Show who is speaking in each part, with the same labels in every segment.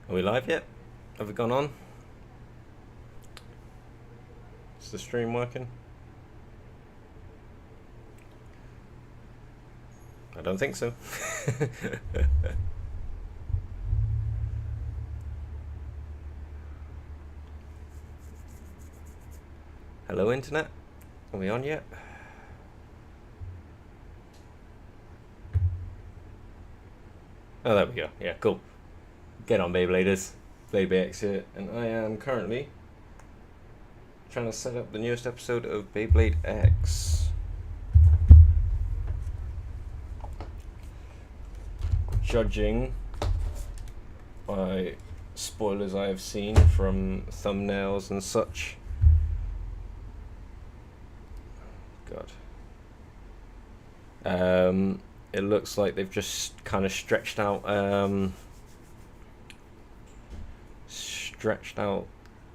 Speaker 1: Are we live yet? Have we gone on? Is the stream working? I don't think so. Hello, internet. Are we on yet? Oh, there we go. Yeah, cool. Get on, Beybladers. Beyblade here, and I am currently trying to set up the newest episode of Beyblade X. Judging by spoilers I have seen from thumbnails and such. God. It looks like they've just kind of stretched out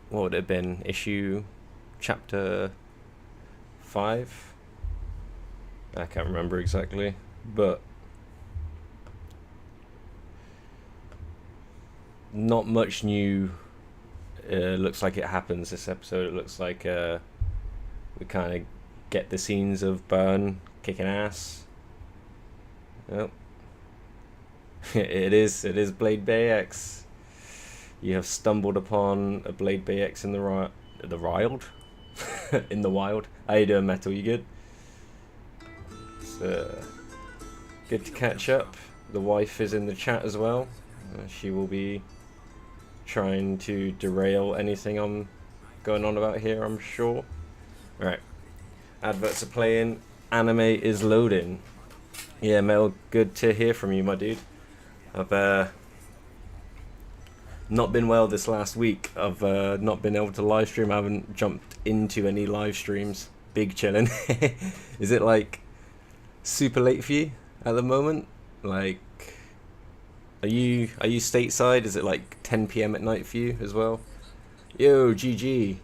Speaker 1: what would it have been, issue chapter 5? I can't remember exactly, but not much new looks like it happens this episode. It looks like we kind of get the scenes of Burn kicking ass. Oh. it is Blade Bay X. You have stumbled upon a Blade Bay X in the wild. In the wild. How you doing, Metal? You good? It's good to catch up. The wife is in the chat as well. She will be trying to derail anything I'm going on about here, I'm sure. Alright. Adverts are playing. Anime is loading. Yeah, Mel, good to hear from you, my dude. I've not been well this last week. I've not been able to live stream. I haven't jumped into any live streams. Big chillin'. Is it like super late for you at the moment? Like, are you stateside? Is it like 10 PM at night for you as well? Yo, GG.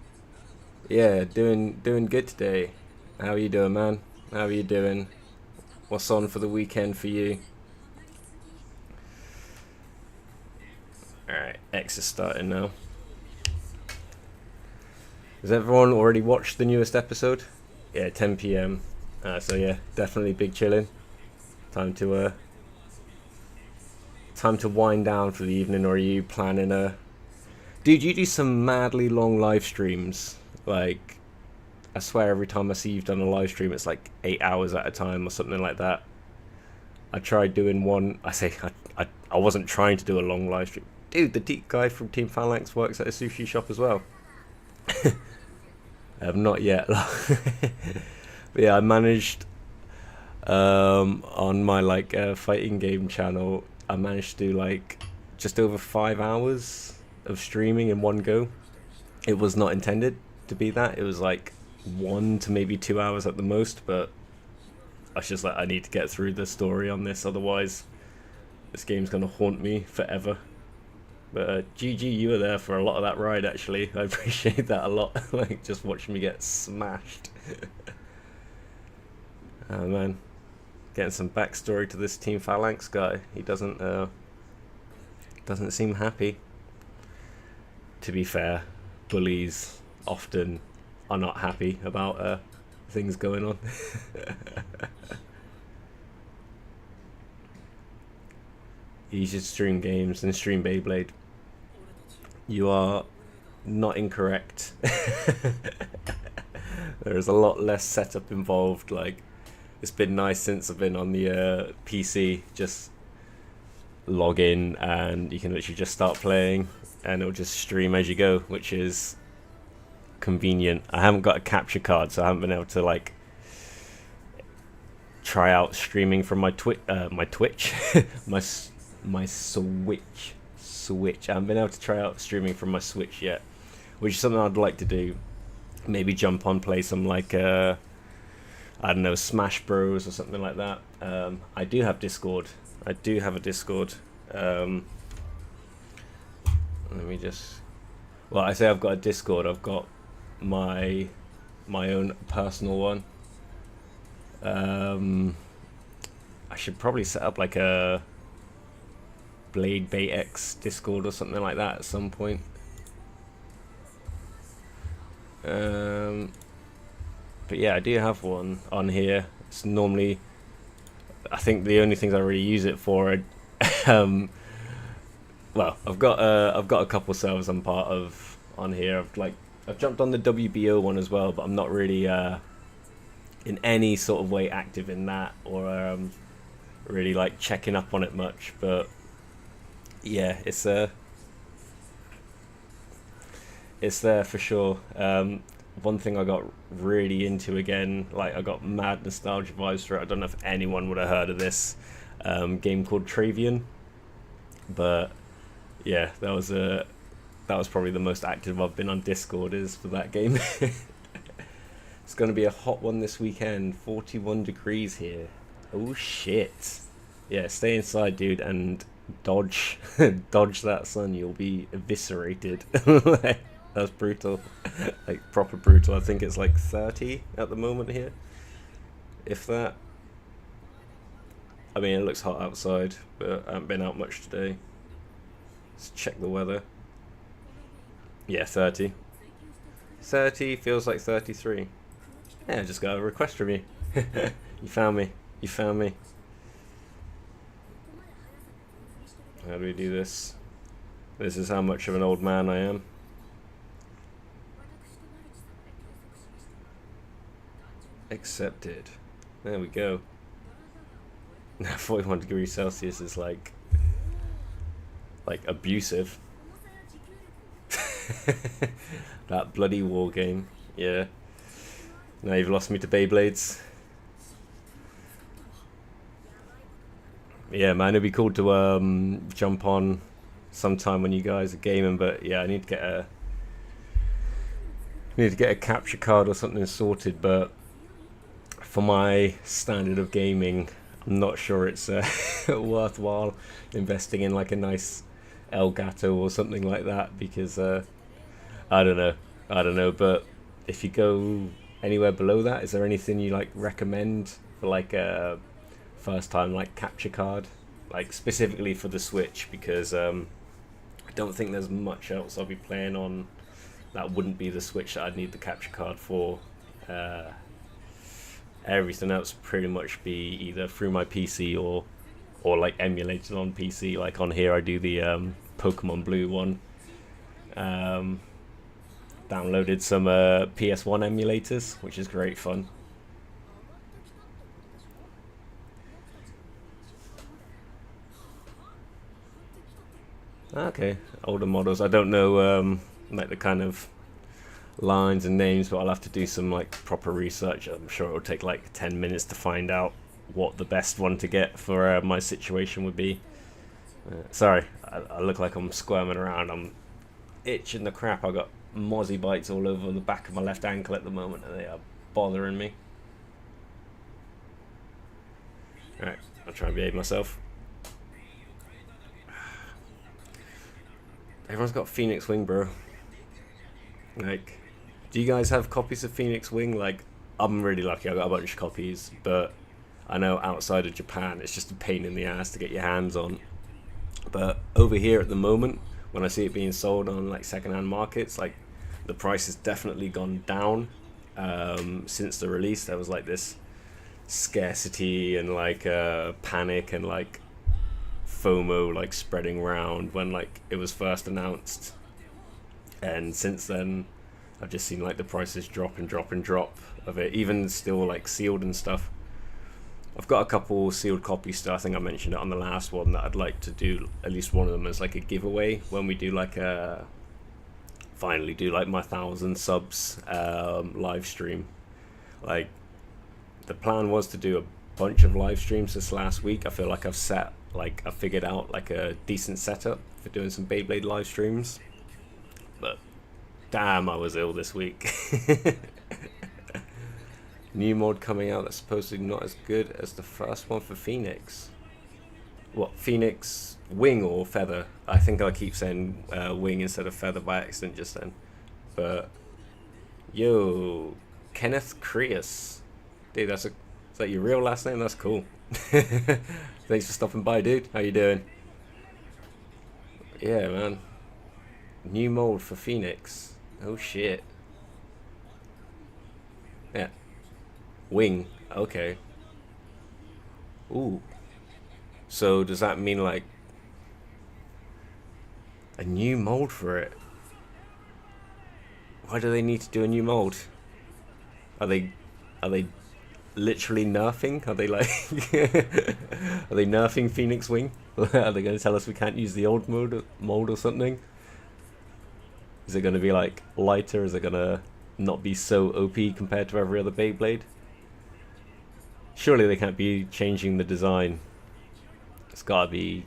Speaker 1: Yeah, doing good today. How are you doing, man? How are you doing? What's on for the weekend for you? Alright, X is starting now. Has everyone already watched the newest episode? Yeah, 10 PM. So yeah, definitely big chilling. Time to wind down for the evening, or are you planning a... Dude, you do some madly long live streams. Like, I swear every time I see you've done a live stream, it's like 8 hours at a time or something like that. I tried doing one... I wasn't trying to do a long live stream. Dude, the deep guy from Team Phalanx works at a sushi shop as well. I have not yet. But yeah, I managed on my fighting game channel, I managed to do like just over 5 hours of streaming in one go. It was not intended to be that. It was like 1 to maybe 2 hours at the most, but I was just like, I need to get through the story on this, otherwise this game's gonna haunt me forever. But GG, you were there for a lot of that ride, actually. I appreciate that a lot. Like, just watching me get smashed. Oh man, getting some backstory to this Team Phalanx guy. He doesn't seem happy. To be fair, bullies often are not happy about things going on. You should stream games and stream Beyblade. You are not incorrect. There is a lot less setup involved. Like, it's been nice since I've been on the PC. Just log in and you can literally just start playing and it'll just stream as you go, which is convenient. I haven't got a capture card, so I haven't been able to like try out streaming from my Twitch, my Switch. I haven't been able to try out streaming from my Switch yet, which is something I'd like to do. Maybe jump on, play some like I don't know, Smash Bros or something like that. I do have Discord. I do have a Discord. Let me just Well, I say I've got a Discord. I've got my own personal one. I should probably set up like a Blade X Discord or something like that at some point. But yeah, I do have one on here. It's normally, I think the only things I really use it for are, well, I've got a couple servers I'm part of on here. I've jumped on the WBO one as well, but I'm not really in any sort of way active in that, or really like checking up on it much. But yeah, it's there for sure. One thing I got really into again, like I got mad nostalgia vibes for it. I don't know if anyone would have heard of this game called Travian, but yeah, that was probably the most active I've been on Discord is for that game. It's going to be a hot one this weekend. 41 degrees here. Oh shit. Yeah, stay inside, dude, and dodge dodge that sun. You'll be eviscerated. That's brutal. Like proper brutal. I think it's like 30 at the moment here, if that. I mean, it looks hot outside, but I haven't been out much today. Let's check the weather. Yeah, 30. 30 feels like 33. Yeah, I just got a request from you. You found me. You found me. How do we do this? This is how much of an old man I am. Accepted. There we go. Now 41 degrees Celsius is like abusive. That bloody war game. Yeah. Now you've lost me to Beyblades. Yeah, man, it'd be cool to jump on sometime when you guys are gaming, but yeah, I need to get a capture card or something sorted, but for my standard of gaming, I'm not sure it's worthwhile investing in like a nice Elgato or something like that, because I don't know, but if you go anywhere below that, is there anything you like recommend for like a first time like capture card, like specifically for the Switch? Because I don't think there's much else I'll be playing on that wouldn't be the Switch that I'd need the capture card for. Everything else pretty much be either through my PC or like emulated on PC. Like on here I do the Pokemon Blue one. Downloaded some PS1 emulators, which is great fun. Okay, older models. I don't know like the kind of lines and names, but I'll have to do some like proper research. I'm sure it'll take like 10 minutes to find out what the best one to get for my situation would be. Sorry, I look like I'm squirming around. I'm itching the crap. I got mozzie bites all over the back of my left ankle at the moment, and they are bothering me. Alright, I'll try and behave myself. Everyone's got Phoenix Wing, bro. Like, do you guys have copies of Phoenix Wing? Like, I'm really lucky, I got a bunch of copies, but I know outside of Japan it's just a pain in the ass to get your hands on. But over here at the moment, when I see it being sold on like secondhand markets, like the price has definitely gone down since the release. There was like this scarcity and like panic and like FOMO like spreading around when like it was first announced, and since then I've just seen like the prices drop and drop and drop of it, even still like sealed and stuff. I've got a couple sealed copies still. I think I mentioned it on the last one that I'd like to do at least one of them as like a giveaway when we do like a finally do like my 1,000 subs live stream. Like the plan was to do a bunch of live streams this last week. I feel like I figured out like a decent setup for doing some Beyblade live streams, but damn, I was ill this week. New mod coming out that's supposedly not as good as the first one for Phoenix. What, Phoenix wing or feather? I think I keep saying wing instead of feather by accident just then. But yo, Kenneth Creus, dude, is that your real last name? That's cool. Thanks for stopping by, dude. How you doing? Yeah, man. New mold for Phoenix. Oh shit. Yeah. Wing. Okay. Ooh. So does that mean like a new mold for it? Why do they need to do a new mold? Are they literally nerfing? Are they like are they nerfing Phoenix Wing? Are they going to tell us we can't use the old mold or something? Is it going to be like lighter? Is it going to not be so OP compared to every other Beyblade? Surely they can't be changing the design. It's gotta be...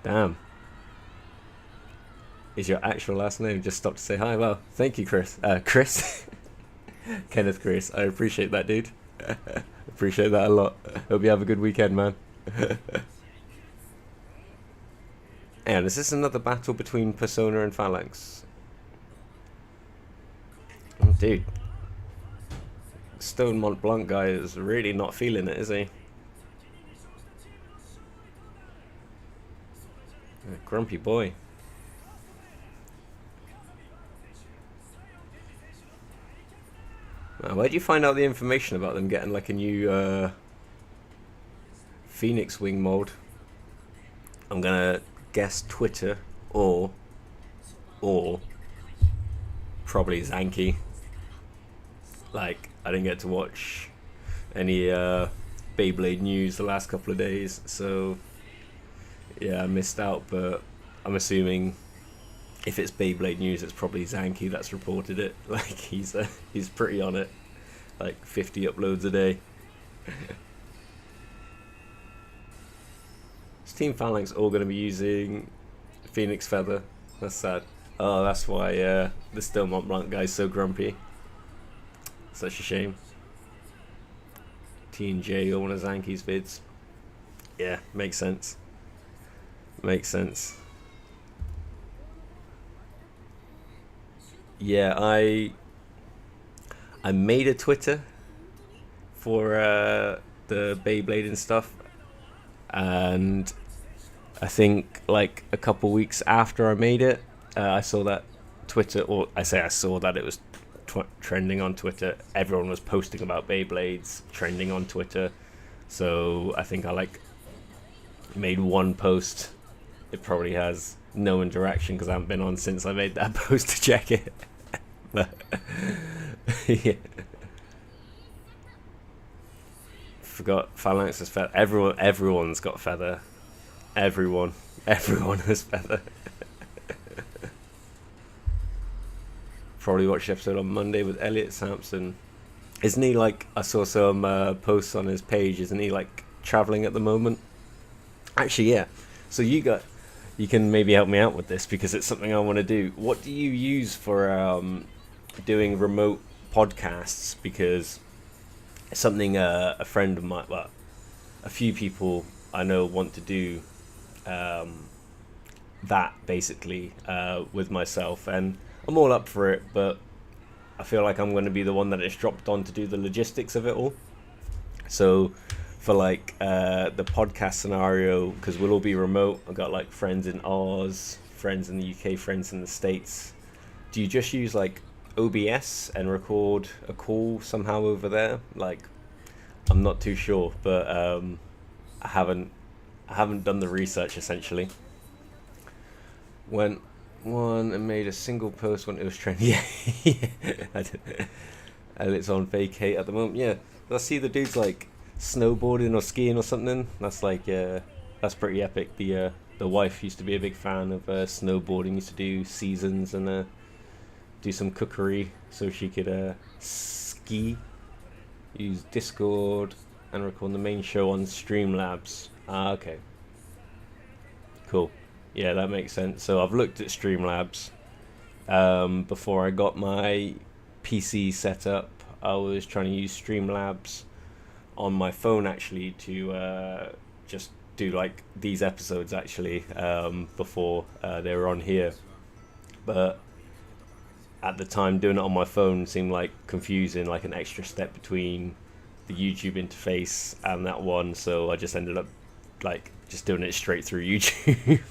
Speaker 1: Damn. Is your actual last name? Just stop to say hi. Well, thank you, Chris. Chris? Kenneth Chris. I appreciate that, dude. Appreciate that a lot. Hope you have a good weekend, man. And is this another battle between Persona and Phalanx? Oh, dude. Stone Mont Blanc guy is really not feeling it, is he? Grumpy boy. Where'd you find out the information about them getting like a new Phoenix Wing mode? I'm gonna guess Twitter or probably Zanky. Like, I didn't get to watch any Beyblade news the last couple of days, so yeah, I missed out, but I'm assuming if it's Beyblade news, it's probably Zanky that's reported it. Like, he's pretty on it. Like 50 uploads a day. Is Team Phalanx all going to be using Phoenix Feather? That's sad. Oh, that's why the Still Mont Blanc guy's so grumpy. Such a shame. T and J or one of Zanky's vids. Yeah, makes sense. Makes sense. Yeah, I made a Twitter for the Beyblade and stuff, and I think like a couple weeks after I made it, I saw that Twitter, or I saw that it was trending on Twitter. Everyone was posting about Beyblades, trending on Twitter. So I think I like made one post. It probably has no interaction because I haven't been on since I made that post to check it. But yeah. Forgot Phalanx has feather. Everyone's got feather. Everyone has feather. Probably watched the episode on Monday with Elliot Sampson. Isn't he like, I saw some posts on his page, isn't he like traveling at the moment? Actually, yeah. So you can maybe help me out with this because it's something I want to do. What do you use for doing remote podcasts? Because it's something a friend of mine, well, a few people I know want to do that basically with myself, and I'm all up for it, but I feel like I'm going to be the one that is dropped on to do the logistics of it all. So for like the podcast scenario, because we'll all be remote, I've got like friends in Oz, friends in the UK, friends in the States. Do you just use like OBS and record a call somehow over there? Like, I'm not too sure, but I haven't done the research essentially. Went one and made a single post when it was trending. Yeah, and it's on vacate at the moment. Yeah, I see the dudes like snowboarding or skiing or something. That's like that's pretty epic. The wife used to be a big fan of snowboarding. Used to do seasons and do some cookery so she could ski. Use Discord and record the main show on Streamlabs. Okay. Cool. Yeah, that makes sense. So I've looked at Streamlabs. Before I got my PC set up, I was trying to use Streamlabs on my phone actually to just do like these episodes actually before they were on here, but at the time doing it on my phone seemed like confusing, like an extra step between the YouTube interface and that one, so I just ended up like just doing it straight through YouTube.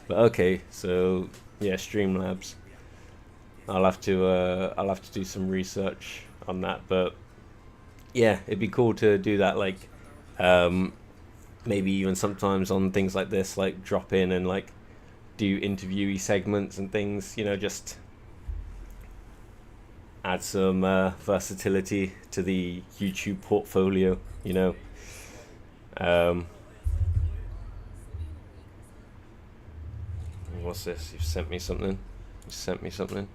Speaker 1: But okay, so yeah, Streamlabs. I'll have to do some research on that, but yeah, it'd be cool to do that, like um, maybe even sometimes on things like this, like drop in and like do interviewee segments and things, just add some versatility to the YouTube portfolio. Um, what's this? You've sent me something. You sent me something.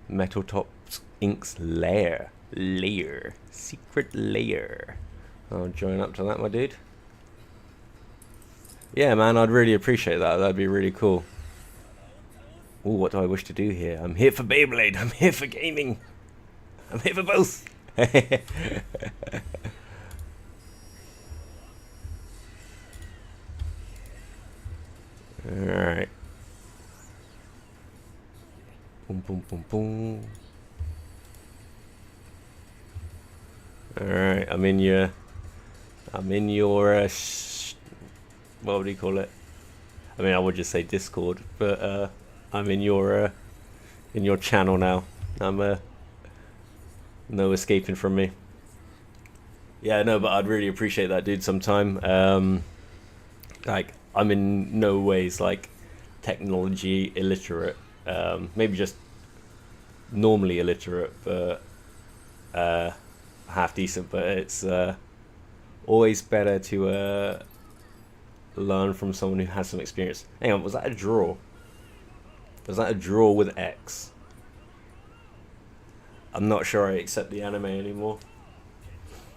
Speaker 1: Metal Tops Inks layer, secret layer. I'll join up to that, my dude. Yeah, man, I'd really appreciate that. That'd be really cool. Ooh, what do I wish to do here? I'm here for Beyblade. I'm here for gaming. I'm here for both. Alright. Boom, boom, boom, boom. Alright, I'm in your what would you call it? I mean, I would just say Discord, but I'm in your channel now. I'm no escaping from me. Yeah, no, but I'd really appreciate that, dude. Sometime. Like, I'm in no ways like technology illiterate. Maybe just normally illiterate, but half decent. But it's always better to learn from someone who has some experience. Hang on, was that a draw? Was that a draw with X? I'm not sure I accept the anime anymore.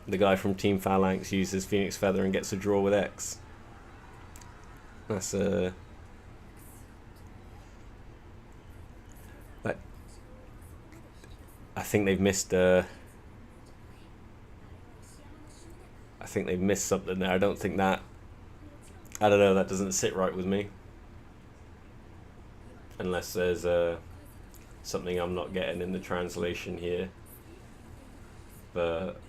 Speaker 1: The guy from Team Phalanx uses Phoenix Feather and gets a draw with X. That's like, I think they've missed something there. I don't know, that doesn't sit right with me. Unless there's something I'm not getting in the translation here. But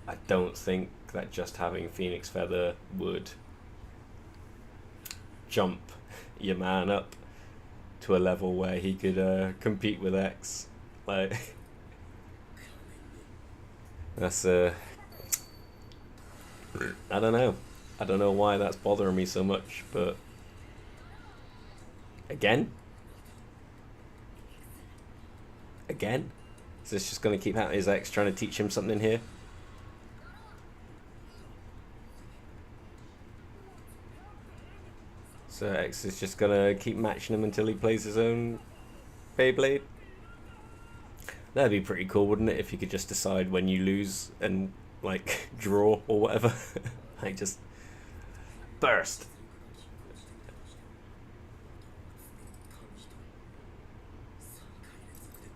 Speaker 1: I don't think that just having Phoenix Feather would jump your man up to a level where he could compete with X. Like, that's I don't know. I don't know why that's bothering me so much, but again, is this just going to keep happening? Is X trying to teach him something here? So X is just going to keep matching him until he plays his own Beyblade? That'd be pretty cool, wouldn't it, if you could just decide when you lose and like draw or whatever. Like, just burst.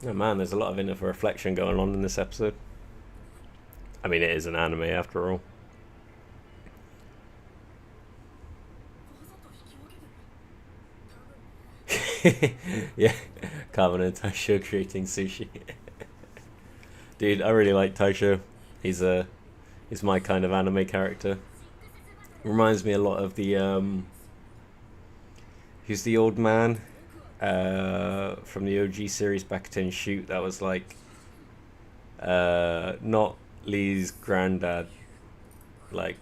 Speaker 1: Oh man, there's a lot of inner reflection going on in this episode. I mean, it is an anime after all. Yeah, Carmen and Taisho creating sushi. Dude, I really like Taisho. He's my kind of anime character. Reminds me a lot of the who's the old man from the OG series Bakuten Shoot, that was like not Lee's granddad, like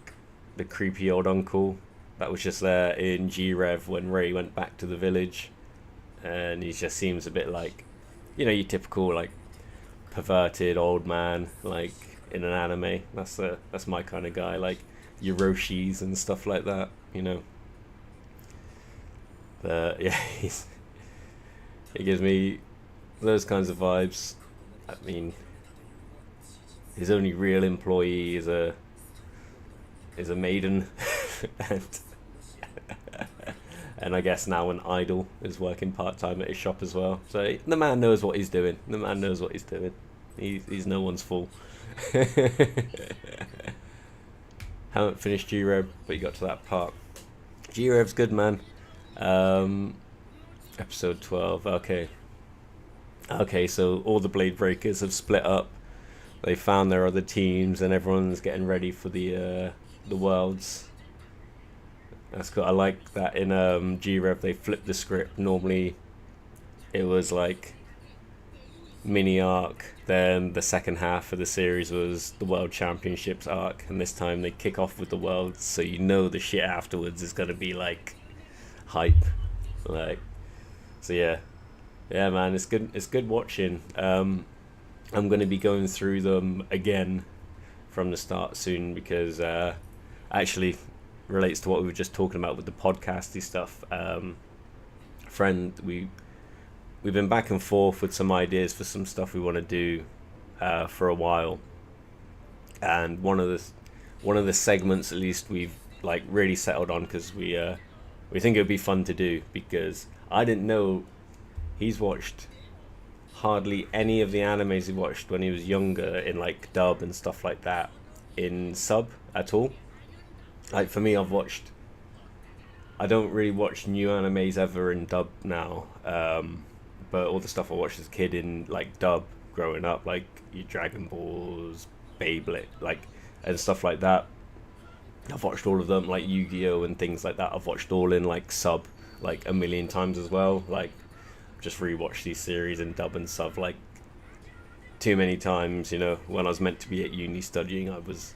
Speaker 1: the creepy old uncle that was just there in G-Rev when Ray went back to the village, and he just seems a bit like, your typical like perverted old man like in an anime. That's my kind of guy, like Yoroshis and stuff like that, But yeah, he gives me those kinds of vibes. I mean, his only real employee is a maiden, and And I guess now an idol is working part-time at his shop as well. So the man knows what he's doing. The man knows what he's doing. He's no one's fool. Haven't finished G-Rev, but you got to that part. G-Rev's good, man. Episode 12, okay. Okay, so all the Blade Breakers have split up. They found their other teams, and everyone's getting ready for the Worlds. That's cool. I like that in G-Rev they flipped the script. Normally it was like mini arc, then the second half of the series was the World Championships arc, and this time they kick off with the Worlds, so you know the shit afterwards is gonna be like hype. Like, so yeah, man, it's good watching. I'm gonna be going through them again from the start soon, because actually relates to what we were just talking about with the podcasty stuff. Friend, we've been back and forth with some ideas for some stuff we want to do for a while, and one of the segments, at least, we've like really settled on, because we think it would be fun to do, because I didn't know he's watched hardly any of the animes he watched when he was younger in like dub and stuff like that in sub at all. Like, for me, I don't really watch new animes ever in dub now, but all the stuff I watched as a kid in like dub growing up, like your Dragon Balls, Beyblade, like, and stuff like that, I've watched all of them, like Yu-Gi-Oh and things like that. I've watched all in like sub like a million times as well. Like, just rewatched these series in dub and sub like too many times. You know, when I was meant to be at uni studying, I was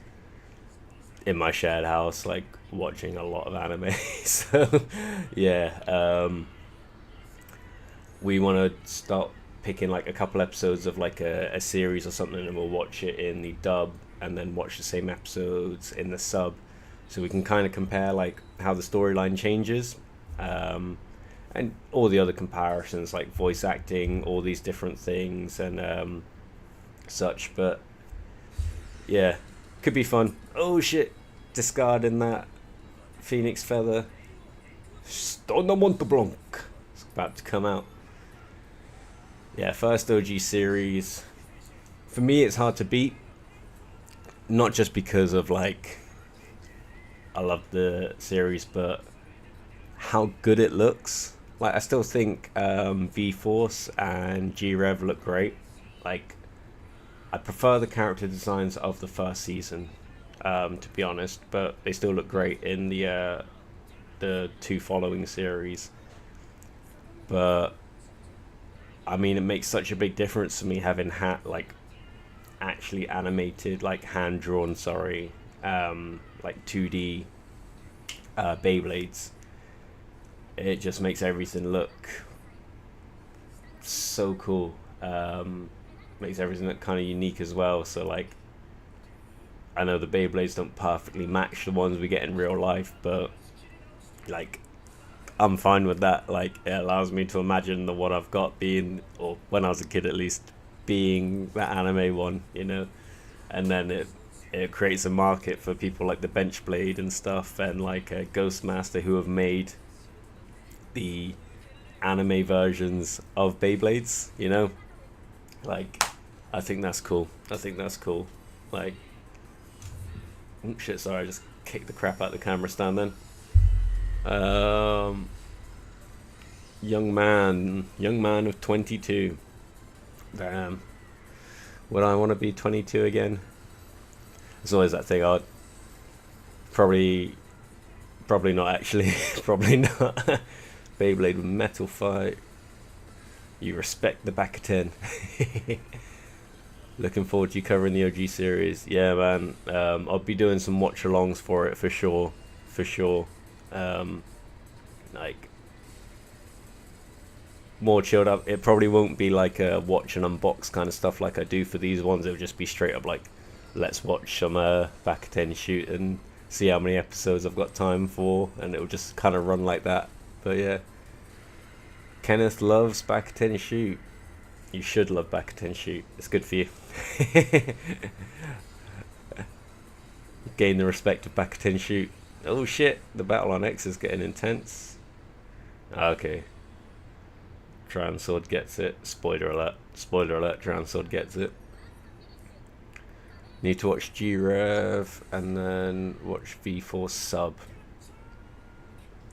Speaker 1: in my shared house like watching a lot of anime. So yeah, we want to start picking like a couple episodes of like a series or something, and we'll watch it in the dub and then watch the same episodes in the sub, so we can kind of compare like how the storyline changes, and all the other comparisons like voice acting, all these different things, and such. But yeah, could be fun. Oh shit, discarding that Phoenix Feather. Stone Monte Blanc. It's about to come out. Yeah, first OG series. For me, it's hard to beat. Not just because of like I love the series, but how good it looks. Like, I still think V-Force and G-Rev look great. Like, I prefer the character designs of the first season, to be honest, but they still look great in the two following series. But I mean, it makes such a big difference to me having actually animated, like hand drawn, like 2D Beyblades. It just makes everything look so cool. Makes everything look kind of unique as well. So like, I know the Beyblades don't perfectly match the ones we get in real life, but like, I'm fine with that. Like, it allows me to imagine the one I've got being, or when I was a kid at least, being that anime one, you know. And then it creates a market for people like the Benchblade and stuff, and like Ghostmaster, who have made the anime versions of Beyblades, you know. Like, I think that's cool. Like, oh shit, sorry, I just kicked the crap out of the camera stand then. Young man of 22. Damn. Would I want to be 22 again? There's always that thing. I'd probably not actually. Probably not. Beyblade with Metal Fight. You respect the back of 10. Looking forward to you covering the OG series. Yeah, man. I'll be doing some watch-alongs for it for sure. Like, more chilled up. It probably won't be like a watch and unbox kind of stuff like I do for these ones. It'll just be straight up like, let's watch some back of 10 shoot and see how many episodes I've got time for, and it'll just kind of run like that. But yeah, Kenneth loves back of 10 shoot. You should love back of 10 shoot. It's good for you. Gain the respect of back of 10 shoot. Oh shit, the battle on X is getting intense. Okay. Dranzer gets it. Spoiler alert. Spoiler alert, Dranzer gets it. Need to watch G-Rev and then watch V4 sub.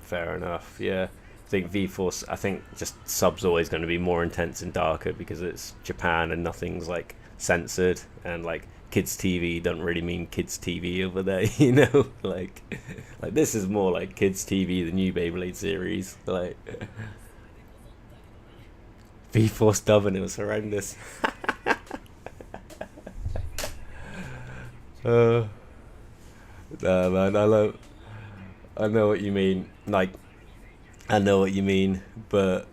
Speaker 1: Fair enough, yeah. I think V4, I think just sub's always going to be more intense and darker because it's Japan and nothing's like censored, and like kids TV doesn't really mean kids TV over there, you know? like this is more like kids TV, the new Beyblade series. Like V4 dub, and it was horrendous. Nah, man, I know what you mean. Like, I know what you mean, but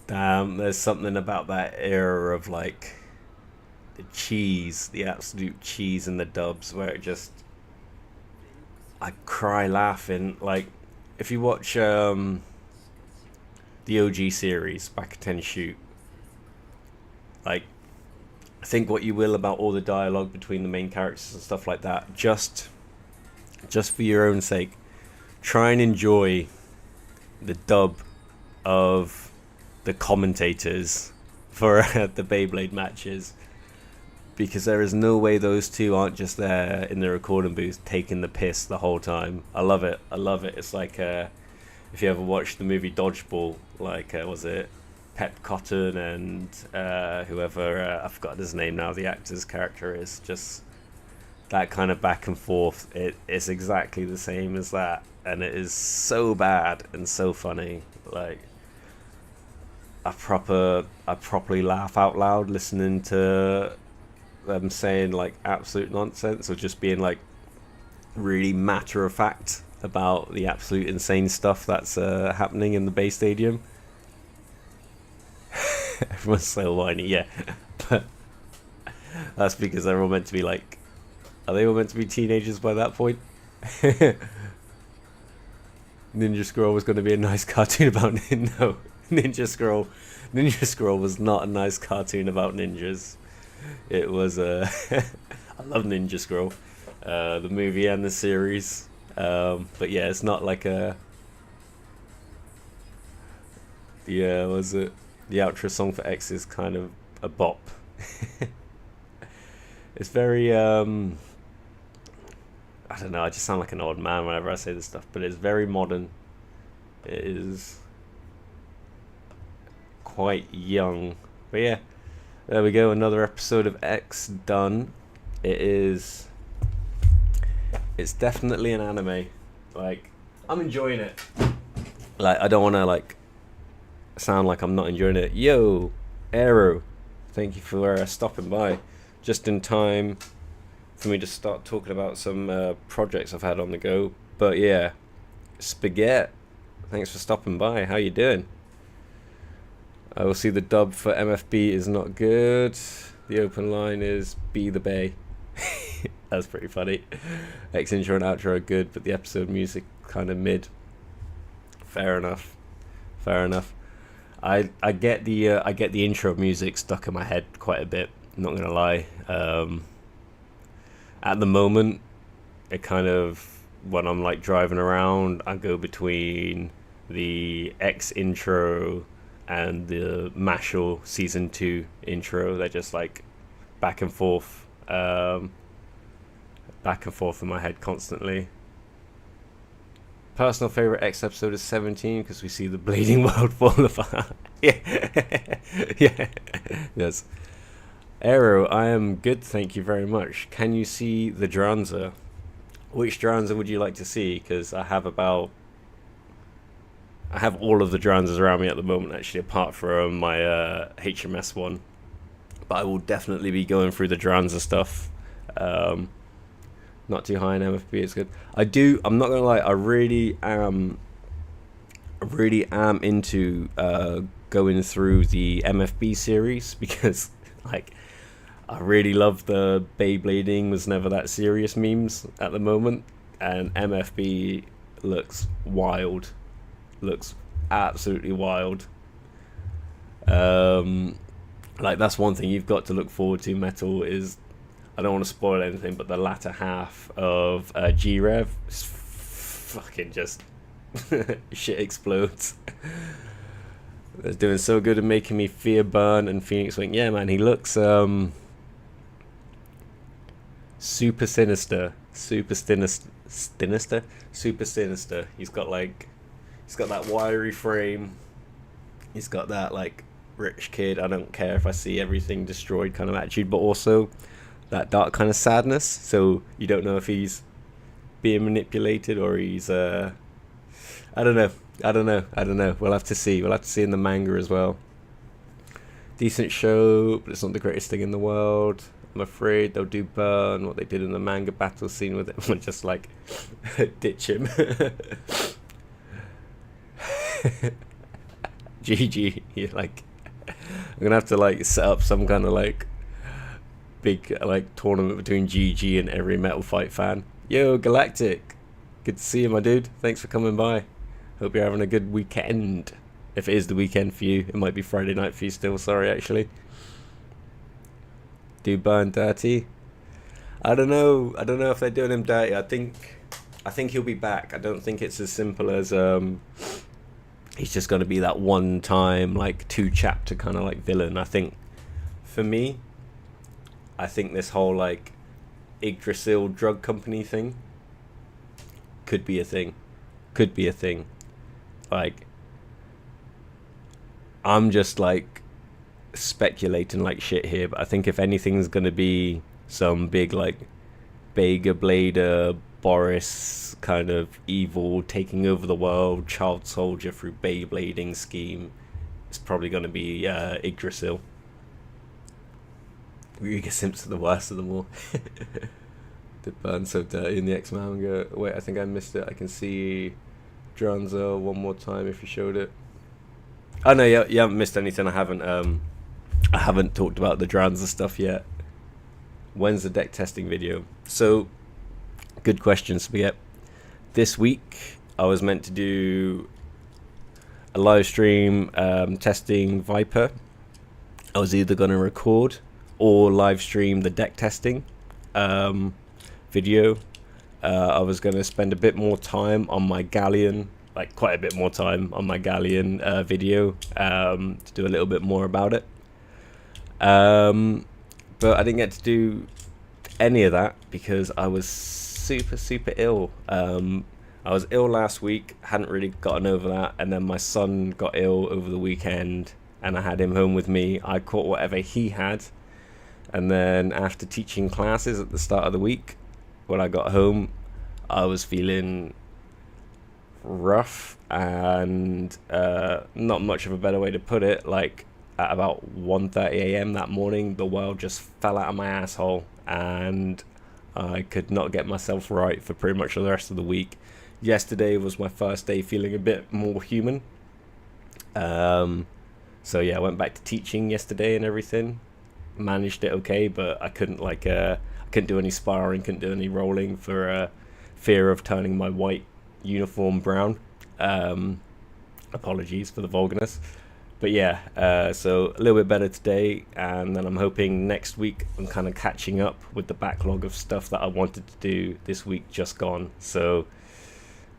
Speaker 1: damn, there's something about that era of like the cheese, the absolute cheese in the dubs, where it just, I cry laughing. Like, if you watch the OG series, back at 10 Shoot, like, think what you will about all the dialogue between the main characters and stuff like that, just for your own sake, try and enjoy the dub of the commentators for the Beyblade matches, because there is no way those two aren't just there in the recording booth taking the piss the whole time. I love it. It's like if you ever watched the movie Dodgeball, like was it Pep Cotton and whoever, I forgot his name now, the actor's character is, just that kind of back and forth. It's exactly the same as that, and it is so bad and so funny. Like, I properly laugh out loud listening to them saying like absolute nonsense, or just being like really matter of fact about the absolute insane stuff that's happening in the Bay Stadium. Everyone's so whiny, yeah. But that's because they're all meant to be like, are they all meant to be teenagers by that point? Ninja Scroll was going to be a nice cartoon about no, Ninja Scroll was not a nice cartoon about ninjas. It was I love Ninja Scroll, the movie and the series, but yeah, it's not like was it the outro song for X is kind of a bop. It's very I don't know, I just sound like an old man whenever I say this stuff, but it's very modern. It is quite young. But yeah, there we go, another episode of X done. It's definitely an anime. Like, I'm enjoying it. Like, I don't want to like sound like I'm not enjoying it. Yo, Aero, thank you for stopping by just in time for me to start talking about some projects I've had on the go. But yeah, Spaghetti, thanks for stopping by. How you doing? I will see the dub for MFB is not good. The open line is Be the Bay. That's pretty funny. X intro and outro are good, but the episode music kind of mid. Fair enough. I get the intro music stuck in my head quite a bit, not gonna lie. At the moment, it kind of, when I'm like driving around, I go between the X intro and the Mashal season 2 intro. They're just like back and forth in my head constantly. Personal favorite X episode is 17 because we see the bleeding world fall apart. yeah. Yes. Aero, I am good, thank you very much. Can you see the Dranzer? Which Dranzer would you like to see? Because I have all of the Dranzers around me at the moment, actually, apart from my HMS one. But I will definitely be going through the Dranzer stuff. Not too high in MFB, it's good. I'm not gonna lie, I really am into going through the MFB series, because like I really love the Beyblading was never that serious memes at the moment, and MFB looks wild, looks absolutely wild. Like, that's one thing you've got to look forward to, Metal, is, I don't want to spoil anything, but the latter half of G-Rev is fucking just shit explodes. They're doing so good at making me fear Burn and Phoenix Wing. Yeah, man, he looks super sinister. Super sinister. He's got that wiry frame. He's got that like rich kid, I don't care if I see everything destroyed kind of attitude, but also that dark kind of sadness. So you don't know if he's being manipulated or he's I don't know. We'll have to see in the manga as well. Decent show, but it's not the greatest thing in the world. I'm afraid they'll do Burn what they did in the manga battle scene with it and just like ditch him. GG. You're like, I'm gonna have to like set up some kind of like big like tournament between GG and every Metal Fight fan. Yo, Galactic, good to see you, my dude. Thanks for coming by. Hope you're having a good weekend. If it is the weekend for you, it might be Friday night for you still. Sorry, actually. Do Burn dirty? I don't know if they're doing him dirty. I think he'll be back. I don't think it's as simple as he's just going to be that one time like 2-chapter kind of like villain. I think for me, I think this whole like Yggdrasil drug company thing could be a thing. Like, I'm just like speculating like shit here, but I think if anything's gonna be some big like Beyblade Boris kind of evil taking over the world child soldier through Beyblading scheme, it's probably gonna be Yggdrasil. Ryuga Simpson, the worst of them all. Did Burn so dirty in the X manga? Wait, I think I missed it. I can see Dranzer one more time if you showed it. Oh no, you haven't missed anything. I haven't talked about the Dranzer stuff yet. When's the deck testing video? So, good question, Spaghetti. This week I was meant to do a live stream testing Viper. I was either going to record or live stream the deck testing video. I was going to spend a bit more time on my Galleon, like quite a bit more time on my Galleon video to do a little bit more about it. But I didn't get to do any of that because I was super ill. I was ill last week, hadn't really gotten over that, and then my son got ill over the weekend and I had him home with me. I caught whatever he had, and then after teaching classes at the start of the week, when I got home, I was feeling rough and not much of a better way to put it. Like at about 1:30 a.m. that morning, the world just fell out of my asshole and I could not get myself right for pretty much the rest of the week. Yesterday was my first day feeling a bit more human. So yeah, I went back to teaching yesterday and everything. Managed it okay, but I couldn't couldn't do any sparring, couldn't do any rolling for fear of turning my white uniform brown. Apologies for the vulgarness. But yeah, so a little bit better today, and then I'm hoping next week I'm kind of catching up with the backlog of stuff that I wanted to do this week just gone. So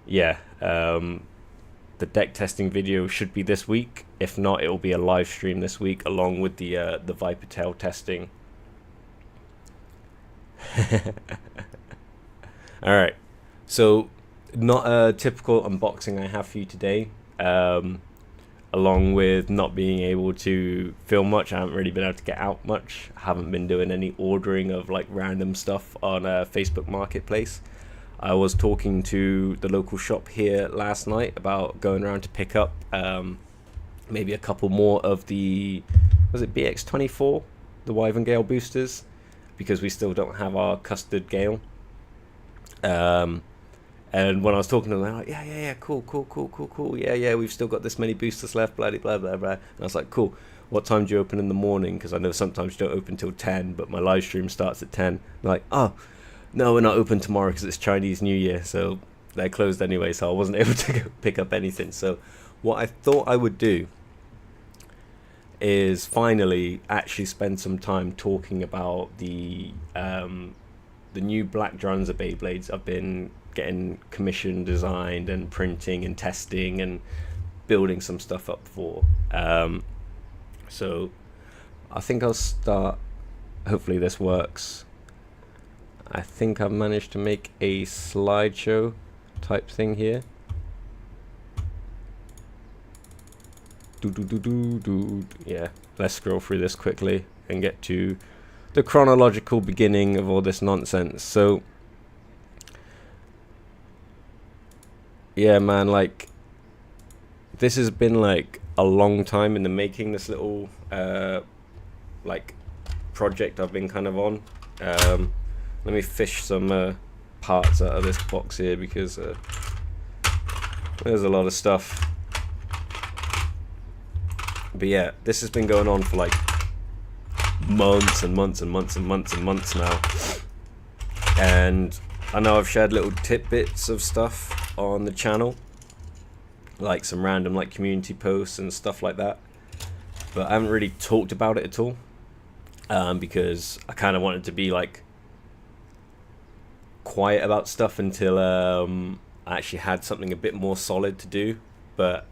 Speaker 1: yeah, the deck testing video should be this week. If not, it will be a live stream this week along with the Viper Tail testing. Alright, so not a typical unboxing I have for you today. Along with not being able to film much, I haven't really been able to get out much. I haven't been doing any ordering of like random stuff on Facebook Marketplace. I was talking to the local shop here last night about going around to pick up maybe a couple more of the, was it BX24, the Wyvern Gale boosters, because we still don't have our custard Gale. And when I was talking to them, they're like, yeah, cool, yeah, we've still got this many boosters left, blah, blah, blah, blah. And I was like, cool, what time do you open in the morning? Because I know sometimes you don't open till 10, but my live stream starts at 10. They're like, oh, no, we're not open tomorrow because it's Chinese New Year, so they're closed anyway, so I wasn't able to go pick up anything. So what I thought I would do is finally actually spend some time talking about the new Black Dranzer Beyblades I've been getting commission designed and printing and testing and building some stuff up for. So I think I'll start. Hopefully this works. I think I've managed to make a slideshow type thing here. Yeah, let's scroll through this quickly and get to the chronological beginning of all this nonsense. So yeah, man, like this has been like a long time in the making, this little like project I've been kind of on. Let me fish some parts out of this box here, because there's a lot of stuff. But yeah, this has been going on for like months and months and months and months and months now. And I know I've shared little tidbits of stuff on the channel, like some random like community posts and stuff like that, but I haven't really talked about it at all, because I kind of wanted to be like quiet about stuff until I actually had something a bit more solid to do. But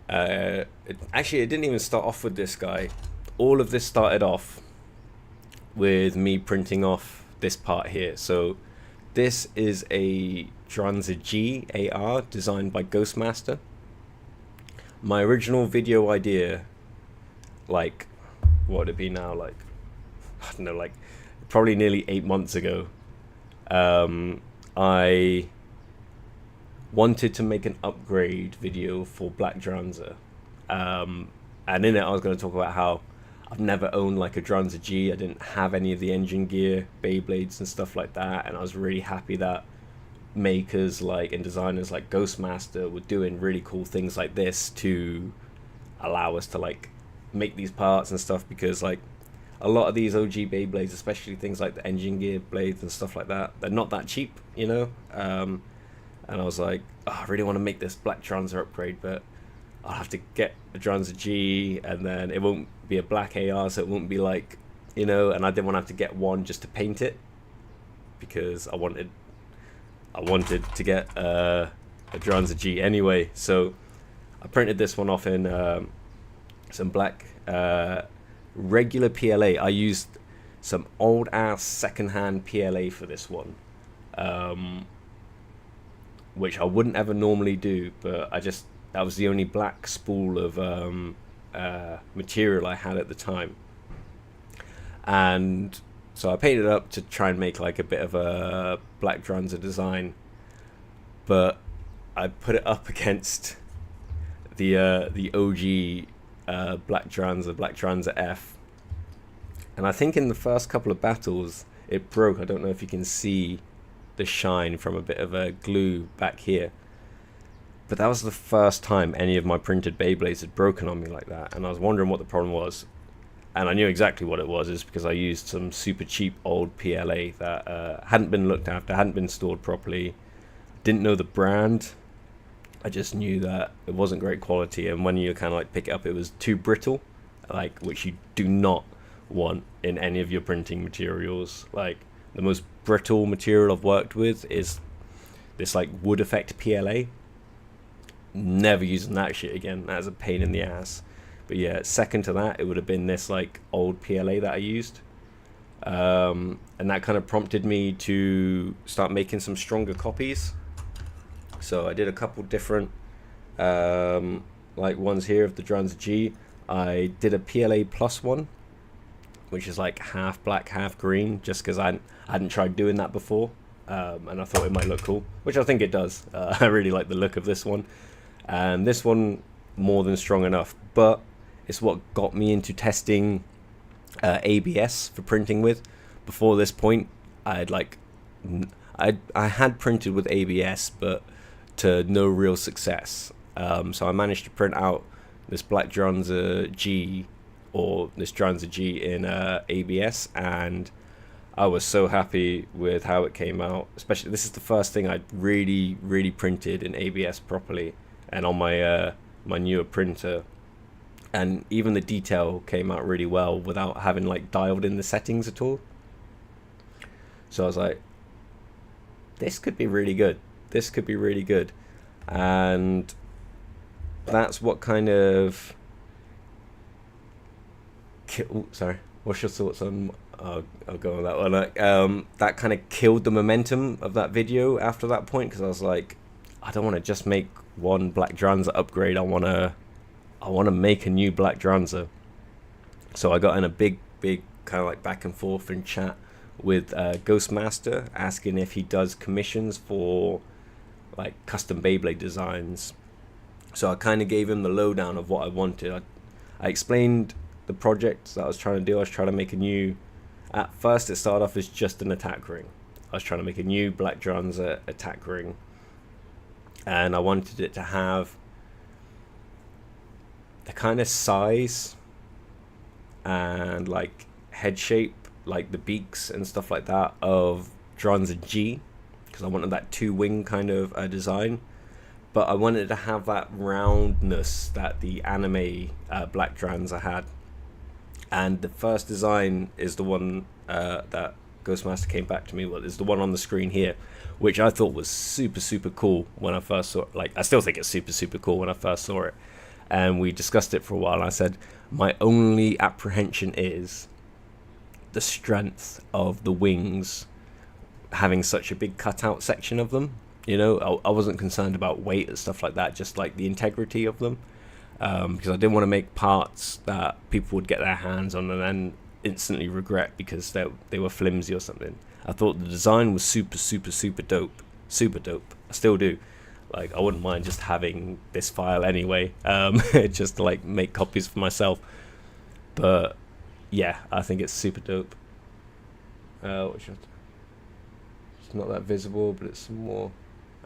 Speaker 1: it didn't even start off with this guy. All of this started off with me printing off this part here. So this is a Dranzer G AR designed by Ghostmaster. My original video idea, like, what would it be now, like, I don't know, like probably nearly 8 months ago, I wanted to make an upgrade video for Black Dranzer, and in it I was going to talk about how I've never owned like a Dranzer G. I didn't have any of the engine gear, Beyblades and stuff like that, and I was really happy that makers like and designers like Ghostmaster were doing really cool things like this to allow us to like make these parts and stuff, because like a lot of these OG Beyblades, especially things like the engine gear blades and stuff like that, they're not that cheap, you know. And I was like, oh, I really want to make this Black Dranzer upgrade, but I'll have to get a Dranzer G, and then it won't be a black AR, so it won't be like, you know, and I didn't want to have to get one just to paint it, because I wanted to get a Dranzer G anyway. So I printed this one off in some black regular PLA. I used some old ass secondhand PLA for this one, which I wouldn't ever normally do, but that was the only black spool of material I had at the time. And so I painted it up to try and make like a bit of a Black Dranzer design, but I put it up against the OG Black Dranzer F, and I think in the first couple of battles it broke. I don't know if you can see the shine from a bit of a glue back here, but that was the first time any of my printed Beyblades had broken on me like that, and I was wondering what the problem was. And I knew exactly what it was, is because I used some super cheap old PLA that hadn't been looked after, hadn't been stored properly, didn't know the brand. I just knew that it wasn't great quality, and when you kind of like pick it up, it was too brittle, like, which you do not want in any of your printing materials. Like, the most brittle material I've worked with is this like wood effect PLA. Never using that shit again. That's a pain in the ass. But yeah, second to that, it would have been this like old PLA that I used, and that kind of prompted me to start making some stronger copies. So I did a couple different like ones here of the Dranzer G. I did a PLA plus one, which is like half black, half green, just because I hadn't tried doing that before, and I thought it might look cool, which I think it does. I really like the look of this one, and this one more than strong enough, but it's what got me into testing ABS for printing with. Before this point, I had printed with ABS, but to no real success. So I managed to print out this Black Dranzer G, or this Dranzer G in ABS, and I was so happy with how it came out. Especially, this is the first thing I really printed in ABS properly, and on my my newer printer, and even the detail came out really well without having like dialed in the settings at all. So I was like, this could be really good. This could be really good. And that's what kind of... sorry. What's your thoughts on... I'll go on that one. That kind of killed the momentum of that video after that point, because I was like, I don't want to just make one Black Dranzer upgrade. I want to make a new Black Dranzer. So I got in a big kind of like back and forth in chat with Ghostmaster, asking if he does commissions for like custom Beyblade designs. So I kind of gave him the lowdown of what I wanted. I explained the project that I was trying to do. I was trying to make a new... At first it started off as just an attack ring. I was trying to make a new Black Dranzer attack ring. And I wanted it to have the kind of size and like head shape, like the beaks and stuff like that, of Dranzer G, because I wanted that two-wing kind of design. But I wanted to have that roundness that the anime Black Dranzer had. And the first design is the one that Ghostmaster came back to me with, is the one on the screen here, which I thought was super cool when I first saw it. Like, I still think it's super cool when I first saw it. And we discussed it for a while, and I said, my only apprehension is the strength of the wings having such a big cutout section of them. You know, I wasn't concerned about weight and stuff like that, just like the integrity of them. Because I didn't want to make parts that people would get their hands on and then instantly regret because they were flimsy or something. I thought the design was super dope. I still do. Like, I wouldn't mind just having this file anyway, just to like make copies for myself. But yeah, I think it's super dope. It's not that visible, but it's some more.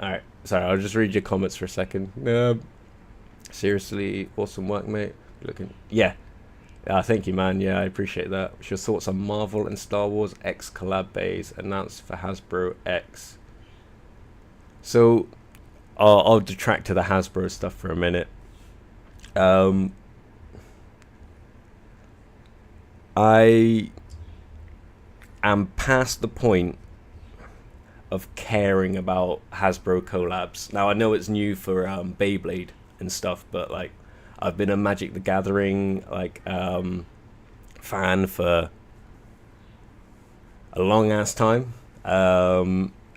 Speaker 1: Alright, sorry, I'll just read your comments for a second. Seriously, awesome work, mate. Yeah. Thank you, man. Yeah, I appreciate that. What's your thoughts on Marvel and Star Wars X collab bays announced for Hasbro X? So, I'll detract to the Hasbro stuff for a minute. I am past the point of caring about Hasbro collabs. Now, I know it's new for Beyblade and stuff, but like, I've been a Magic the Gathering like fan for a long ass time,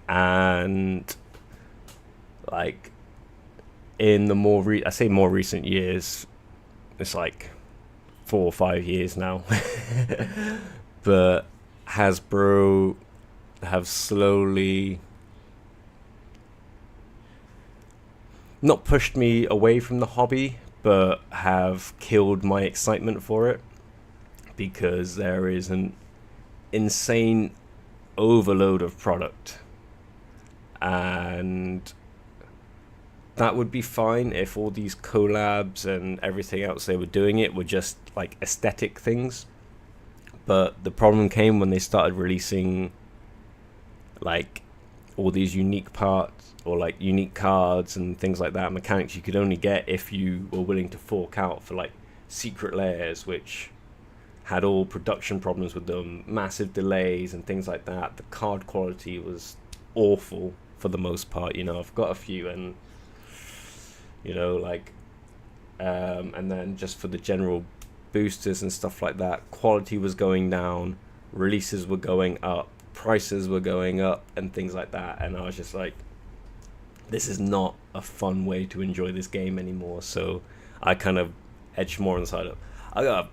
Speaker 1: and like in the more recent years, it's like 4 or 5 years now, but Hasbro have slowly not pushed me away from the hobby, but have killed my excitement for it, because there is an insane overload of product. And that would be fine if all these collabs and everything else they were doing it were just like aesthetic things. But the problem came when they started releasing like all these unique parts or like unique cards and things like that, mechanics you could only get if you were willing to fork out for like secret layers, which had all production problems with them, massive delays and things like that. The card quality was awful for the most part. You know, I've got a few, and you know, like and then just for the general boosters and stuff like that, quality was going down, releases were going up, prices were going up and things like that, and I was just like, this is not a fun way to enjoy this game anymore. So I kind of edged more on the side of, I got a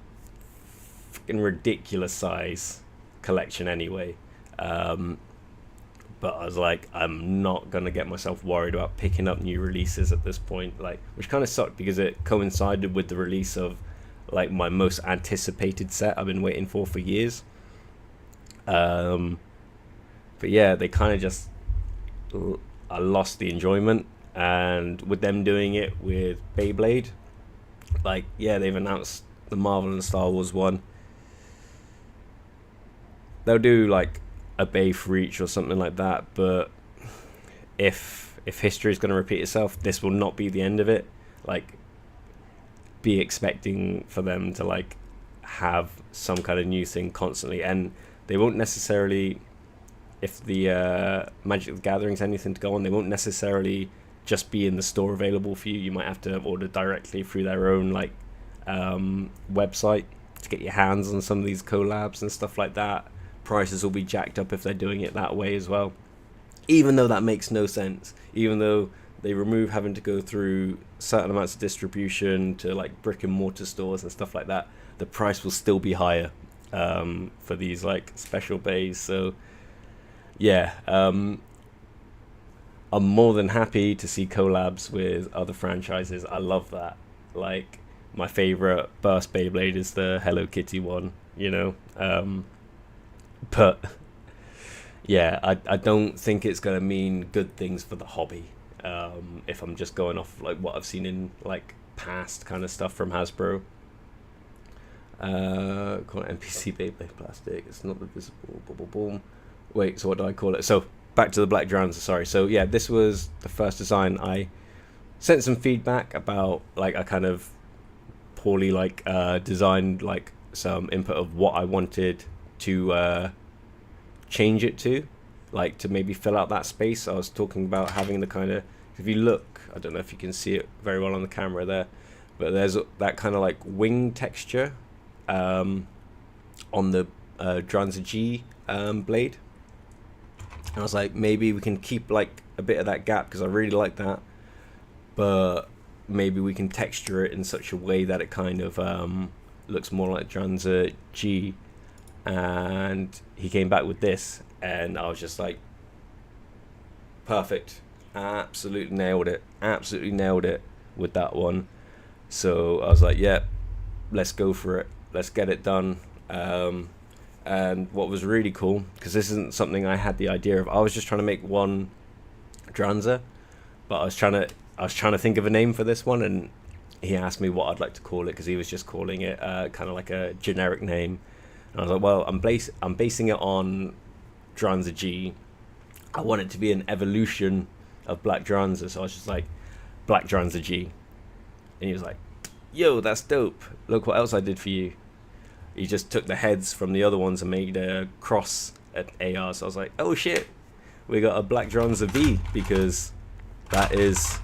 Speaker 1: fucking ridiculous size collection anyway, but I was like, I'm not gonna get myself worried about picking up new releases at this point, like, which kind of sucked because it coincided with the release of like my most anticipated set I've been waiting for years. But yeah, they kind of just, I lost the enjoyment. And with them doing it with Beyblade, like, yeah, they've announced the Marvel and Star Wars one. They'll do like a Bay for each or something like that, but if history is going to repeat itself, this will not be the end of it. Like, be expecting for them to like have some kind of new thing constantly, and they won't necessarily if the Magic the Gathering's anything to go on, they won't necessarily just be in the store available for you. You might have to order directly through their own like website to get your hands on some of these collabs and stuff like that. Prices will be jacked up if they're doing it that way as well, even though that makes no sense. Even though they remove having to go through certain amounts of distribution to like brick and mortar stores and stuff like that, the price will still be higher for these like special bays. So yeah, I'm more than happy to see collabs with other franchises. I love that. Like, my favorite Burst Beyblade is the Hello Kitty one, you know. But yeah, I don't think it's gonna mean good things for the hobby. If I'm just going off like what I've seen in like past kind of stuff from Hasbro. Call it NPC Beyblade plastic. It's not the visible. Boom, boom, boom. Wait, so what do I call it? So back to the Black Dranzer. Sorry. So yeah, this was the first design. I sent some feedback about like a kind of poorly like designed like some input of what I wanted to change it to, like to maybe fill out that space. I was talking about having the kind of, if you look, I don't know if you can see it very well on the camera there, but there's that kind of like wing texture on the Dranzer G blade. And I was like, maybe we can keep like a bit of that gap because I really like that, but maybe we can texture it in such a way that it kind of looks more like Dranzer G. And he came back with this, and I was just like, perfect, absolutely nailed it with that one. So I was like, yeah, let's go for it, let's get it done. And what was really cool, because this isn't something I had the idea of, I was just trying to make one Dranzer, but I was trying to think of a name for this one, and he asked me what I'd like to call it because he was just calling it kind of like a generic name. And I was like, well, I'm basing it on Dranzer G. I want it to be an evolution of Black Dranzer, so I was just like, Black Dranzer G. And he was like, yo, that's dope. Look what else I did for you. He just took the heads from the other ones and made a cross at AR. So I was like, oh shit, we got a Black Dranzer V, because that is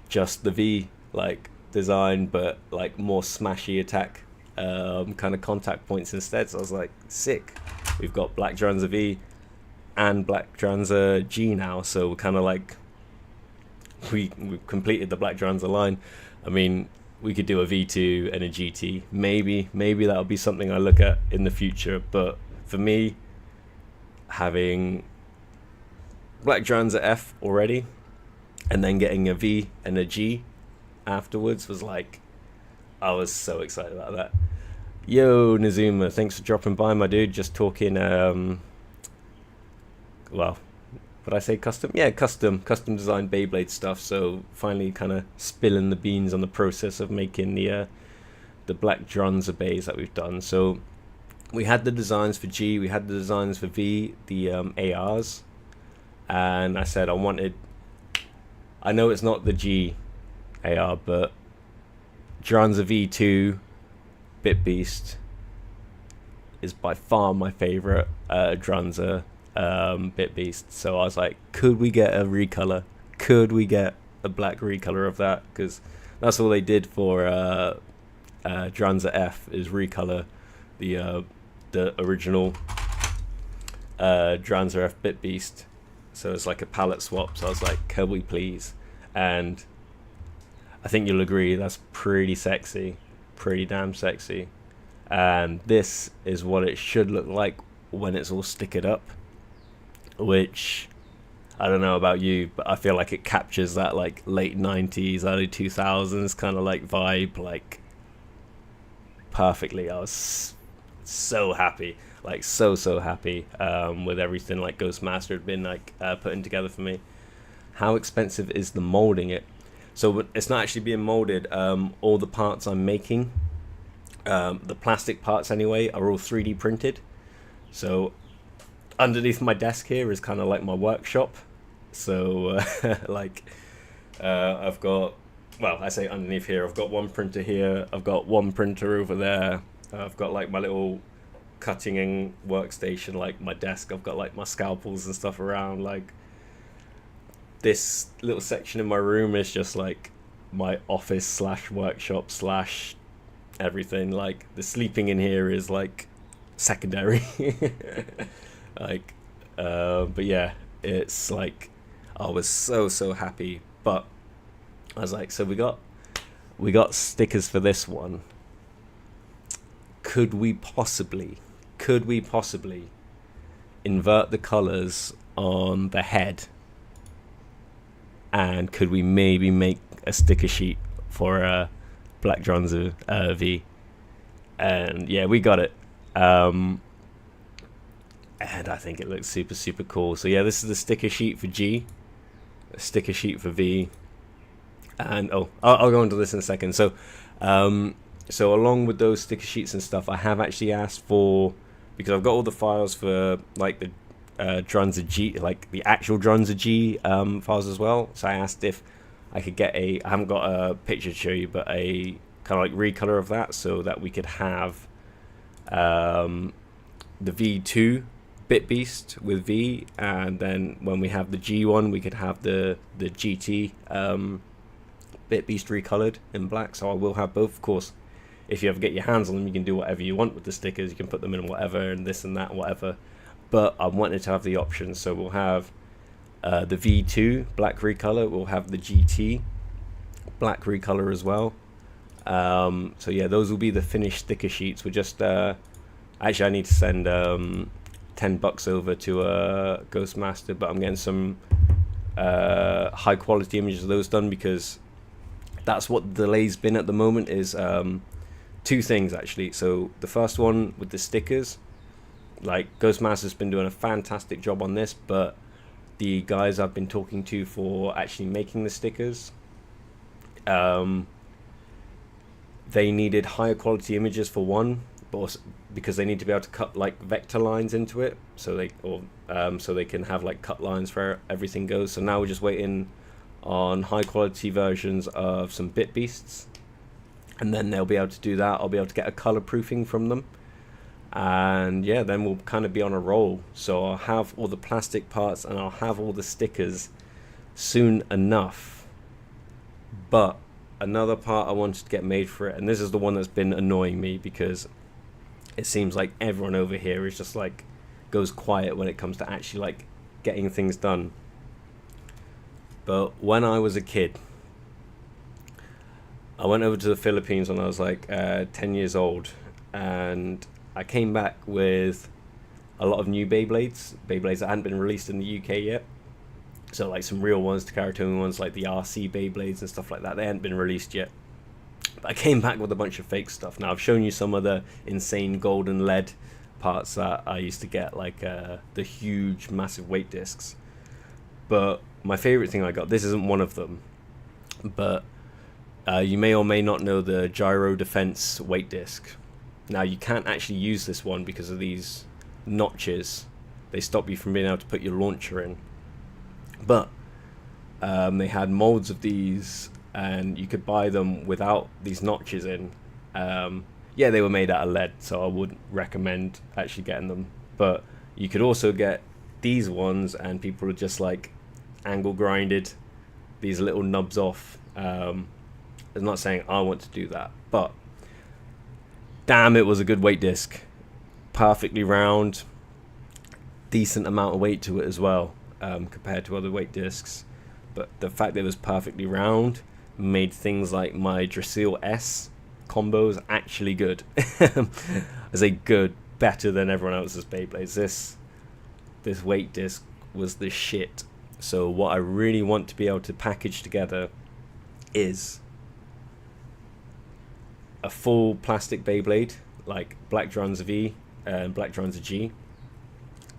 Speaker 1: just the V like design, but like more smashy attack kind of contact points instead. So I was like, sick. We've got Black Dranzer V and Black Dranzer G now, so we're kind of like we've completed the Black Dranzer line. I mean, we could do a V2 and a GT. Maybe that'll be something I look at in the future, but for me, having Black Dranzer F already and then getting a V and a G afterwards was like, I was so excited about that. Yo, Nazuma, thanks for dropping by, my dude. Just talking, well, would I say custom? Yeah, custom design Beyblade stuff. So finally kind of spilling the beans on the process of making the Black Dranzer bays that we've done. So we had the designs for G, we had the designs for V, the ARs, and I said I know it's not the G AR, but Dranzer V2 Bit Beast is by far my favorite Dranzer Bit Beast. So I was like, could we get a recolor? Could we get a black recolor of that? Because that's all they did for Dranzer F, is recolor the original Dranzer F Bit Beast. So it's like a palette swap. So I was like, can we please? And I think you'll agree that's pretty sexy, pretty damn sexy. And this is what it should look like when it's all stickered up, which I don't know about you, but I feel like it captures that like late 90s, early 2000s kind of like vibe like perfectly. I was so happy, like so happy with everything like Ghostmaster had been like putting together for me. How expensive is the molding it? So it's not actually being molded. All the parts I'm making, the plastic parts anyway, are all 3D printed. So underneath my desk here is kind of like my workshop. So like I've got, well, I say underneath here, I've got one printer here, I've got one printer over there, I've got like my little cutting in workstation, like my desk. I've got like my scalpels and stuff around. Like this little section in my room is just like my office slash workshop slash everything. Like the sleeping in here is like secondary. Like but yeah, it's like I was so happy. But I was like, so we got stickers for this one. Could we possibly invert the colors on the head, and could we maybe make a sticker sheet for a Black Dranzer V? And yeah, we got it. And I think it looks super cool. So yeah, this is the sticker sheet for G, a sticker sheet for V, and I'll go into this in a second. So so along with those sticker sheets and stuff, I have actually asked for, because I've got all the files for like the Dranzer G, like the actual Dranzer G files as well. So I asked if I could get I haven't got a picture to show you, but a kind of like recolor of that, so that we could have the V2 Bit Beast with V, and then when we have the G one, we could have the GT Bit Beast recolored in black. So I will have both, of course. If you ever get your hands on them, you can do whatever you want with the stickers. You can put them in whatever, and this and that, whatever. But I wanted to have the options, so we'll have the V2 black recolor. We'll have the GT black recolor as well. So yeah, those will be the finished sticker sheets. We're just actually, I need to send $10 over to Ghostmaster, but I'm getting some high quality images of those done, because that's what the delay's been at the moment. Is two things actually. So the first one with the stickers, like Ghostmaster's been doing a fantastic job on this, but the guys I've been talking to for actually making the stickers, they needed higher quality images for one, but also because they need to be able to cut like vector lines into it, so they can have like cut lines for everything goes. So now we're just waiting on high quality versions of some Bit Beasts, and then they'll be able to do that. I'll be able to get a color proofing from them, and yeah, then we'll kind of be on a roll. So I'll have all the plastic parts and I'll have all the stickers soon enough. But another part I wanted to get made for it, and this is the one that's been annoying me, because it seems like everyone over here is just like goes quiet when it comes to actually like getting things done. But when I was a kid, I went over to the Philippines when I was like 10 years old, and I came back with a lot of new Beyblades that hadn't been released in the UK yet. So like some real ones, the Karatome ones, like the RC Beyblades and stuff like that, they hadn't been released yet. But I came back with a bunch of fake stuff. Now I've shown you some of the insane golden lead parts that I used to get, like the huge massive weight discs. But my favorite thing I got, this isn't one of them, but you may or may not know the gyro defense weight disc. Now you can't actually use this one because of these notches. They stop you from being able to put your launcher in. But they had molds of these, and you could buy them without these notches in. Yeah, they were made out of lead, so I wouldn't recommend actually getting them. But you could also get these ones, and people are just like angle grinded these little nubs off. I'm not saying I want to do that, but damn, it was a good weight disc. Perfectly round, decent amount of weight to it as well, compared to other weight discs. But the fact that it was perfectly round made things like my Dranzer S combos actually good. I say good, better than everyone else's Beyblades. This weight disc was the shit. So what I really want to be able to package together is a full plastic Beyblade, like Black Dranzer V and Black Dranzer G,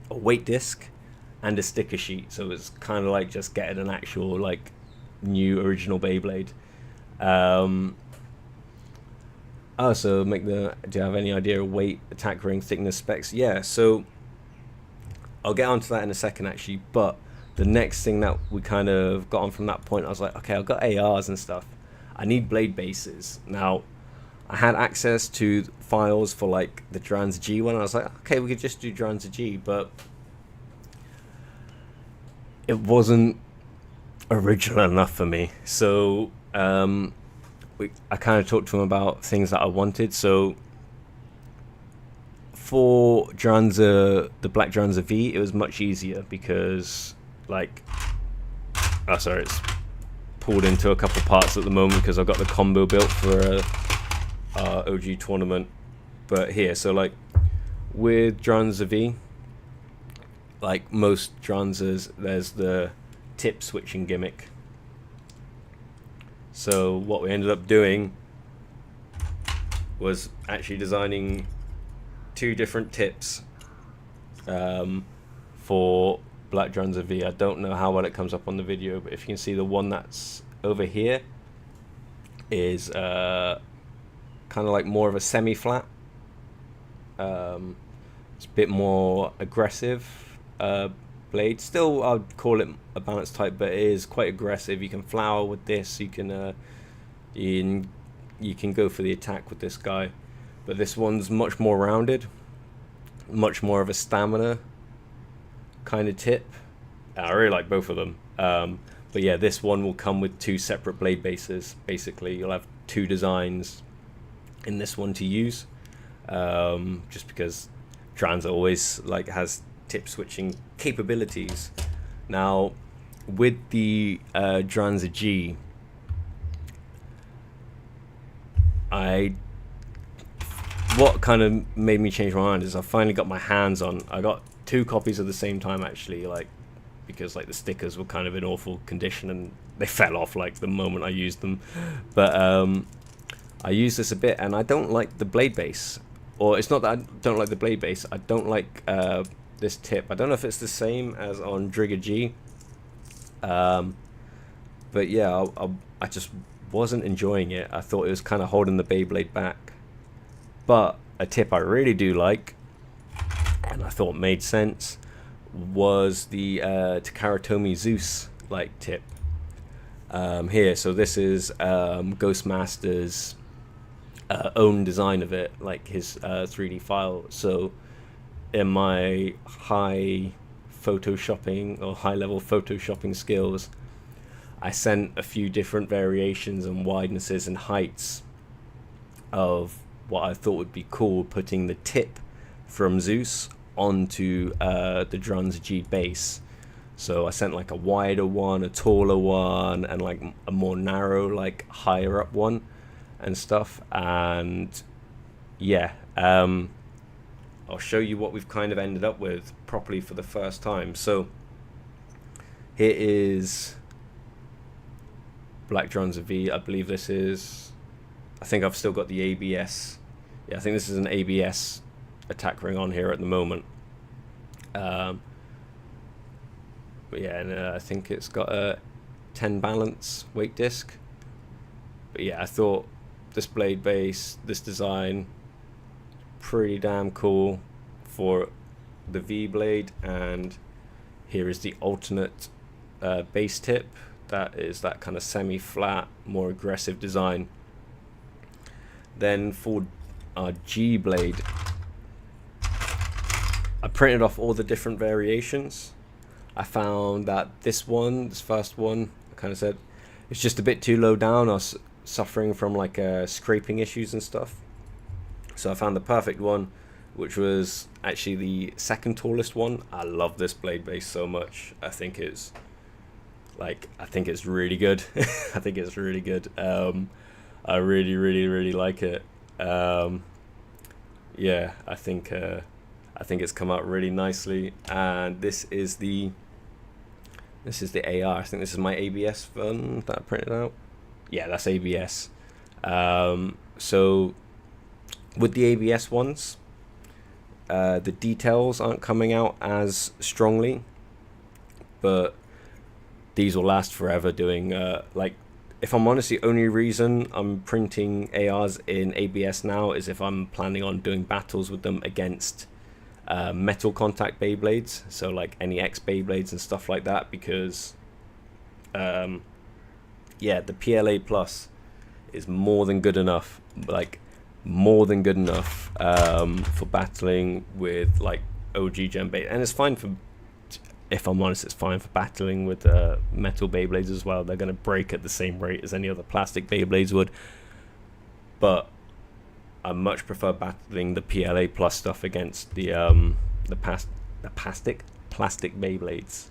Speaker 1: a weight disc, and a sticker sheet. So it's kind of like just getting an actual like new original Beyblade. So do you have any idea of weight, attack ring, thickness, specs? Yeah, so I'll get onto that in a second actually, but the next thing that we kind of got on from that point, I was like, okay, I've got ARs and stuff. I need blade bases. Now, I had access to files for like the Dranzer G one. I was like, okay, we could just do Dranzer G, but it wasn't original enough for me. So I kind of talked to him about things that I wanted. So for Dranzer, the Black Dranzer V, it was much easier because like, oh sorry, it's pulled into a couple parts at the moment because I've got the combo built for a OG tournament. But here, so like with Dranzer V, like most Dranzers, there's the tip switching gimmick. So what we ended up doing was actually designing 2 different tips for Black Dranzer V. I don't know how well it comes up on the video, but if you can see, the one that's over here is kind of like more of a semi-flat. It's a bit more aggressive blade. Still, I'd call it a balance type, but it is quite aggressive. You can flower with this. You can go for the attack with this guy. But this one's much more rounded, much more of a stamina kind of tip. I really like both of them. But yeah, this one will come with 2 separate blade bases. Basically, you'll have 2 designs in this one to use. Just because Dranzer always like has tip switching capabilities. Now, with the Dranzer G, what kind of made me change my mind is I finally got my hands on. I got 2 copies at the same time actually, like because like the stickers were kind of in awful condition and they fell off like the moment I used them. But I used this a bit and I don't like the blade base. Or it's not that I don't like the blade base. I don't like this tip. I don't know if it's the same as on Dranzer G. But yeah, I just wasn't enjoying it. I thought it was kind of holding the Beyblade back. But a tip I really do like, and I thought made sense, was the Takaratomi Zeus like tip. Here, so this is Ghostmaster's own design of it, like his 3D file. So in my high photoshopping or high level photoshopping skills, I sent a few different variations and widenesses and heights of what I thought would be cool, putting the tip from Zeus onto the Dranzer G base. So I sent like a wider one, a taller one, and like a more narrow, like higher up one and stuff. And yeah, I'll show you what we've kind of ended up with properly for the first time. So here is Black Dranzer V. I believe this is, I think I've still got the ABS. Yeah, I think this is an ABS attack ring on here at the moment. But yeah, and I think it's got a 10 balance weight disc. But yeah, I thought this blade base, this design, pretty damn cool for the V blade. And here is the alternate base tip. That is that kind of semi-flat, more aggressive design. Then for our G blade, I printed off all the different variations. I found that this first one, I kind of said, it's just a bit too low down. I was suffering from like scraping issues and stuff. So I found the perfect one, which was actually the second tallest one. I love this blade base so much. I think it's really good. I think it's really good. I really, really, really like it. Yeah, I think it's come out really nicely. And this is the AR. I think this is my ABS one that I printed out. Yeah, that's ABS. So with the ABS ones, the details aren't coming out as strongly, but these will last forever. Doing like, if I'm honest, the only reason I'm printing ARs in ABS now is if I'm planning on doing battles with them against metal contact Beyblades, so like any X Beyblades and stuff like that, because yeah, the PLA Plus is more than good enough. Like more than good enough for battling with like OG Gen Beyblade, and it's fine for, if I'm honest, it's fine for battling with metal Beyblades as well. They're going to break at the same rate as any other plastic Beyblades would, but I much prefer battling the PLA plus stuff against the plastic Beyblades.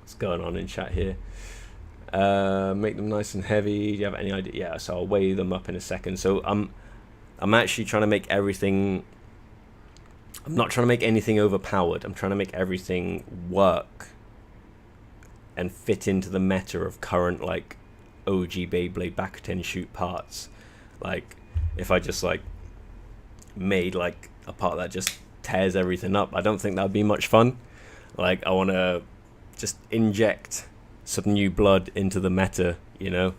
Speaker 1: What's going on in chat here? Make them nice and heavy. Do you have any idea? Yeah, so I'll weigh them up in a second. So I'm actually trying to make everything. I'm not trying to make anything overpowered. I'm trying to make everything work and fit into the meta of current like OG Beyblade back and shoot parts. Like if I just like made like a part that just tears everything up, I don't think that would be much fun. Like I want to just inject some new blood into the meta, you know.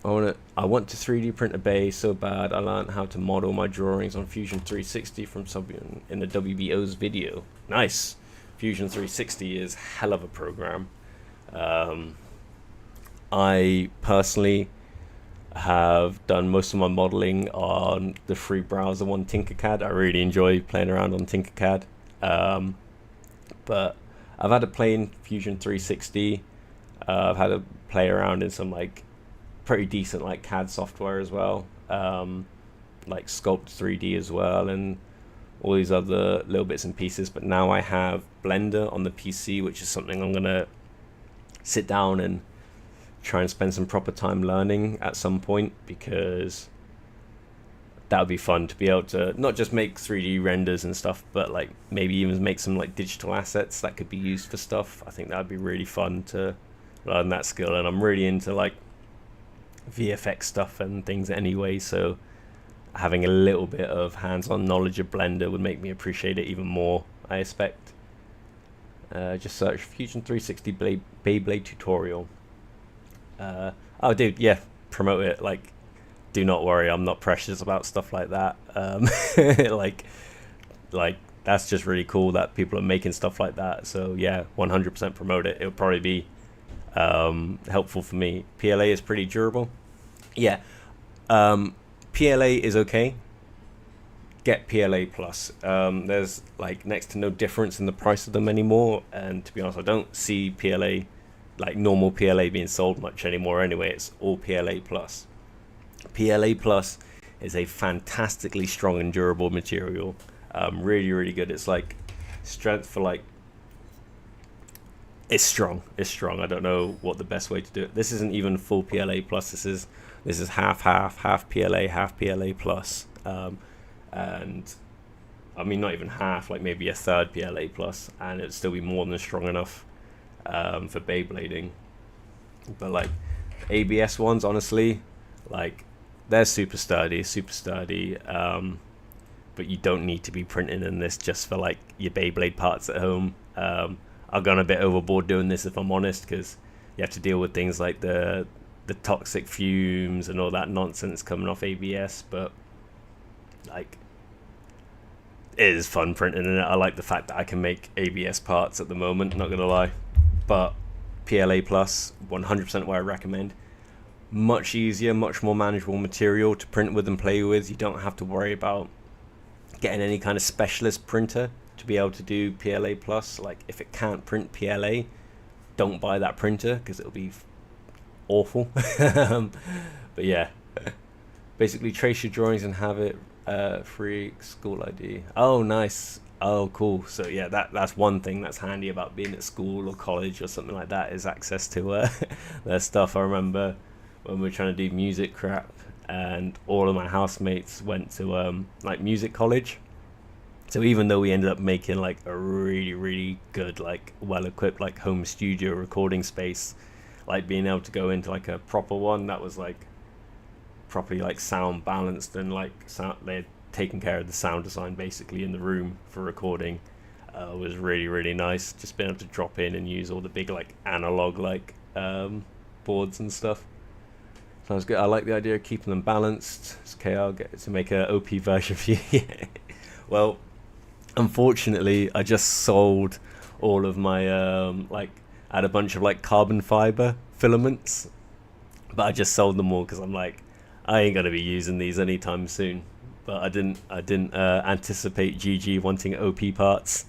Speaker 1: I want to 3D print a bay so bad. I learned how to model my drawings on Fusion 360 from someone in the WBO's video. Nice. Fusion 360 is hell of a program. I personally have done most of my modeling on the free browser one, Tinkercad. I really enjoy playing around on Tinkercad. But I've had to play in Fusion 360. I've had to play around in some like pretty decent like CAD software as well, like Sculpt 3D as well, and all these other little bits and pieces. But now I have Blender on the PC, which is something I'm gonna sit down and try and spend some proper time learning at some point, because that would be fun to be able to not just make 3D renders and stuff, but like maybe even make some like digital assets that could be used for stuff. I think that would be really fun to learn that skill, and I'm really into like VFX stuff and things anyway, so having a little bit of hands-on knowledge of Blender would make me appreciate it even more, I expect. Just search Fusion 360 Beyblade tutorial. Oh dude, yeah, promote it. Like, do not worry, I'm not precious about stuff like that. Like that's just really cool that people are making stuff like that. So yeah, 100% promote it. It'll probably be helpful for me. PLA is pretty durable. Yeah, PLA is okay. Get PLA plus. There's like next to no difference in the price of them anymore, and to be honest, I don't see PLA, like normal PLA, being sold much anymore anyway. It's all PLA plus. PLA plus is a fantastically strong and durable material. Really good. It's like strength for like, it's strong. I don't know what the best way to do it. This isn't even full PLA plus. This is half PLA, half PLA plus. And I mean not even half, like maybe a third PLA plus, and it'd still be more than strong enough for Beyblading. But like ABS ones, honestly, like they're super sturdy, but you don't need to be printing in this just for like your Beyblade parts at home. I've gone a bit overboard doing this, if I'm honest, because you have to deal with things like the toxic fumes and all that nonsense coming off ABS, but like it is fun printing in it. I like the fact that I can make ABS parts at the moment, not gonna lie. But PLA plus, 100% what I recommend. Much easier, much more manageable material to print with and play with. You don't have to worry about getting any kind of specialist printer to be able to do PLA plus. Like if it can't print PLA, don't buy that printer because it'll be awful. But yeah, basically trace your drawings and have it free school ID. Oh nice. Oh cool. So yeah, that's one thing that's handy about being at school or college or something like that, is access to their stuff. I remember when we were trying to do music crap, and all of my housemates went to like music college. So even though we ended up making like a really good, like well-equipped like home studio recording space, like being able to go into like a proper one that was like properly like sound balanced and like sound, they'd taken care of the sound design basically in the room for recording, was really nice. Just being able to drop in and use all the big like analog like boards and stuff. Sounds good. I like the idea of keeping them balanced. It's okay, I'll get to make a OP version for you. Well, unfortunately, I just sold all of my like, I had a bunch of like carbon fiber filaments, but I just sold them all because I'm like, I ain't gonna be using these anytime soon. But I didn't anticipate GG wanting OP parts.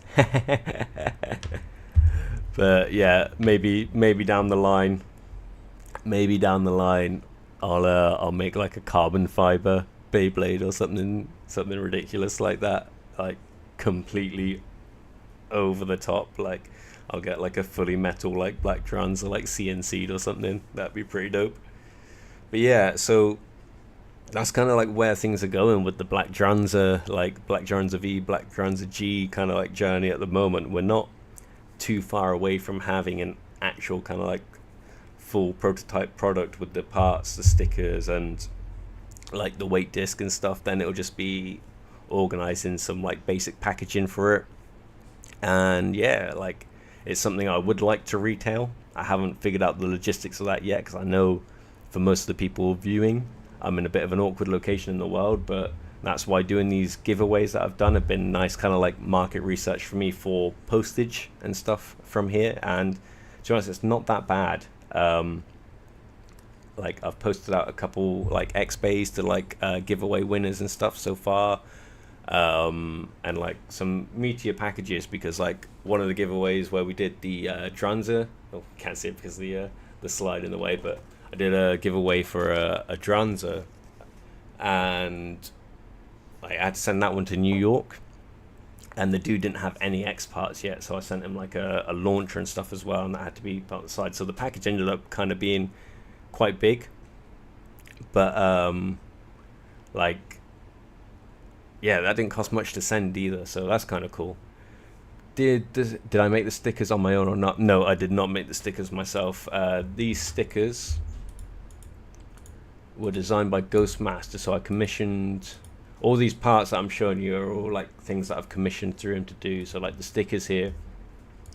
Speaker 1: But yeah, maybe down the line, I'll make like a carbon fiber Beyblade or something ridiculous like that, like completely over the top. Like I'll get like a fully metal like Black Dranzer like CNC'd or something. That'd be pretty dope. But yeah, so that's kind of like where things are going with the Black Dranzer, like Black Dranzer V, Black Dranzer G kind of like journey at the moment. We're not too far away from having an actual kind of like full prototype product with the parts, the stickers, and like the weight disc and stuff. Then it'll just be organizing some like basic packaging for it. And yeah, like it's something I would like to retail. I haven't figured out the logistics of that yet, because I know for most of the people viewing, I'm in a bit of an awkward location in the world, but that's why doing these giveaways that I've done have been nice kind of like market research for me for postage and stuff from here. And to be honest, it's not that bad. Like I've posted out a couple like X-Bays to like giveaway winners and stuff so far. And like some meteor packages, because like one of the giveaways where we did the Dranzer, oh, can't see it because the slide in the way, but I did a giveaway for a Dranzer, and I had to send that one to New York, and the dude didn't have any X parts yet, so I sent him like a launcher and stuff as well, and that had to be part of the side. So the package ended up kind of being quite big, but like yeah, that didn't cost much to send either, so that's kind of cool. Did I make the stickers on my own or not? No, I did not make the stickers myself. These stickers were designed by Ghostmaster, so I commissioned all these parts that I'm showing you are all like things that I've commissioned through him to do. So like the stickers here,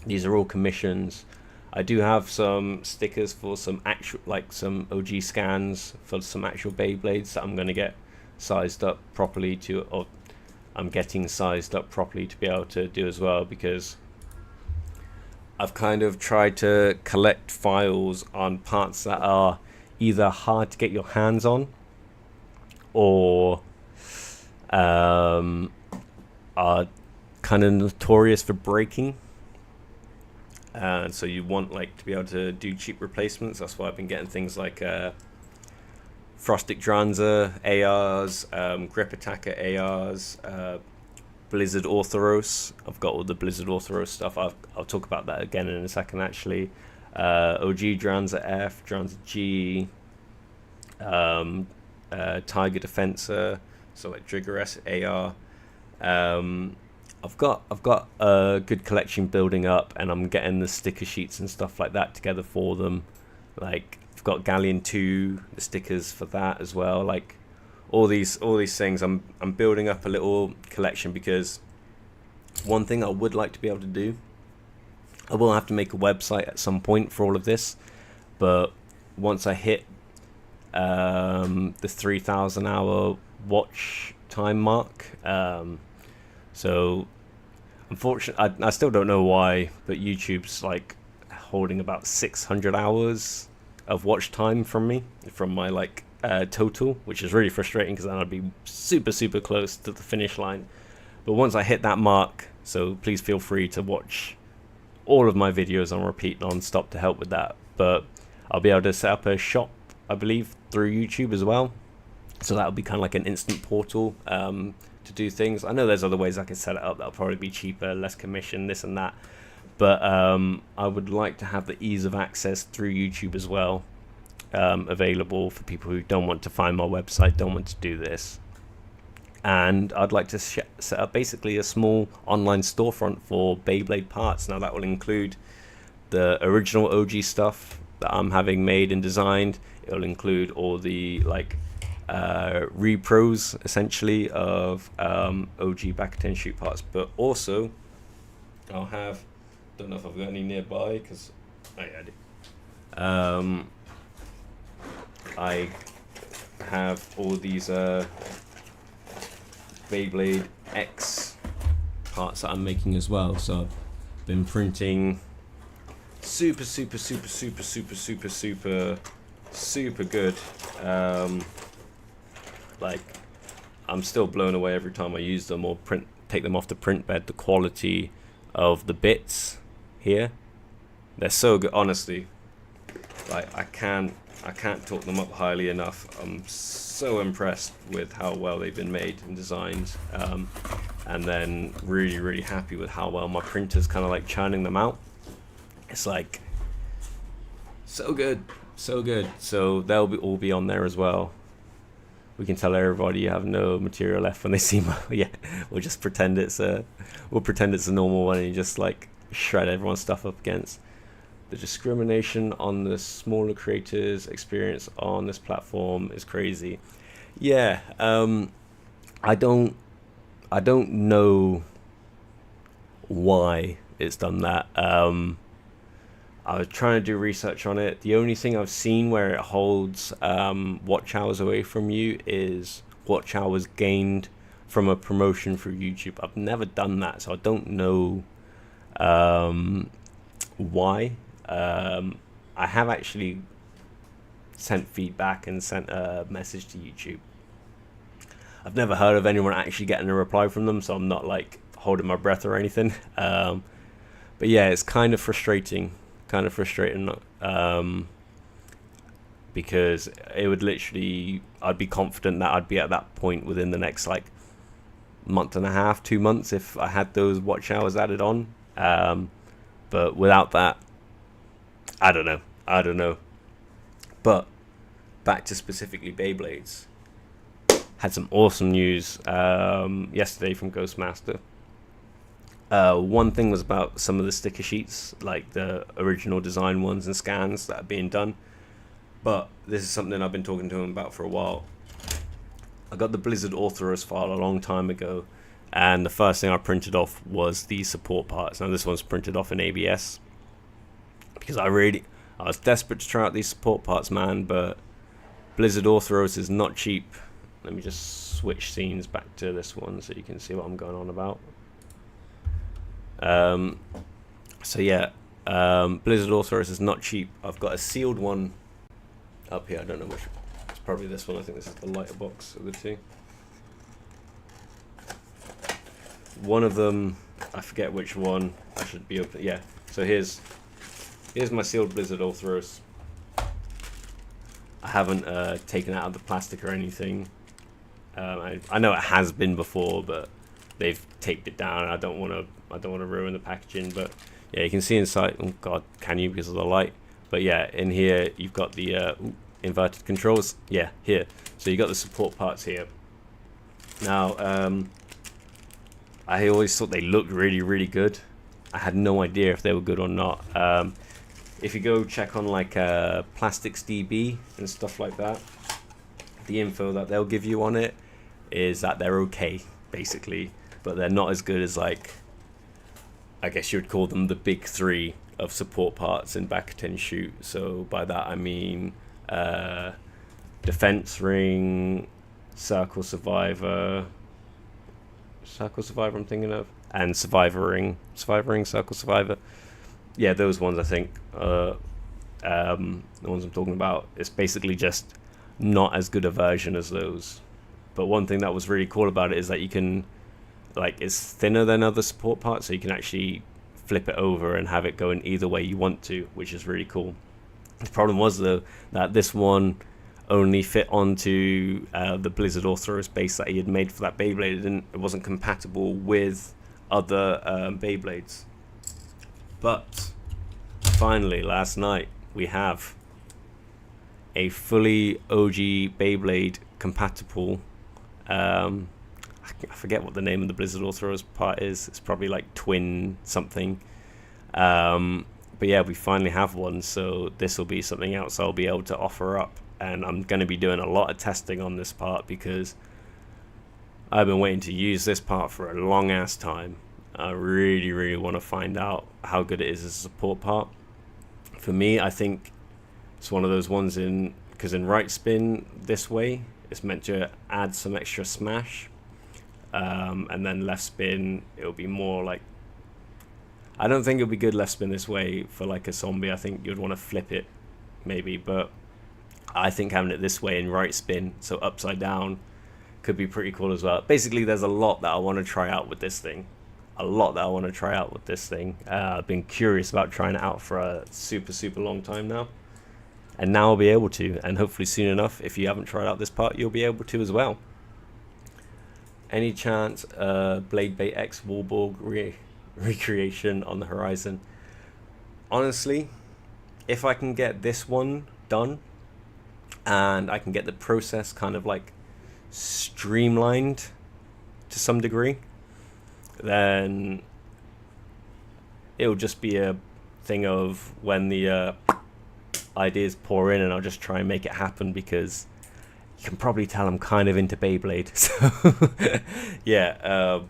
Speaker 1: these are all commissions. I do have some stickers for some actual, like some OG scans for some actual Beyblades that I'm going to get sized up properly to, or I'm getting sized up properly to be able to do as well, because I've kind of tried to collect files on parts that are either hard to get your hands on or are kind of notorious for breaking. And so you want like to be able to do cheap replacements. That's why I've been getting things like Frostic Dranzer ARs, Grip Attacker ARs, Blizzard Orthoros. I've got all the Blizzard Orthoros stuff. I'll talk about that again in a second actually. OG Dranzer F, Dranzer G, Tiger Defensor, so like Trigger S AR. I've got a good collection building up, and I'm getting the sticker sheets and stuff like that together for them. Like I've got Galleon 2, the stickers for that as well. Like all these things, I'm building up a little collection, because one thing I would like to be able to do, I will have to make a website at some point for all of this, but once I hit the 3,000 hour watch time mark, so unfortunately I still don't know why, but YouTube's like holding about 600 hours of watch time from me, from my like total, which is really frustrating, because then I'd be super close to the finish line. But once I hit that mark, so please feel free to watch all of my videos on repeat non-stop to help with that. But I'll be able to set up a shop, I believe, through YouTube as well, so that'll be kind of like an instant portal to do things. I know there's other ways I can set it up that'll probably be cheaper, less commission, this and that, but I would like to have the ease of access through YouTube as well, available for people who don't want to find my website, don't want to do this. And I'd like to set up basically a small online storefront for Beyblade parts. Now that will include the original OG stuff that I'm having made and designed. It'll include all the like repros essentially of OG back 10 shoot parts, but also I'll have, don't know if I've got any nearby, because I do. I have all these Beyblade X parts that I'm making as well. So I've been printing super good like, I'm still blown away every time I use them or take them off the print bed. The quality of the bits here, they're so good, honestly. Like, I can't talk them up highly enough. I'm so impressed with how well they've been made and designed, and then really happy with how well my printer's kind of like churning them out. It's like so good. So they'll all be on there as well. We can tell everybody you have no material left when they see my we'll just pretend it's a normal one, and you just like shred everyone's stuff up against. The discrimination on the smaller creators' experience on this platform is crazy. Yeah, I don't know why it's done that. I was trying to do research on it. The only thing I've seen where it holds watch hours away from you is watch hours gained from a promotion through YouTube. I've never done that, so I don't know why. I have actually sent feedback and sent a message to YouTube. I've never heard of anyone actually getting a reply from them, so I'm not like holding my breath or anything. But yeah, it's kind of frustrating. Because it would literally, I'd be confident that I'd be at that point within the next like month and a half, 2 months if I had those watch hours added on. But without that, I don't know. But back to specifically Beyblades. Had some awesome news yesterday from Ghostmaster. One thing was about some of the sticker sheets, like the original design ones and scans that are being done. But this is something I've been talking to him about for a while. I got the Blizzard Authoros file a long time ago, and the first thing I printed off was the support parts. Now this one's printed off in ABS because I was desperate to try out these support parts, man, but Blizzard Authoros is not cheap. Let me just switch scenes back to this one so you can see what I'm going on about. So yeah, Blizzard Authoros is not cheap. I've got a sealed one up here. I don't know which. It's probably this one. I think this is the lighter box of the two. One of them, I forget which one. I should be open. Yeah. So here's my sealed Blizzard Authoros. I haven't taken it out of the plastic or anything. I know it has been before, but they've taped it down. I don't want to ruin the packaging, but yeah, you can see inside. Oh God, can you, because of the light? But yeah, in here you've got the inverted controls. Yeah, here. So you got the support parts here. Now, I always thought they looked really good. I had no idea if they were good or not. If you go check on like Plastics DB and stuff like that, the info that they'll give you on it is that they're okay, basically, but they're not as good as, like, I guess you would call them the big three of support parts in back and shoot. So by that I mean defense ring, circle survivor I'm thinking of, and survivor ring, circle survivor. Yeah, those ones I think. The ones I'm talking about. It's basically just not as good a version as those. But one thing that was really cool about it is that you can, like, it's thinner than other support parts, so you can actually flip it over and have it going either way you want to, which is really cool. The problem was, though, that this one only fit onto the Blizzard Authoros base that he had made for that Beyblade. It wasn't compatible with other Beyblades. But finally, last night, we have a fully OG Beyblade compatible. I forget what the name of the Blizzard Authoros part is. It's probably like twin something. But yeah, we finally have one, so this will be something else I'll be able to offer up. And I'm going to be doing a lot of testing on this part because I've been waiting to use this part for a long ass time. I really want to find out how good it is as a support part. For me, I think it's one of those ones because in right spin this way, it's meant to add some extra smash. And then left spin, it'll be more like, I don't think it'll be good left spin this way for like a zombie. I think you'd want to flip it maybe, but I think having it this way in right spin, so upside down, could be pretty cool as well. Basically, there's a lot that I want to try out with this thing. I've been curious about trying it out for a super long time now, and now I'll be able to, and hopefully soon enough, if you haven't tried out this part, you'll be able to as well. Any chance Beyblade X Warborg recreation on the horizon? Honestly, if I can get this one done and I can get the process kind of like streamlined to some degree, then it'll just be a thing of when the ideas pour in, and I'll just try and make it happen, because you can probably tell I'm kind of into Beyblade. So yeah,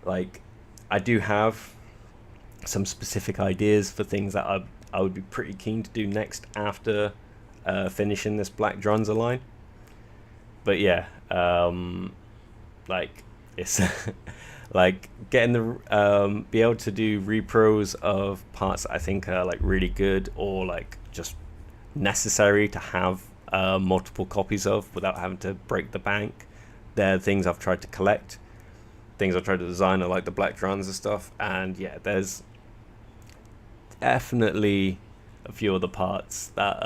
Speaker 1: like I do have some specific ideas for things that I would be pretty keen to do next after finishing this Black Dranzer line. But yeah, like it's like getting the be able to do repros of parts that I think are like really good, or like just necessary to have multiple copies of without having to break the bank. They're things I've tried to collect, things I've tried to design. I like the Black Dranzer stuff, and yeah, there's definitely a few other parts that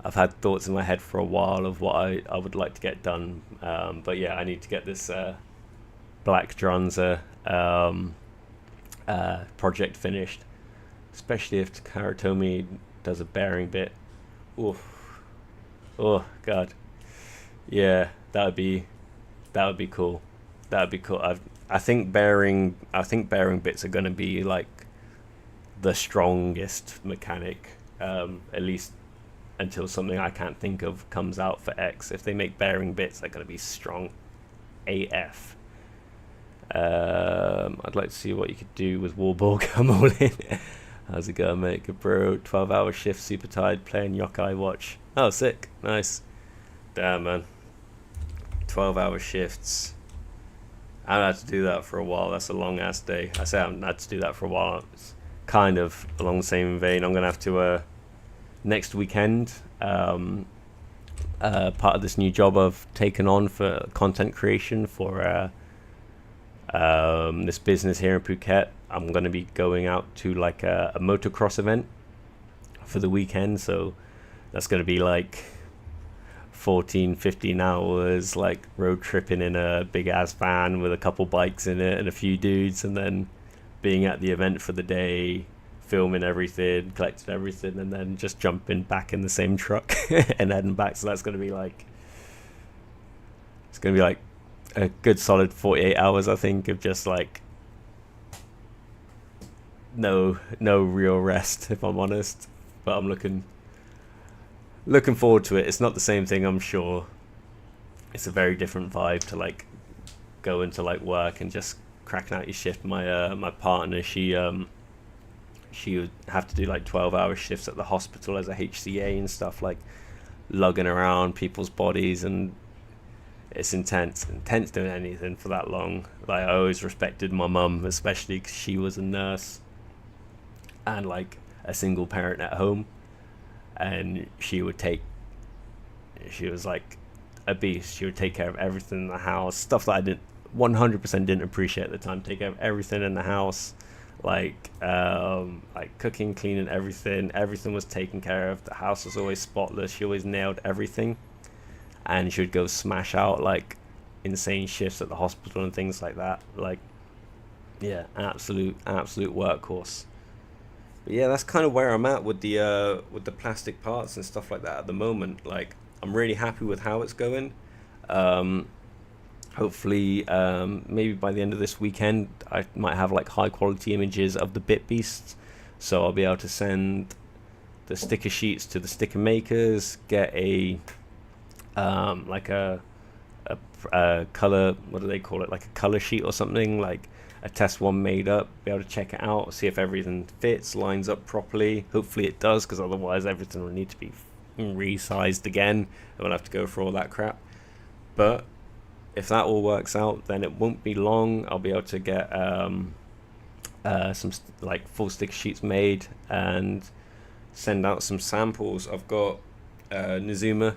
Speaker 1: I've had thoughts in my head for a while of what I would like to get done. But yeah, I need to get this Black Dranzer project finished, especially if Karatomi does a bearing bit. Oof. Oh god, yeah, that would be cool. I think bearing bits are going to be like the strongest mechanic, at least until something I can't think of comes out for X. If they make bearing bits, they're going to be strong AF. I'd like to see what you could do with Warborg. I'm all in. How's it going, mate? Good bro. 12-hour shift, super tired, playing Yokai Watch. Oh, sick. Nice. Damn, man. 12-hour shifts. I haven't had to do that for a while. That's a long-ass day. I say I haven't had to do that for a while. It's kind of along the same vein. I'm going to have to, next weekend, part of this new job I've taken on for content creation for this business here in Phuket, I'm going to be going out to like a motocross event for the weekend. So that's going to be like 15 hours like road tripping in a big ass van with a couple bikes in it and a few dudes, and then being at the event for the day, filming everything, collecting everything, and then just jumping back in the same truck and heading back. So that's going to be like, it's going to be like a good solid 48 hours, I think, of just like no real rest, if I'm honest. But I'm looking forward to it. It's not the same thing, I'm sure. It's a very different vibe to like go into like work and just cracking out your shift. My partner, she would have to do like 12-hour shifts at the hospital as a HCA and stuff, like lugging around people's bodies, and it's intense doing anything for that long. Like, I always respected my mum, especially because she was a nurse and like a single parent at home, and she was like a beast. She would take care of everything in the house, stuff that I 100% didn't appreciate at the time. Take care of everything in the house, like cooking, cleaning, everything was taken care of. The house was always spotless. She always nailed everything, and she would go smash out like insane shifts at the hospital and things like that. Like, yeah, absolute workhorse. But yeah, that's kind of where I'm at with the plastic parts and stuff like that at the moment. Like, I'm really happy with how it's going. Hopefully, maybe by the end of this weekend, I might have like high quality images of the bit beasts, so I'll be able to send the sticker sheets to the sticker makers, get a like a color, what do they call it, like a color sheet or something, like a test one made up, be able to check it out, see if everything fits, lines up properly. Hopefully it does, because otherwise everything will need to be resized again, and we'll have to go for all that crap. But if that all works out, then it won't be long. I'll be able to get some like full sticker sheets made and send out some samples. I've got Nizuma.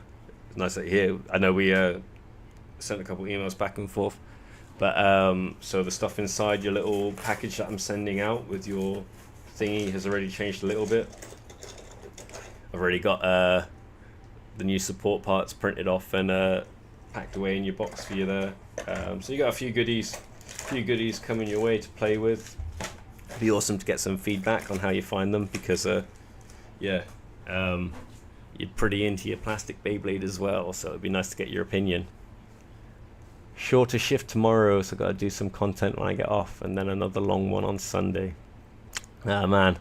Speaker 1: Nice that here. I know we sent a couple emails back and forth. But so the stuff inside your little package that I'm sending out with your thingy has already changed a little bit. I've already got the new support parts printed off and packed away in your box for you there. So you got a few goodies coming your way to play with. It'd be awesome to get some feedback on how you find them, because you're pretty into your plastic Beyblade as well, so it'd be nice to get your opinion. Shorter shift tomorrow, so I've got to do some content when I get off, and then another long one on Sunday. Ah man,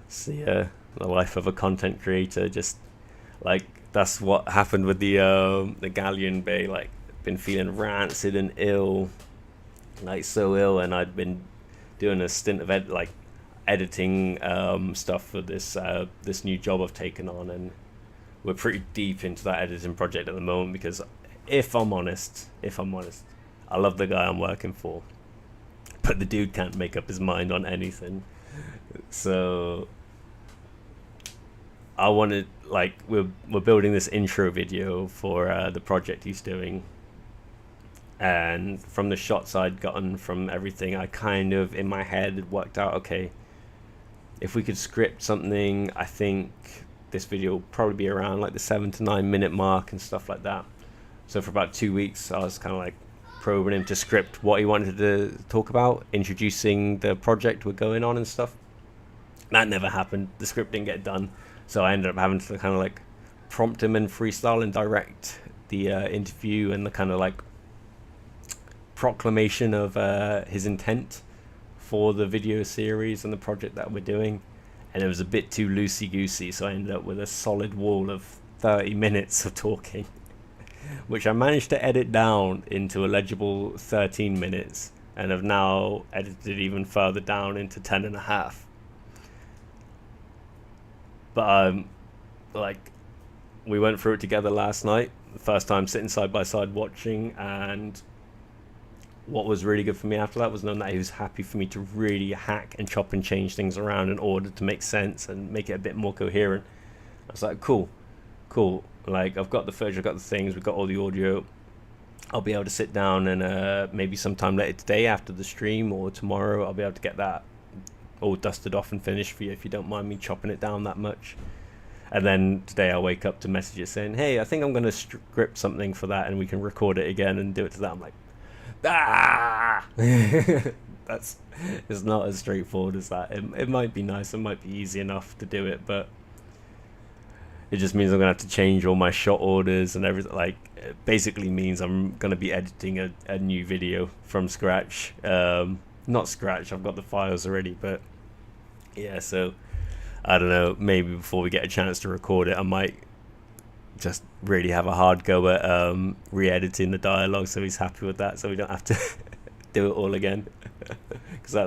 Speaker 1: see the life of a content creator. Just like, that's what happened with the Galleon Bay. Like, been feeling rancid and ill, like so ill, and I'd been doing a stint of editing stuff for this new job I've taken on, and we're pretty deep into that editing project at the moment, because if I'm honest, I love the guy I'm working for, but the dude can't make up his mind on anything. So I wanted, like, we're building this intro video for the project he's doing, and from the shots I'd gotten from everything, I kind of in my head had worked out, okay, if we could script something, I think this video will probably be around like the 7 to 9 minute mark and stuff like that. So for about 2 weeks I was kind of like probing him to script what he wanted to talk about, introducing the project we're going on and stuff. That never happened. The script didn't get done, so I ended up having to kind of like prompt him and freestyle and direct the interview and the kind of like proclamation of his intent for the video series and the project that we're doing. And it was a bit too loosey-goosey, so I ended up with a solid wall of 30 minutes of talking, which I managed to edit down into a legible 13 minutes, and have now edited even further down into 10 and a half. But like, we went through it together last night, the first time sitting side by side watching, and what was really good for me after that was knowing that he was happy for me to really hack and chop and change things around in order to make sense and make it a bit more coherent. I was like, cool. Like, I've got the footage, I've got the things, we've got all the audio. I'll be able to sit down and maybe sometime later today after the stream, or tomorrow, I'll be able to get that all dusted off and finished for you, if you don't mind me chopping it down that much. And then today I'll wake up to messages saying, hey, I think I'm going to script something for that and we can record it again and do it to that. I'm like, it's not as straightforward as that. It might be nice, it might be easy enough to do it, but it just means I'm gonna have to change all my shot orders and everything. Like, it basically means I'm gonna be editing a new video from scratch. Not scratch, I've got the files already, but yeah, so I don't know, maybe before we get a chance to record it, I might just really have a hard go at re-editing the dialogue so he's happy with that, so we don't have to do it all again. Because that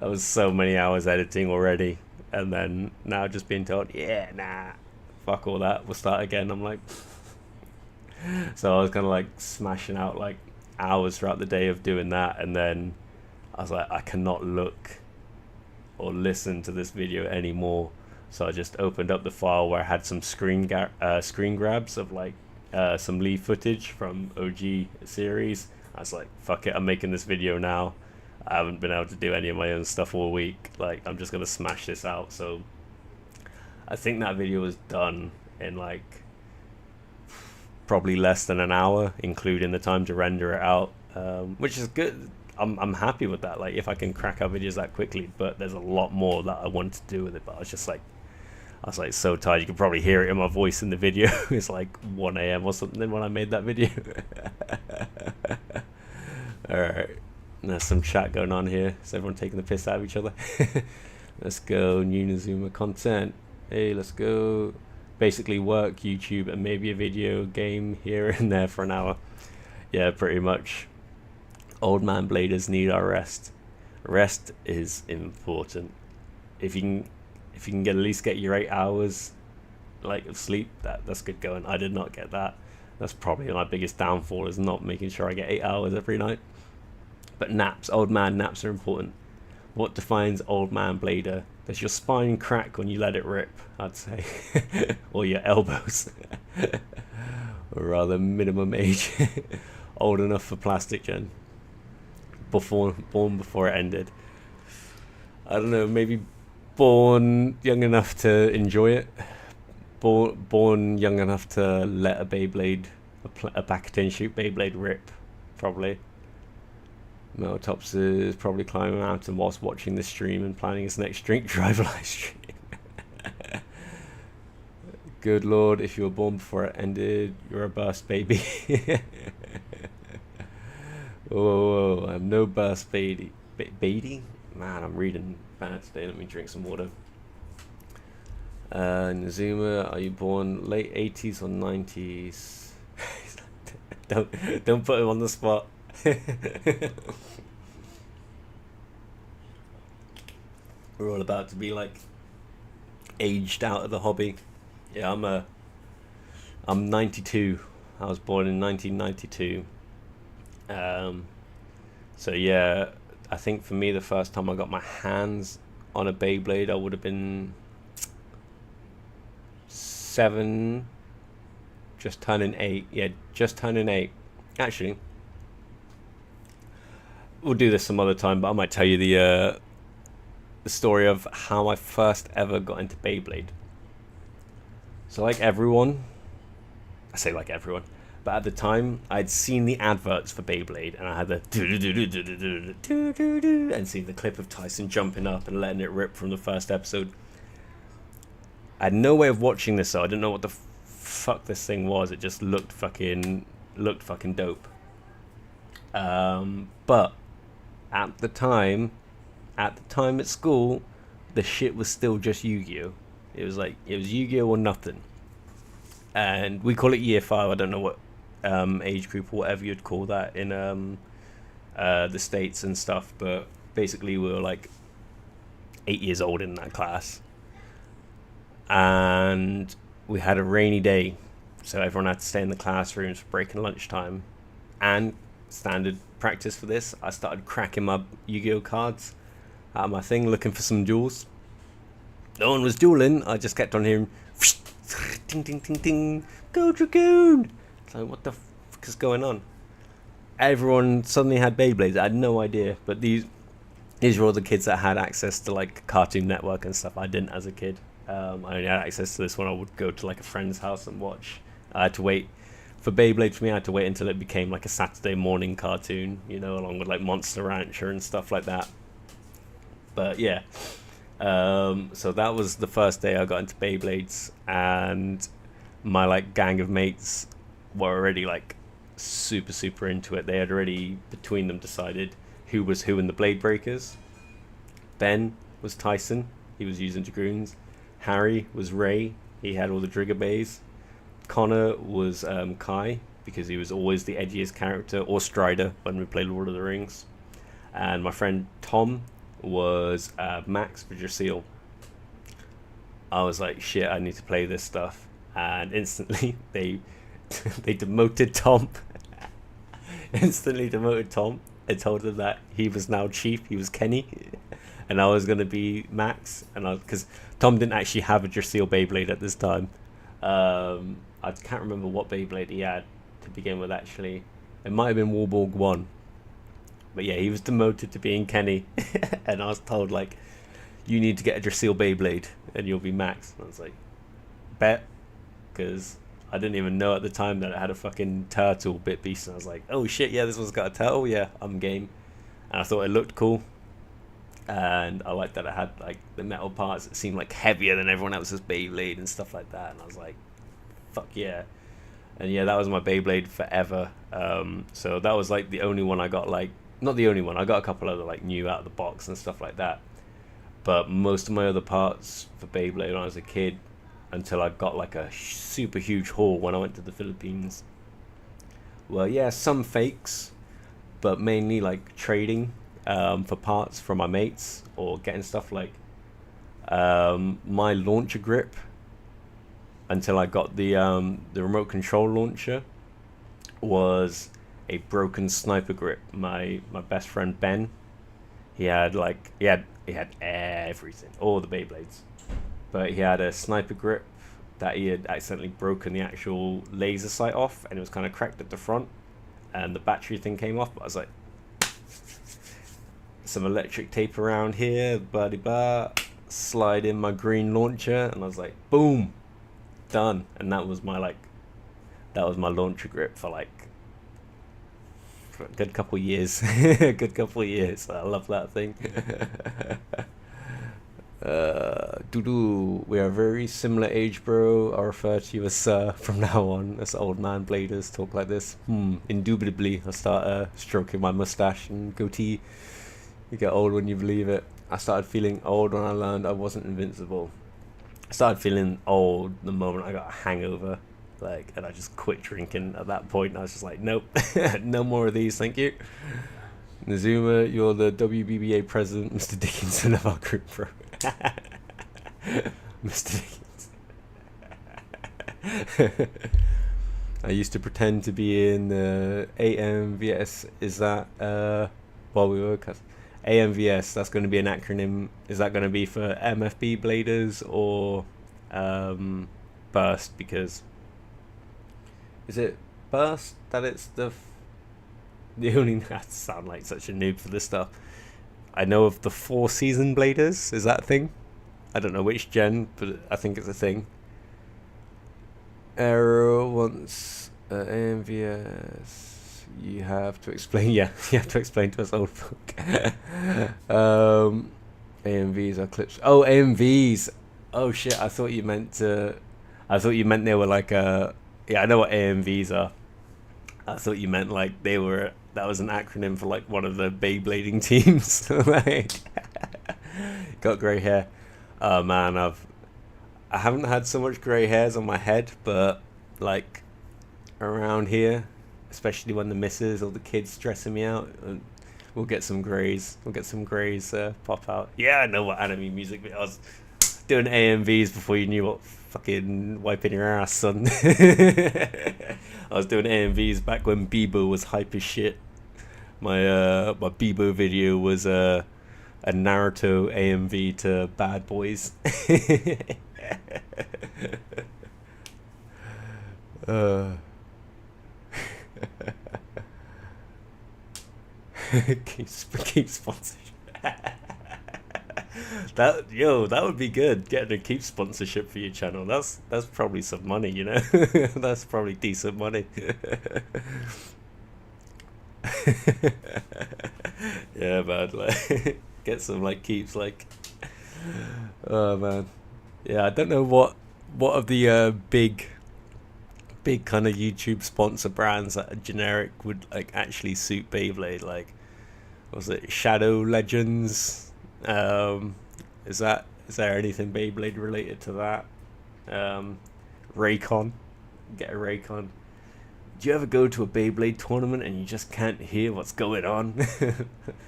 Speaker 1: was so many hours editing already, and then now just being told, yeah, nah, fuck all that, we'll start again. I'm like, so I was kind of like smashing out like hours throughout the day of doing that, and then I was like, I cannot look or listen to this video anymore. So I just opened up the file where I had some screen grabs of like some Lee footage from OG series. I was like, fuck it, I'm making this video now. I haven't been able to do any of my own stuff all week. Like, I'm just gonna smash this out. So I think that video was done in like probably less than an hour, including the time to render it out, which is good. I'm happy with that. Like, if I can crack out videos that quickly, but there's a lot more that I wanted to do with it. But I was like so tired. You can probably hear it in my voice in the video. It's like 1 a.m. or something when I made that video. Alright, there's some chat going on here. Is everyone taking the piss out of each other? Let's go, new Nazuma content. Hey, let's go. Basically work, YouTube, and maybe a video game here and there for an hour. Yeah, pretty much. Old man bladers need our rest. Rest is important. If you can get at least get your 8 hours like of sleep, that's good going. I did not get that. That's probably my biggest downfall, is not making sure I get 8 hours every night. But naps, old man naps are important. What defines old man blader? Does your spine crack when you let it rip? I'd say. Or your elbows. or rather minimum age, old enough for plastic gen, born before it ended. I don't know, maybe born young enough to enjoy it, born young enough to let a Beyblade, a back shoot Beyblade rip, probably. Metal Tops is probably climbing a mountain whilst watching this stream and planning his next drink drive live stream. Good lord, if you were born before it ended, you're a burst baby. Whoa, I'm no burst baby. Baby? Man, I'm reading bad today. Let me drink some water. Nazuma, are you born late 80s or 90s? Don't put him on the spot. We're all about to be like aged out of the hobby. Yeah, I'm 92. I was born in 1992. So yeah, I think for me the first time I got my hands on a Beyblade, I would have been 7, just turning 8. Yeah, just turning 8. Actually, we'll do this some other time, but I might tell you the story of how I first ever got into Beyblade. So like everyone, I say like everyone, but at the time I'd seen the adverts for Beyblade and I had the and seen the clip of Tyson jumping up and letting it rip from the first episode. I had no way of watching this, so I didn't know what the fuck this thing was. It just looked fucking dope. But at the time at school, the shit was still just Yu-Gi-Oh. It was Yu-Gi-Oh or nothing. And we call it year 5. I don't know what age group or whatever you'd call that in the States and stuff, but basically we were like 8 years old in that class. And we had a rainy day, so everyone had to stay in the classrooms for break and lunchtime. And standard practice for this, I started cracking my Yu-Gi-Oh cards out of my thing, looking for some duels. No one was dueling. I just kept on hearing ding ding ding ding, go Dragoon. It's like, what the fuck is going on? Everyone suddenly had Beyblades. I had no idea, but these were all the kids that had access to like Cartoon Network and stuff. I didn't as a kid. I only had access to this when I would go to like a friend's house and watch. I had to wait for Beyblade. For me, I had to wait until it became like a Saturday morning cartoon, you know, along with like Monster Rancher and stuff like that. But yeah, so that was the first day I got into Beyblades, and my like gang of mates were already like super into it. They had already between them decided who was who in the Blade Breakers. Ben was Tyson, he was using Dragoons. Harry was Ray, he had all the Trigger Bays. Connor was Kai, because he was always the edgiest character, or Strider when we played Lord of the Rings. And my friend Tom was Max for Drasil. I was like, shit, I need to play this stuff. And instantly they demoted Tom. Instantly demoted Tom and told him that he was now chief, he was Kenny, and I was going to be Max. And because Tom didn't actually have a Drasil Beyblade at this time. I can't remember what Beyblade he had to begin with, actually. It might have been Warborg 1. But yeah, he was demoted to being Kenny. And I was told, like, you need to get a Drasil Beyblade and you'll be Max. And I was like, bet. Because I didn't even know at the time that it had a fucking turtle bit beast. And I was like, oh shit, yeah, this one's got a turtle. Yeah, I'm game. And I thought it looked cool. And I liked that it had like the metal parts. It seemed like heavier than everyone else's Beyblade and stuff like that. And I was like, fuck yeah. And yeah, that was my Beyblade forever. So that was like the only one I got, like, not the only one. I got a couple other like new out of the box and stuff like that. But most of my other parts for Beyblade when I was a kid, until I got like a super huge haul when I went to the Philippines. Well, yeah, some fakes, but mainly like trading for parts from my mates, or getting stuff like my launcher grip. Until I got the remote control launcher, was a broken sniper grip. My best friend Ben, he had everything, all the Beyblades, but he had a sniper grip that he had accidentally broken the actual laser sight off, and it was kind of cracked at the front, and the battery thing came off. But I was like, some electric tape around here, blah blah blah. Slide in my green launcher, and I was like, boom, done. And that was my launcher grip for like for a good couple years. A good couple of years. I love that thing. We are very similar age, bro. I'll refer to you as sir from now on. As old man bladers talk like this. Indubitably, I'll start stroking my mustache and goatee. You get old when you believe it. I started feeling old when I learned I wasn't invincible. I started feeling old the moment I got a hangover, and I just quit drinking at that point. I was just like, nope, no more of these, thank you. Nazuma, you're the WBBA president, Mr. Dickinson of our group, bro. Mr. Dickinson. I used to pretend to be in AMVS. Is that while we were AMVS? That's going to be an acronym. Is that going to be for MFB Bladers or Burst? Because is it Burst that it's the only I sound like such a noob for this stuff. I know of the 4-season Bladers. Is that a thing? I don't know which gen, but I think it's a thing. Arrow wants AMVS. You have to explain. Yeah, you have to explain to us, old folk. AMVs are clips. Oh, AMVs. Oh shit! I thought you meant they were like a. Yeah, I know what AMVs are. I thought you meant like they were. That was an acronym for like one of the Beyblading teams. Like, got grey hair. Oh man, I haven't had so much grey hairs on my head, but like around here, especially when the missus or the kids stressing me out, we'll get some greys. Pop out. Yeah, I know what anime music. I was doing AMVs before you knew what fucking wiping your ass, son. I was doing AMVs back when Bebo was hype as shit. My Bebo video was a Naruto AMV to Bad Boys. keep sponsorship. That would be good. Getting a keep sponsorship for your channel. That's probably some money, you know. That's probably decent money. Yeah, man. Like, get some like keeps, like. Oh man. Yeah, I don't know what of the big kind of YouTube sponsor brands that are generic would like actually suit Beyblade. Like, was it Shadow Legends? Is there anything Beyblade related to that? Raycon, get a Raycon. Do you ever go to a Beyblade tournament and you just can't hear what's going on?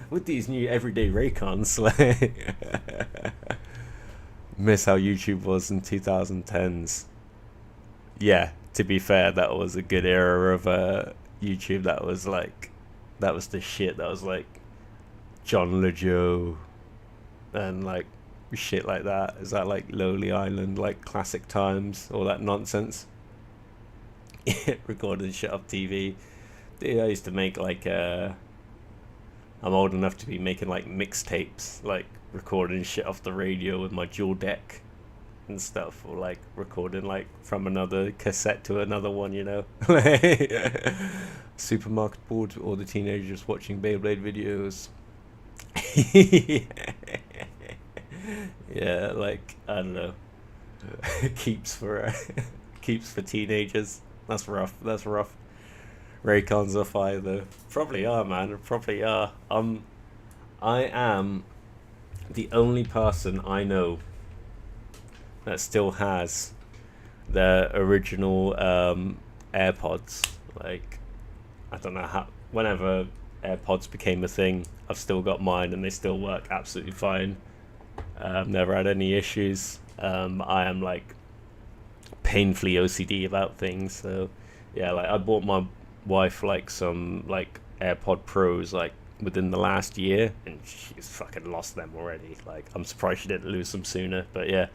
Speaker 1: With these new everyday Raycons, like, miss how YouTube was in 2010s. Yeah, to be fair, that was a good era of YouTube. That was the shit. That was like John LeJoe and like shit like that. Is that like Lowly Island, like classic times, all that nonsense? Recording shit off TV. Dude, I used to make like I'm old enough to be making like mixtapes, like recording shit off the radio with my dual deck and stuff, or like recording like from another cassette to another one, you know. Supermarket board to all the teenagers watching Beyblade videos. Yeah, like, I don't know. keeps for teenagers. That's rough. Raycons are fire though. Probably are, man. Probably are. I am the only person I know that still has the original AirPods. Like, I don't know how. Whenever AirPods became a thing, I've still got mine, and they still work absolutely fine. Never had any issues. I am like painfully OCD about things, so yeah, like I bought my wife like some like AirPod Pros like within the last year, and she's fucking lost them already. Like, I'm surprised she didn't lose them sooner, but yeah.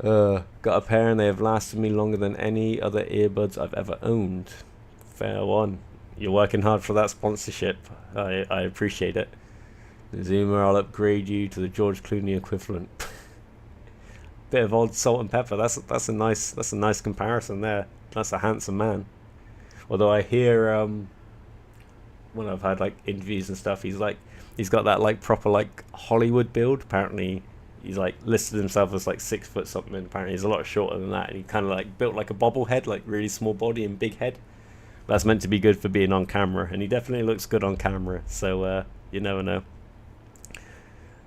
Speaker 1: Got a pair and they have lasted me longer than any other earbuds I've ever owned. Fair one. You're working hard for that sponsorship. I appreciate it. Zoomer, I'll upgrade you to the George Clooney equivalent. Bit of old salt and pepper. That's a nice comparison there. That's a handsome man. Although I hear when I've had like interviews and stuff, he's got that like proper like Hollywood build. Apparently he's like listed himself as like 6 foot something. Apparently he's a lot shorter than that, and he kind of like built like a bobblehead, like really small body and big head. That's meant to be good for being on camera, and he definitely looks good on camera. So you never know.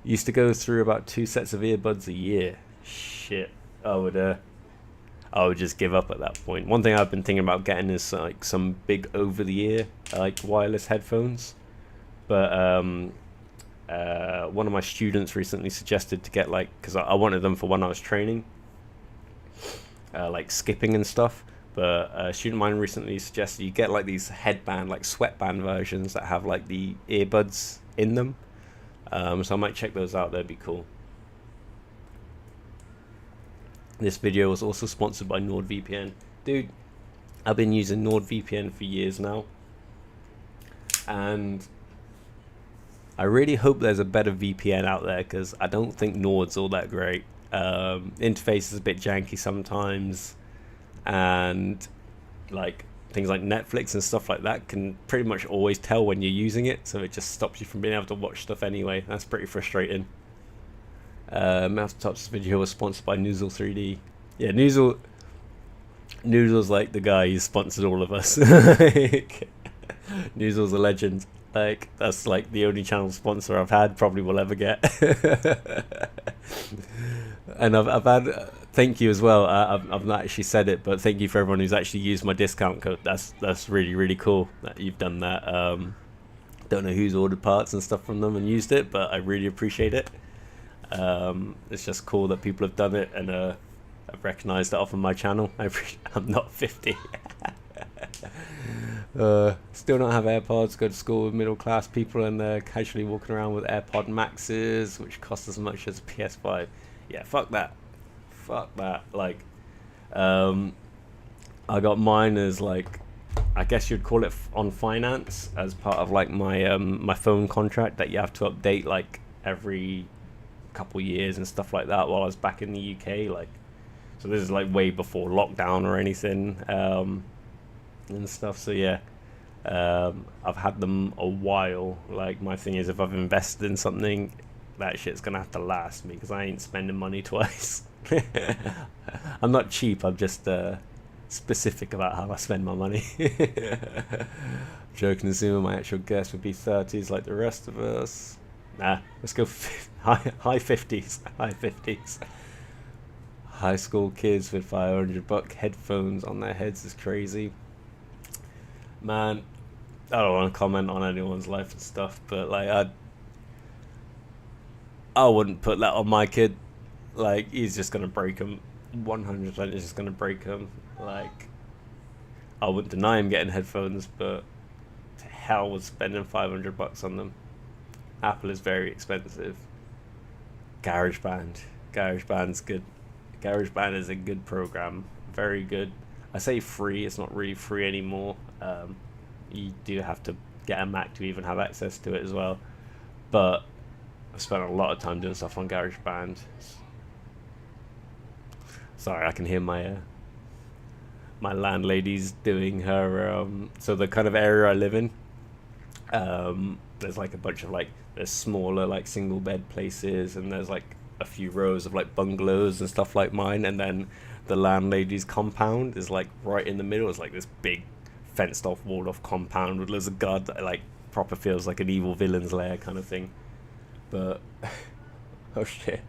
Speaker 1: Used to go through about 2 sets of earbuds a year. Shit, I would just give up at that point. One thing I've been thinking about getting is like some big over-the-ear like wireless headphones, but one of my students recently suggested to get like, because I wanted them for when I was training, like skipping and stuff. But a student of mine recently suggested you get like these headband, like sweatband versions that have like the earbuds in them. So I might check those out. That'd be cool. This video was also sponsored by NordVPN. Dude, I've been using NordVPN for years now, and I really hope there's a better VPN out there, because I don't think Nord's all that great. Interface is a bit janky sometimes, and like things like Netflix and stuff like that can pretty much always tell when you're using it, so it just stops you from being able to watch stuff anyway. That's pretty frustrating. Mountaintop's video was sponsored by Noozle 3D. Yeah, Noozle's like the guy who sponsored all of us. Noozle's a legend. Like, that's like the only channel sponsor I've had, probably will ever get. And I've had thank you as well. I've not actually said it, but thank you for everyone who's actually used my discount code. That's really cool that you've done that. Don't know who's ordered parts and stuff from them and used it, but I really appreciate it. It's just cool that people have done it, and I've recognised it off of my channel. I'm not 50. Still don't have AirPods. Go to school with middle class people, and they're casually walking around with AirPod Maxes, which cost as much as a PS5. Yeah, fuck that. Like, I got mine as like, I guess you'd call it on finance, as part of like my my phone contract that you have to update like every couple years and stuff like that while I was back in the UK. Like, so this is like way before lockdown or anything, and stuff. So yeah, I've had them a while. Like, my thing is, if I've invested in something, that shit's gonna have to last me, because I ain't spending money twice. I'm not cheap, I'm just specific about how I spend my money. Joking, assuming my actual guess would be 30s like the rest of us. Nah, let's go high 50s. High 50s. High school kids with $500 headphones on their heads is crazy. Man, I don't want to comment on anyone's life and stuff, but like, I wouldn't put that on my kid. Like, he's just gonna break them. 100% is just gonna break them. Like, I wouldn't deny him getting headphones, but to hell with spending $500 on them. Apple is very expensive. GarageBand's good. GarageBand is a good program, very good. I say free, it's not really free anymore. You do have to get a Mac to even have access to it as well. But I've spent a lot of time doing stuff on GarageBand. Sorry, I can hear my my landlady's doing her. So the kind of area I live in, there's like a bunch of like, there's smaller like single bed places, and there's like a few rows of like bungalows and stuff like mine, and then the landlady's compound is like right in the middle. It's like this big fenced off, walled off compound with loads of guards that like proper feels like an evil villain's lair kind of thing. But oh shit,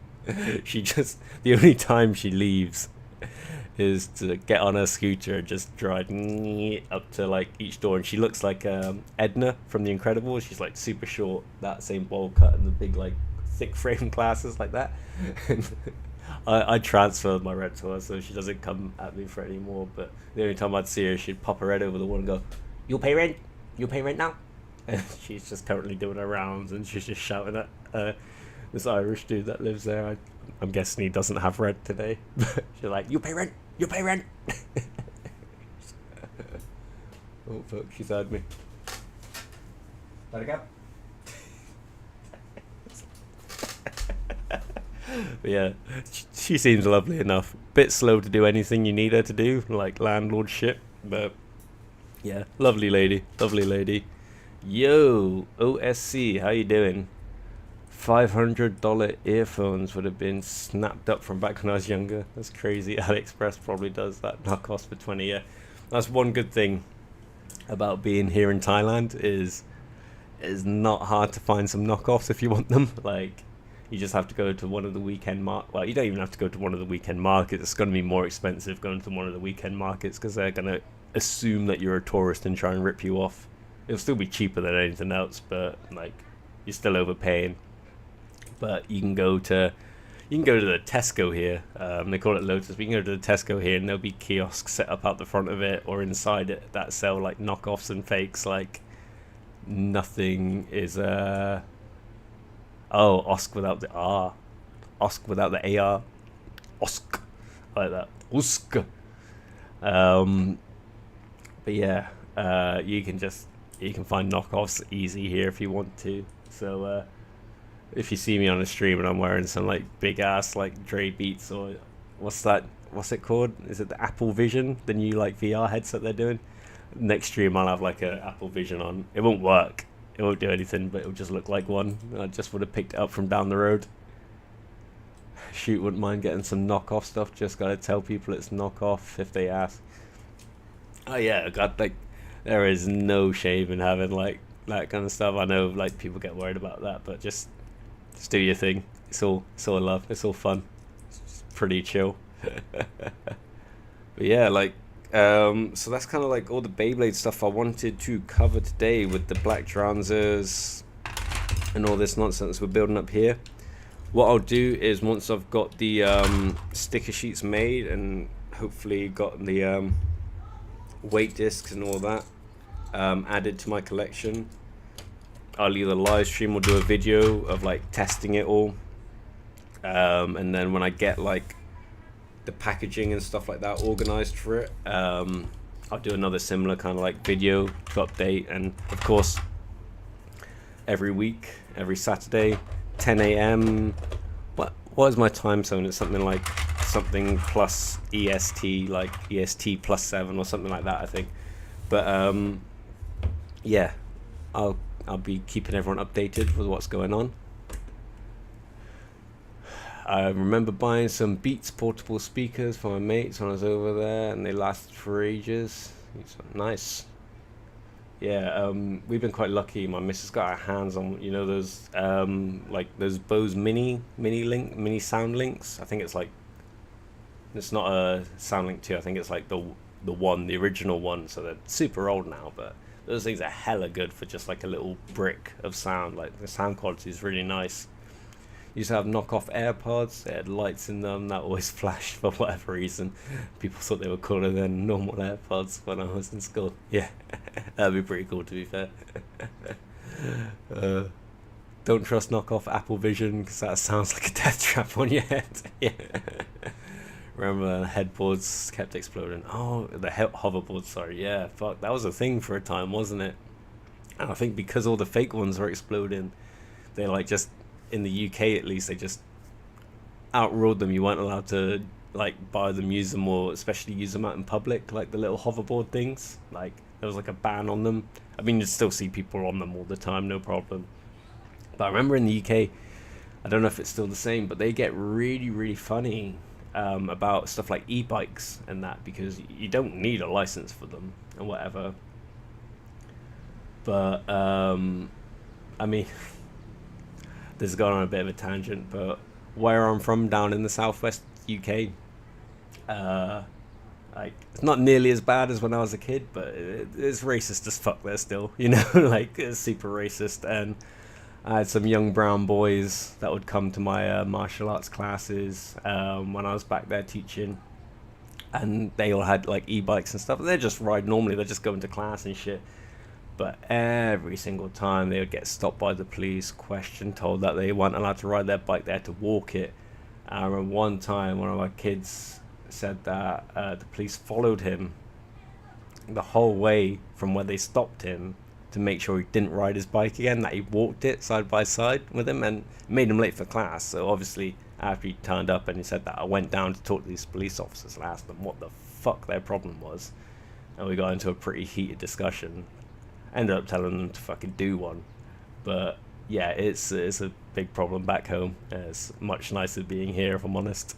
Speaker 1: she just, the only time she leaves is to get on her scooter and just drive up to like each door, and she looks like Edna from The Incredibles. She's like super short, that same bowl cut, and the big like thick frame glasses like that. And I transferred my rent to her so she doesn't come at me for any more, but the only time I'd see her, she'd pop her head over the wall and go, "You'll pay rent? You'll pay rent now?" And she's just currently doing her rounds, and she's just shouting at this Irish dude that lives there. I'm guessing he doesn't have rent today. She's like, you pay rent, you pay rent. Oh fuck, she's heard me. Let it go. But yeah, she seems lovely enough. Bit slow to do anything you need her to do, like landlord shit. But yeah, lovely lady, lovely lady. Yo, OSC, how you doing? $500 earphones would have been snapped up from back when I was younger. That's crazy. AliExpress probably does that knockoffs for 20. Yeah, that's one good thing about being here in Thailand is not hard to find some knockoffs if you want them. Like, you just have to go to one of the weekend well, you don't even have to go to one of the weekend markets. It's going to be more expensive going to one of the weekend markets because they're going to assume that you're a tourist and try and rip you off. It'll still be cheaper than anything else, but like, you're still overpaying. But you can go to the Tesco here. They call it Lotus. But you can go to the Tesco here, and there'll be kiosks set up out the front of it or inside it that sell like knockoffs and fakes. Like, nothing is Osk without the R, Osk without the AR, Osk, like that, Usk. But yeah, you can find knockoffs easy here if you want to. So if you see me on a stream and I'm wearing some like big ass like Dre Beats or what's it called? Is it the Apple Vision, the new like VR headset they're doing? Next stream I'll have like a Apple Vision on. It won't work. It won't do anything, but it'll just look like one. I just would have picked it up from down the road. Shoot, wouldn't mind getting some knockoff stuff. Just gotta tell people it's knockoff if they ask. Oh yeah, God, like, there is no shame in having like that kind of stuff. I know like people get worried about that, but just do your thing. It's all love. It's all fun. It's pretty chill. But yeah, like. So that's kind of like all the Beyblade stuff I wanted to cover today with the black Dranzers and all this nonsense we're building up here. What I'll do is once I've got the sticker sheets made and hopefully got the weight discs and all that added to my collection, I'll either live stream or do a video of like testing it all, and then when I get like the packaging and stuff like that organized for it, I'll do another similar kind of like video to update. And of course every week, every Saturday, 10 a.m. what is my time zone? It's something plus EST, like EST plus 7 or something like that, I think. But yeah, I'll be keeping everyone updated with what's going on. I remember buying some Beats portable speakers for my mates when I was over there, and they lasted for ages. Nice. Yeah, we've been quite lucky. My missus got her hands on, you know, those like those Bose mini sound links. I think it's like, it's not a sound link 2. I think it's like the original one. So they're super old now, but those things are hella good for just like a little brick of sound. Like, the sound quality is really nice. Used to have knockoff AirPods. They had lights in them that always flashed for whatever reason. People thought they were cooler than normal AirPods when I was in school. Yeah, that'd be pretty cool, to be fair. Don't trust knockoff Apple Vision because that sounds like a death trap on your head. Yeah. Remember headboards kept exploding. Oh, the hoverboards, sorry. Yeah, fuck, that was a thing for a time, wasn't it? And I think because all the fake ones were exploding, they like just, in the UK at least, they just outruled them. You weren't allowed to like buy them, use them, or especially use them out in public, like the little hoverboard things. Like, there was like a ban on them. I mean, you'd still see people on them all the time, no problem. But I remember in the UK, I don't know if it's still the same, but they get really, really funny about stuff like e-bikes and that, because you don't need a license for them and whatever. But I mean, this has gone on a bit of a tangent, but where I'm from, down in the southwest UK, like, it's not nearly as bad as when I was a kid, but it's racist as fuck there still, you know. Like, it's super racist. And I had some young brown boys that would come to my martial arts classes when I was back there teaching, and they all had like e-bikes and stuff, and they just ride normally, they're just going to class and shit. But every single time they would get stopped by the police, questioned, told that they weren't allowed to ride their bike, they had to walk it. I remember one time one of my kids said that the police followed him the whole way from where they stopped him to make sure he didn't ride his bike again, that he walked it side by side with him, and made him late for class. So obviously after he turned up and he said that, I went down to talk to these police officers and asked them what the fuck their problem was, and we got into a pretty heated discussion. Ended up telling them to fucking do one. But yeah, it's a big problem back home. It's much nicer being here, if I'm honest.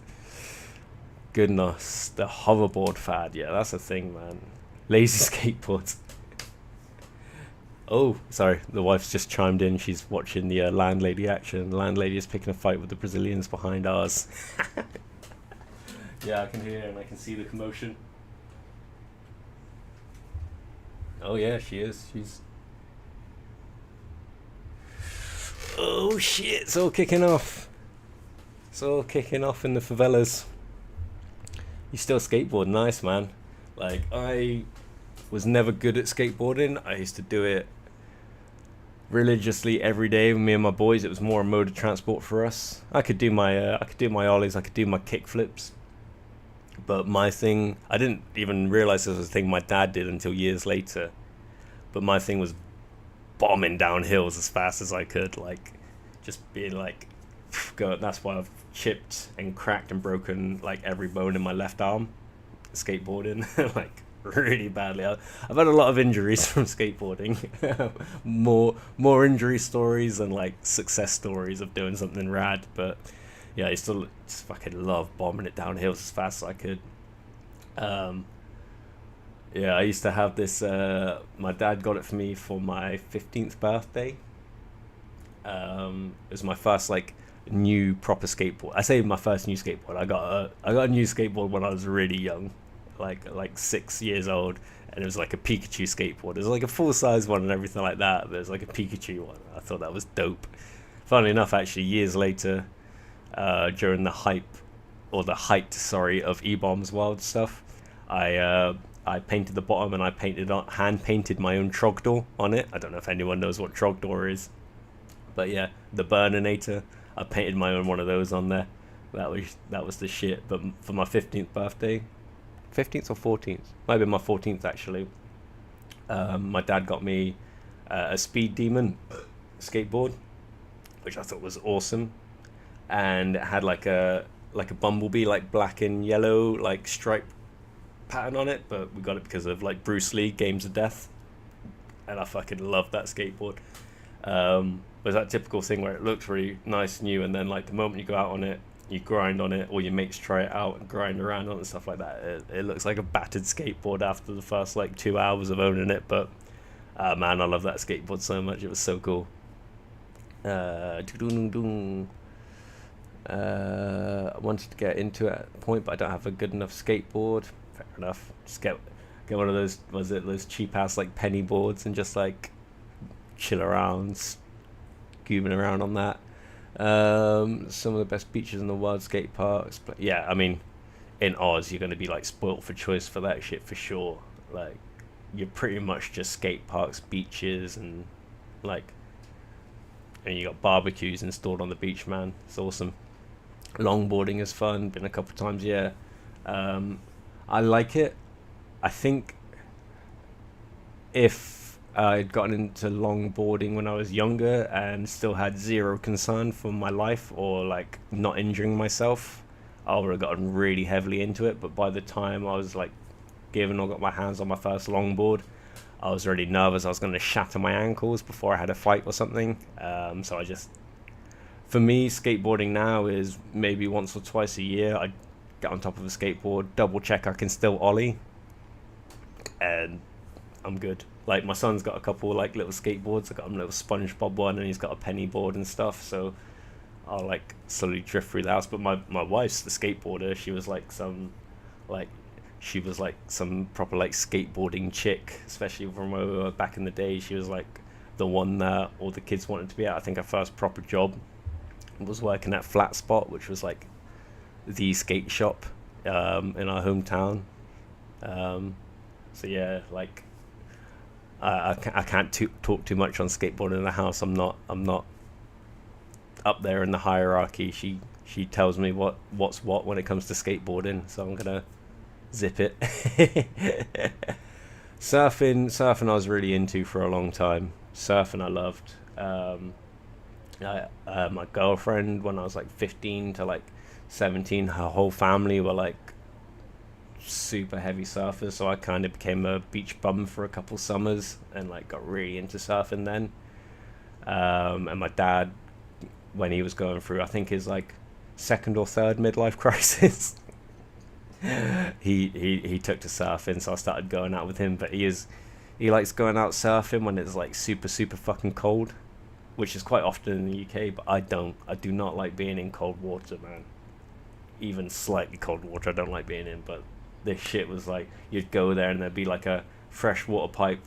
Speaker 1: Goodness, the hoverboard fad, yeah, that's a thing, man. Lazy skateboards. Oh, sorry, the wife's just chimed in. She's watching the landlady action. The landlady is picking a fight with the Brazilians behind ours. Yeah, I can hear and I can see the commotion. Oh yeah, she is. She's... Oh shit, it's all kicking off. It's all kicking off in the favelas. You still skateboard, nice man. Like, I was never good at skateboarding. I used to do it religiously every day with me and my boys. It was more a mode of transport for us. I could do my ollies, I could do my kick flips. But my thing, I didn't even realize this was a thing my dad did until years later. But my thing was bombing down hills as fast as I could, like just being like, go. That's why I've chipped and cracked and broken like every bone in my left arm, skateboarding, like really badly. I've had a lot of injuries from skateboarding. more injury stories than like success stories of doing something rad. But yeah, I still just fucking love bombing it down hills as fast as I could. Yeah, I used to have this, my dad got it for me for my 15th birthday. It was my first like new proper skateboard. I say my first new skateboard. I got a new skateboard when I was really young, like 6 years old, and it was like a Pikachu skateboard. It was like a full size one and everything like that, but it was like a Pikachu one. I thought that was dope. Funnily enough, actually, years later, during the height of E-Bomb's Wild stuff, I painted the bottom and hand painted my own Trogdor on it. I don't know if anyone knows what Trogdor is, but yeah, the Burninator. I painted my own one of those on there. That was the shit. But for my 15th birthday, 15th or 14th, might be my 14th actually. My dad got me a Speed Demon skateboard, which I thought was awesome, and it had like a bumblebee, like black and yellow, like stripe pattern on it. But we got it because of like Bruce Lee Games of Death, and I fucking loved that skateboard. There's that typical thing where it looks really nice new, and then like the moment you go out on it, you grind on it, or your mates try it out and grind around on it and stuff like that, it looks like a battered skateboard after the first like 2 hours of owning it. But man, I love that skateboard so much. It was so cool. I wanted to get into it at a point, but I don't have a good enough skateboard. Fair enough. Just get one of those, those cheap ass like penny boards, and just like chill around, gooming around on that. Some of the best beaches in the world, skate parks. But yeah, I mean, in Oz, you're going to be like spoilt for choice for that shit for sure. Like, you're pretty much just skate parks, beaches, and like, and you got barbecues installed on the beach, man. It's awesome. Longboarding is fun. Been a couple of times, yeah. I like it. I think if I'd gotten into longboarding when I was younger and still had zero concern for my life or like not injuring myself, I would have gotten really heavily into it. But by the time I was like given or got my hands on my first longboard, I was already nervous I was going to shatter my ankles before I had a fight or something. So I just, for me, skateboarding now is maybe once or twice a year I get on top of a skateboard, double check I can still ollie, and I'm good. Like, my son's got a couple like little skateboards. I got him a little SpongeBob one, and he's got a penny board and stuff, so I'll like slowly drift through the house. But my wife's the skateboarder. She was like some proper like skateboarding chick, especially from when we were back in the day. She was like the one that all the kids wanted to be at. I think her first proper job was working at Flat Spot, which was like the skate shop in our hometown. So yeah, like I can't talk too much on skateboarding in the house. I'm not up there in the hierarchy. She tells me what's what when it comes to skateboarding, so I'm gonna zip it. Surfing I was really into for a long time. Surfing I loved. My girlfriend, when I was like 15 to like 17, her whole family were like super heavy surfers, so I kind of became a beach bum for a couple summers and like got really into surfing then. And my dad, when he was going through, I think his like second or third midlife crisis, he took to surfing, so I started going out with him. But he likes going out surfing when it's like super super fucking cold, which is quite often in the UK. But I do not like being in cold water, man. Even slightly cold water I don't like being in. But this shit was like, you'd go there and there'd be like a fresh water pipe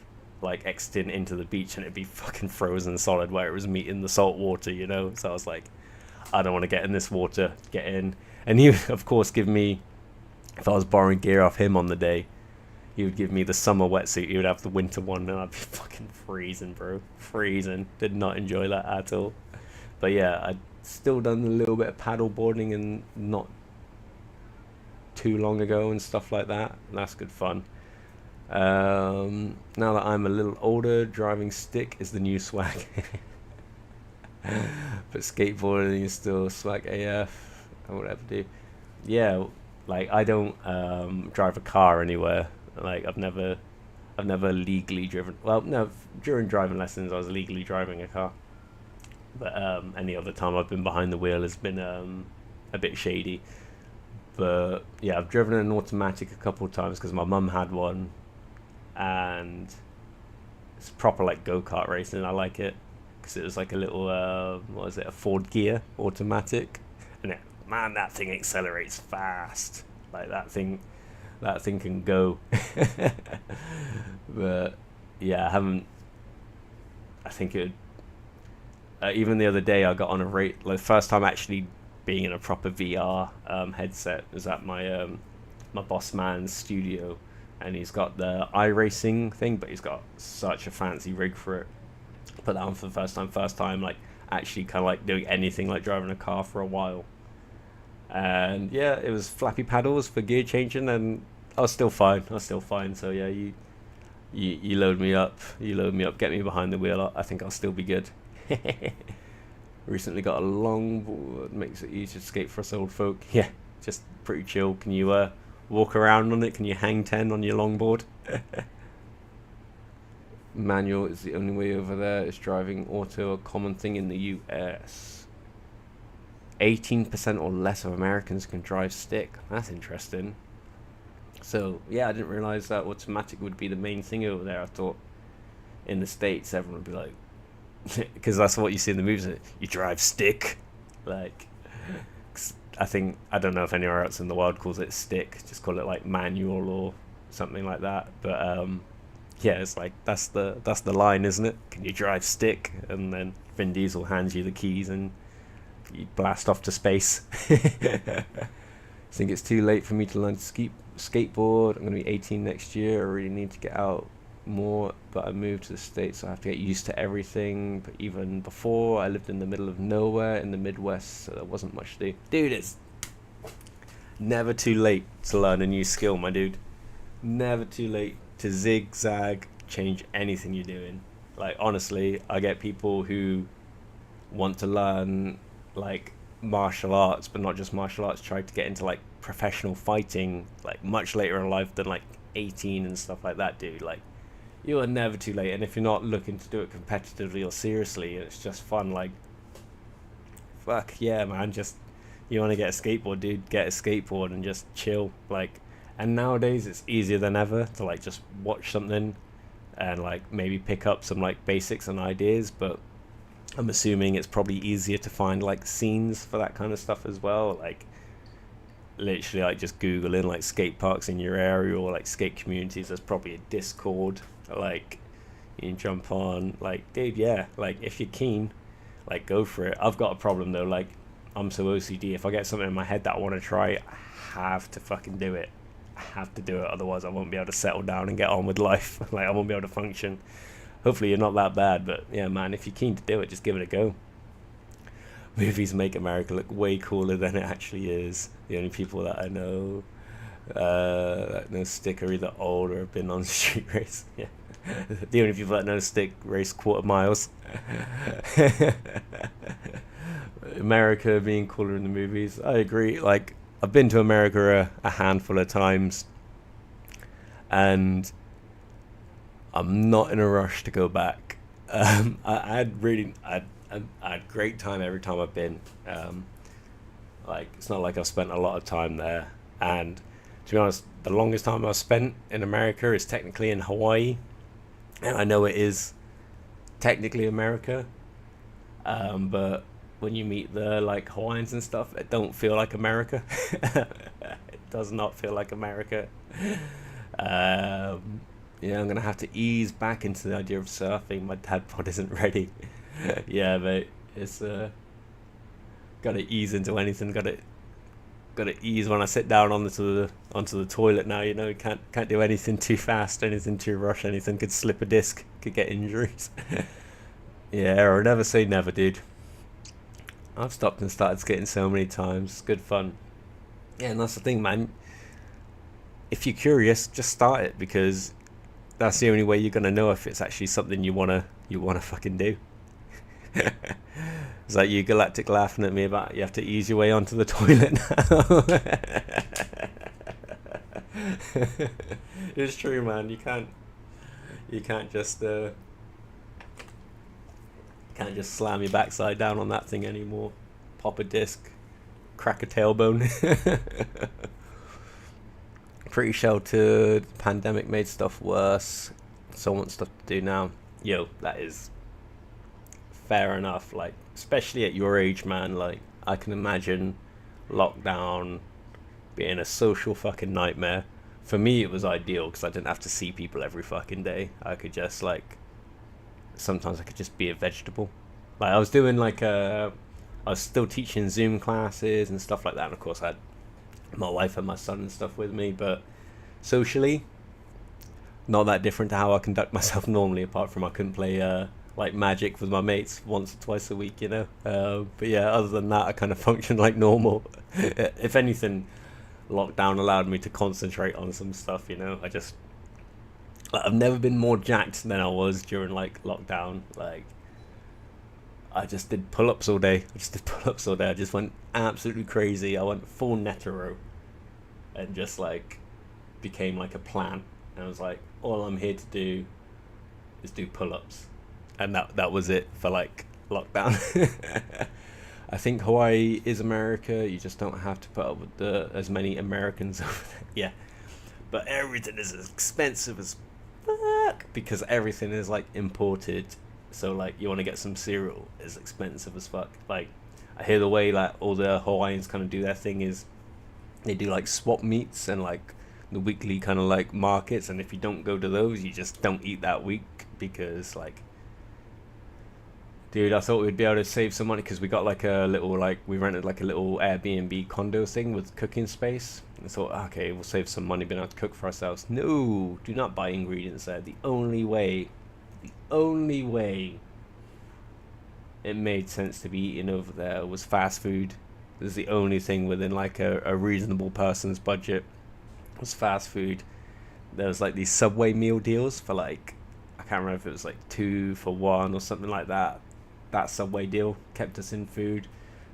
Speaker 1: like exiting into the beach, and it'd be fucking frozen solid where it was meeting the salt water, you know. So I was like, I don't want to get in this water. Get in. And he would of course give me, if I was borrowing gear off him on the day, he would give me the summer wetsuit, he would have the winter one, and I'd be fucking freezing, bro. Freezing. Did not enjoy that at all. But yeah, I'd still done a little bit of paddle boarding and not too long ago and stuff like that. And that's good fun. Now that I'm a little older, driving stick is the new swag. But skateboarding is still swag AF. I would ever do. Yeah, like I don't drive a car anywhere. Like I've never legally driven. Well, no, during driving lessons I was legally driving a car. But any other time I've been behind the wheel has been a bit shady. But yeah, I've driven an automatic a couple of times because my mum had one, and it's proper like go-kart racing. I like it because it was like a little what was it, a Ford Gear automatic, and man, that thing accelerates fast. Like that thing can go. But yeah, I think it would, even the other day I got on a rate, like the first time actually being in a proper VR headset was at my my boss man's studio, and he's got the iRacing thing, but he's got such a fancy rig for it. Put that on for the first time like actually kind of like doing anything like driving a car for a while. And yeah, it was flappy paddles for gear changing, and I was still fine. So yeah, you load me up, get me behind the wheel. I think I'll still be good. Recently got a longboard, makes it easier to skate for us old folk. Yeah, just pretty chill. Can you walk around on it? Can you hang 10 on your longboard? Manual is the only way over there. Is driving auto a common thing in the US? 18% or less of Americans can drive stick. That's interesting. So yeah, I didn't realize that automatic would be the main thing over there. I thought in the States everyone would be like, because that's what you see in the movies, you drive stick. Like, I don't know if anywhere else in the world calls it stick, just call it like manual or something like that. But yeah, it's like that's the line, isn't it? Can you drive stick? And then Vin Diesel hands you the keys and you blast off to space. I think it's too late for me to learn to skateboard. I'm going to be 18 next year. I really need to get out more, but I moved to the States, so I have to get used to everything. But even before, I lived in the middle of nowhere in the Midwest, so there wasn't much to do. Dude, it's never too late to learn a new skill, my dude. Never too late to zigzag, change anything you're doing. Like, honestly, I get people who want to learn like martial arts, but not just martial arts, try to get into like professional fighting like much later in life than like 18 and stuff like that, dude. Like, you are never too late. And if you're not looking to do it competitively or seriously, it's just fun, like, fuck yeah, man, just, you want to get a skateboard, dude, get a skateboard and just chill. Like, and nowadays it's easier than ever to like just watch something and like maybe pick up some like basics and ideas. But I'm assuming it's probably easier to find like scenes for that kind of stuff as well. Like, literally like just googling like skate parks in your area or like skate communities. There's probably a Discord, like you can jump on. Like, dude, yeah, like if you're keen, like go for it. I've got a problem though, like I'm so OCD. If I get something in my head that I want to try, I have to fucking do it. I have to do it, otherwise I won't be able to settle down and get on with life. Like, I won't be able to function. Hopefully you're not that bad, but yeah, man, if you're keen to do it, just give it a go. Movies make America look way cooler than it actually is. The only people that I know that know stick are either old or have been on street race. Yeah. The only people that know stick race quarter miles. America being cooler in the movies. I agree. Like, I've been to America a handful of times, and I'm not in a rush to go back. I had great time every time I've been. Like, it's not like I've spent a lot of time there. And to be honest, the longest time I've spent in America is technically in Hawaii, and I know it is technically America. But when you meet the like Hawaiians and stuff, it don't feel like America. It does not feel like America. Yeah, I'm gonna have to ease back into the idea of surfing. My dad pod isn't ready. Yeah, but it's gotta ease into anything. Gotta ease when I sit down onto the toilet now. You know, can't do anything too fast, anything too rush, anything could slip a disc, could get injuries. Yeah, or never say never, dude. I've stopped and started skating so many times. It's good fun. Yeah, and that's the thing, man. If you're curious, just start it, because that's the only way you're gonna know if it's actually something you wanna fucking do. It's like you Galactic laughing at me about you have to ease your way onto the toilet now. It's true, man. You can't just slam your backside down on that thing anymore. Pop a disc, crack a tailbone. Pretty sheltered. Pandemic made stuff worse. So want stuff to do now. Yo, that is fair enough. Like, especially at your age, man. Like, I can imagine lockdown being a social fucking nightmare. For me, it was ideal because I didn't have to see people every fucking day. I could just like, sometimes I could just be a vegetable. Like, I was doing like I was still teaching Zoom classes and stuff like that, and of course I had my wife and my son and stuff with me, but socially not that different to how I conduct myself normally, apart from I couldn't play like Magic with my mates once or twice a week, you know. But yeah, other than that, I kind of functioned like normal. If anything, lockdown allowed me to concentrate on some stuff, you know. I've never been more jacked than I was during like lockdown. Like, I just did pull-ups all day. I just went absolutely crazy. I went full Netero and just like became like a plant. And I was like, all I'm here to do is do pull-ups. And that was it for like lockdown. I think Hawaii is America. You just don't have to put up with as many Americans over there. Yeah. But everything is as expensive as fuck because everything is like imported. So like, you want to get some cereal, it's expensive as fuck. Like, I hear the way like all the Hawaiians kind of do their thing is they do like swap meets and like the weekly kind of like markets, and if you don't go to those, you just don't eat that week because like, dude, I thought we'd be able to save some money because we got like a little, like, we rented like a little Airbnb condo thing with cooking space. I thought, okay, we'll save some money being able to cook for ourselves. No, do not buy ingredients there. The only way it made sense to be eating over there was fast food. This is the only thing within like a reasonable person's budget was fast food. There was like these Subway meal deals for like, I can't remember if it was like 2 for 1 or something like that. That Subway deal kept us in food.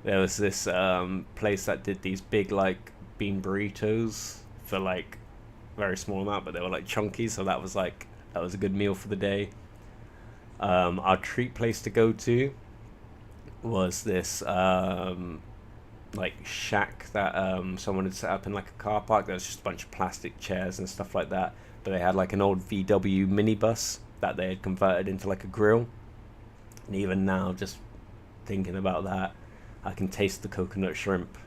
Speaker 1: There was this place that did these big like bean burritos for like very small amount, but they were like chunky, so that was a good meal for the day. Our treat place to go to was this like shack that someone had set up in like a car park. There was just a bunch of plastic chairs and stuff like that, but they had like an old VW minibus that they had converted into like a grill. And even now, just thinking about that, I can taste the coconut shrimp.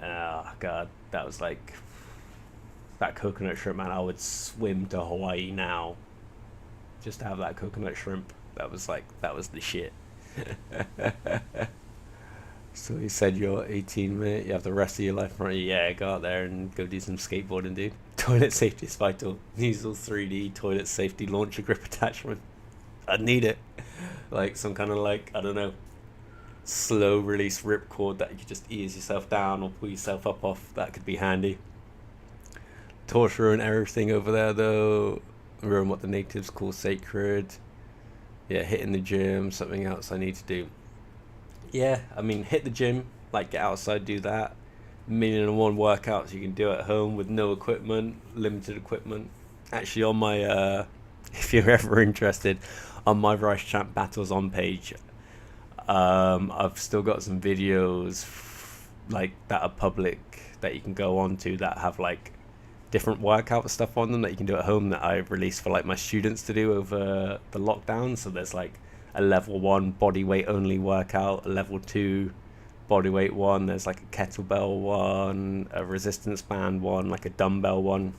Speaker 1: Oh god, that was like, that coconut shrimp, man. I would swim to Hawaii now just to have that coconut shrimp. That was the shit. So he said you're 18, mate. You have the rest of your life in front of you. Yeah, go out there and go do some skateboarding, dude. Toilet safety is vital. Diesel 3D toilet safety launcher grip attachment. I need it. Like some kind of like, I don't know, slow release ripcord that you could just ease yourself down or pull yourself up off. That could be handy. Torture and everything over there though. Ruin what the natives call sacred. Yeah, hitting the gym, something else I need to do. Yeah, I mean, hit the gym, like get outside, do that. 1,000,001 workouts you can do at home with no equipment, limited equipment. Actually, on my, if you're ever interested, on my Rice Champ Battles on page, I've still got some videos like that are public that you can go on to that have like different workout stuff on them that you can do at home that I've released for like my students to do over the lockdown. So there's like a level 1 body weight only workout, a level 2 body weight one, there's like a kettlebell one, a resistance band one, like a dumbbell one.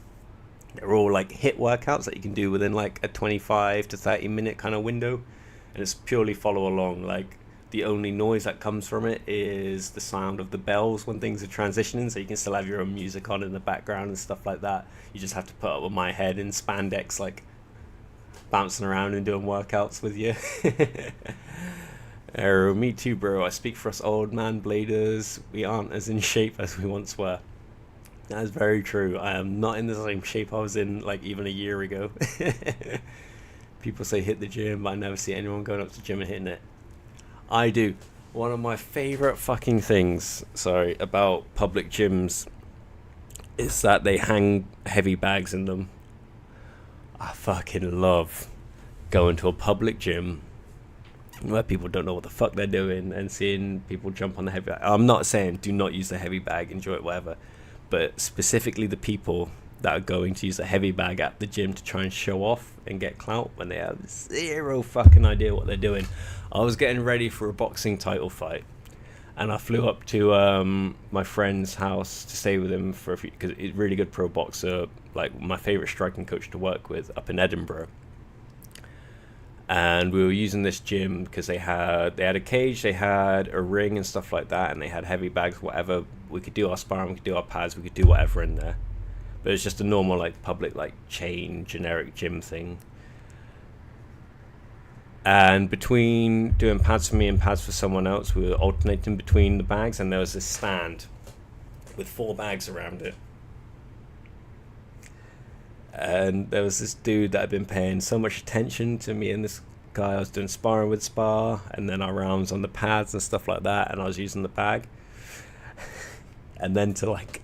Speaker 1: They're all like HIIT workouts that you can do within like a 25 to 30 minute kind of window, and it's purely follow along. Like the only noise that comes from it is the sound of the bells when things are transitioning, so you can still have your own music on in the background and stuff like that. You just have to put up with my head in spandex, like bouncing around and doing workouts with you. Oh, me too, bro. I speak for us old man bladers. We aren't as in shape as we once were. That is very true. I am not in the same shape I was in like even a year ago. People say hit the gym, but I never see anyone going up to the gym and hitting it. I do. One of my favorite fucking things, about public gyms is that they hang heavy bags in them. I fucking love going to a public gym where people don't know what the fuck they're doing and seeing people jump on the heavy bag. I'm not saying do not use the heavy bag, enjoy it, whatever, but specifically the people that are going to use the heavy bag at the gym to try and show off and get clout when they have zero fucking idea what they're doing. I was getting ready for a boxing title fight, and I flew up to my friend's house to stay with him for a few, because he's a really good pro boxer, like my favorite striking coach to work with up in Edinburgh. And we were using this gym because they had a cage, they had a ring and stuff like that, and they had heavy bags, whatever. We could do our sparring, we could do our pads, we could do whatever in there. But it's just a normal like public like chain generic gym thing. And between doing pads for me and pads for someone else, we were alternating between the bags, and there was this stand with 4 bags around it. And there was this dude that had been paying so much attention to me and this guy. I was doing sparring with and then our rounds on the pads and stuff like that, and I was using the bag. And then to like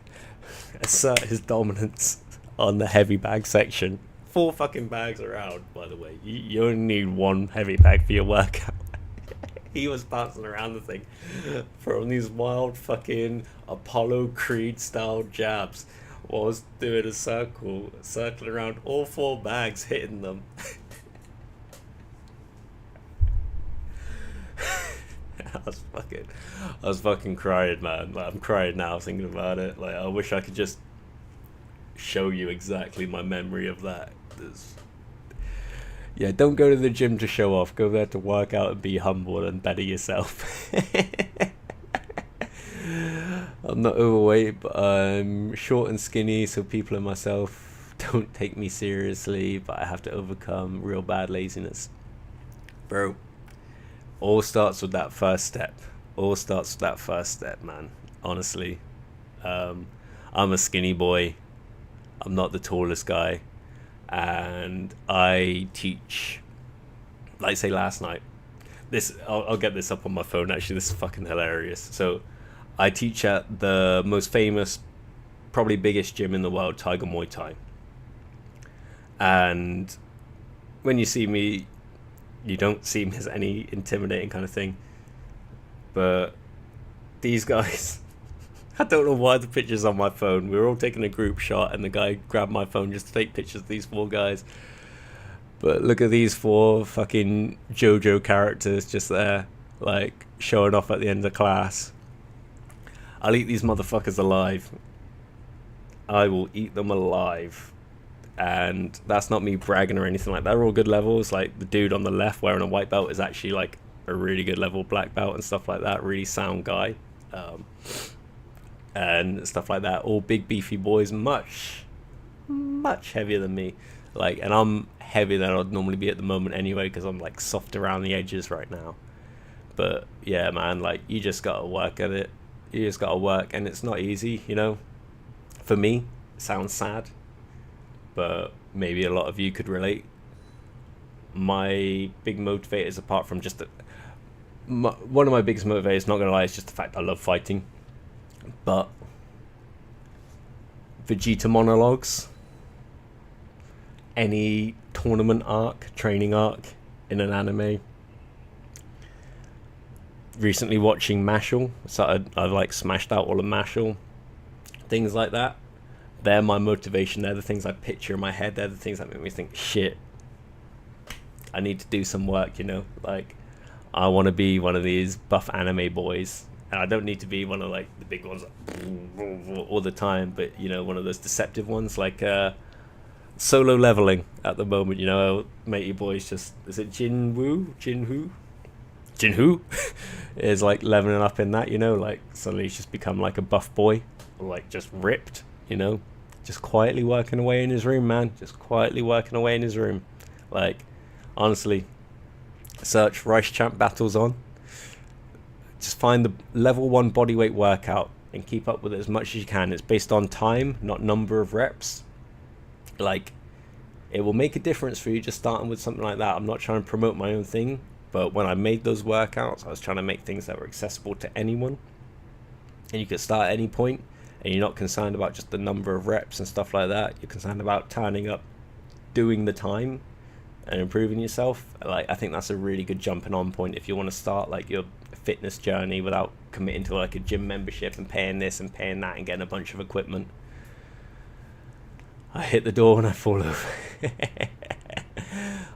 Speaker 1: assert his dominance on the heavy bag section. 4 fucking bags around, by the way. You only need 1 heavy bag for your workout. He was bouncing around the thing, throwing these wild fucking Apollo Creed style jabs. Was doing a circle around all 4 bags, hitting them. I was fucking crying, man. Like, I'm crying now thinking about it. Like, I wish I could just show you exactly my memory of that. Yeah, don't go to the gym to show off. Go there to work out and be humble and better yourself. I'm not overweight, but I'm short and skinny, so people and myself don't take me seriously, but I have to overcome real bad laziness. Bro, all starts with that first step. Man. Honestly. I'm a skinny boy. I'm not the tallest guy. And I teach, like say last night, I'll get this up on my phone actually, this is fucking hilarious. So I teach at the most famous, probably biggest gym in the world, Tiger Muay Thai. And when you see me, you don't see me as any intimidating kind of thing. But these guys, I don't know why the picture's on my phone. We were all taking a group shot and the guy grabbed my phone just to take pictures of these 4 guys. But look at these 4 fucking JoJo characters just there, like showing off at the end of the class. I'll eat these motherfuckers alive. I will eat them alive. And that's not me bragging or anything like that. They're all good levels. Like the dude on the left wearing a white belt is actually like a really good level black belt and stuff like that, really sound guy, um, and stuff like that. All big beefy boys, much heavier than me, like, and I'm heavier than I'd normally be at the moment anyway, because I'm like soft around the edges right now. But yeah, man, like, you just gotta work at it. You just gotta work, and it's not easy, you know. For me, it sounds sad, but maybe a lot of you could relate. My big motivators, apart from just one of my biggest motivators, not gonna lie, is just the fact I love fighting. But Vegeta monologues, any tournament arc, training arc in an anime. Recently watching Mashal, so I like smashed out all of Mashal, things like that. They're my motivation. They're the things I picture in my head. They're the things that make me think, shit, I need to do some work, you know. Like, I want to be one of these buff anime boys, and I don't need to be one of like the big ones all the time, but you know, one of those deceptive ones, like solo leveling at the moment, you know. Matey boys, just, is it Jinhu is like leveling up in that, you know, like suddenly he's just become like a buff boy, or like just ripped, you know, just quietly working away in his room, man, just quietly working away in his room. Like, honestly, search Rice Champ battles on, just find the level 1 bodyweight workout and keep up with it as much as you can. It's based on time, not number of reps. Like, it will make a difference for you just starting with something like that. I'm not trying to promote my own thing, but when I made those workouts, I was trying to make things that were accessible to anyone, and you could start at any point, and you're not concerned about just the number of reps and stuff like that. You're concerned about turning up, doing the time, and improving yourself. Like, I think that's a really good jumping on point if you want to start like your fitness journey without committing to like a gym membership and paying this and paying that and getting a bunch of equipment. I hit the door and I fall over.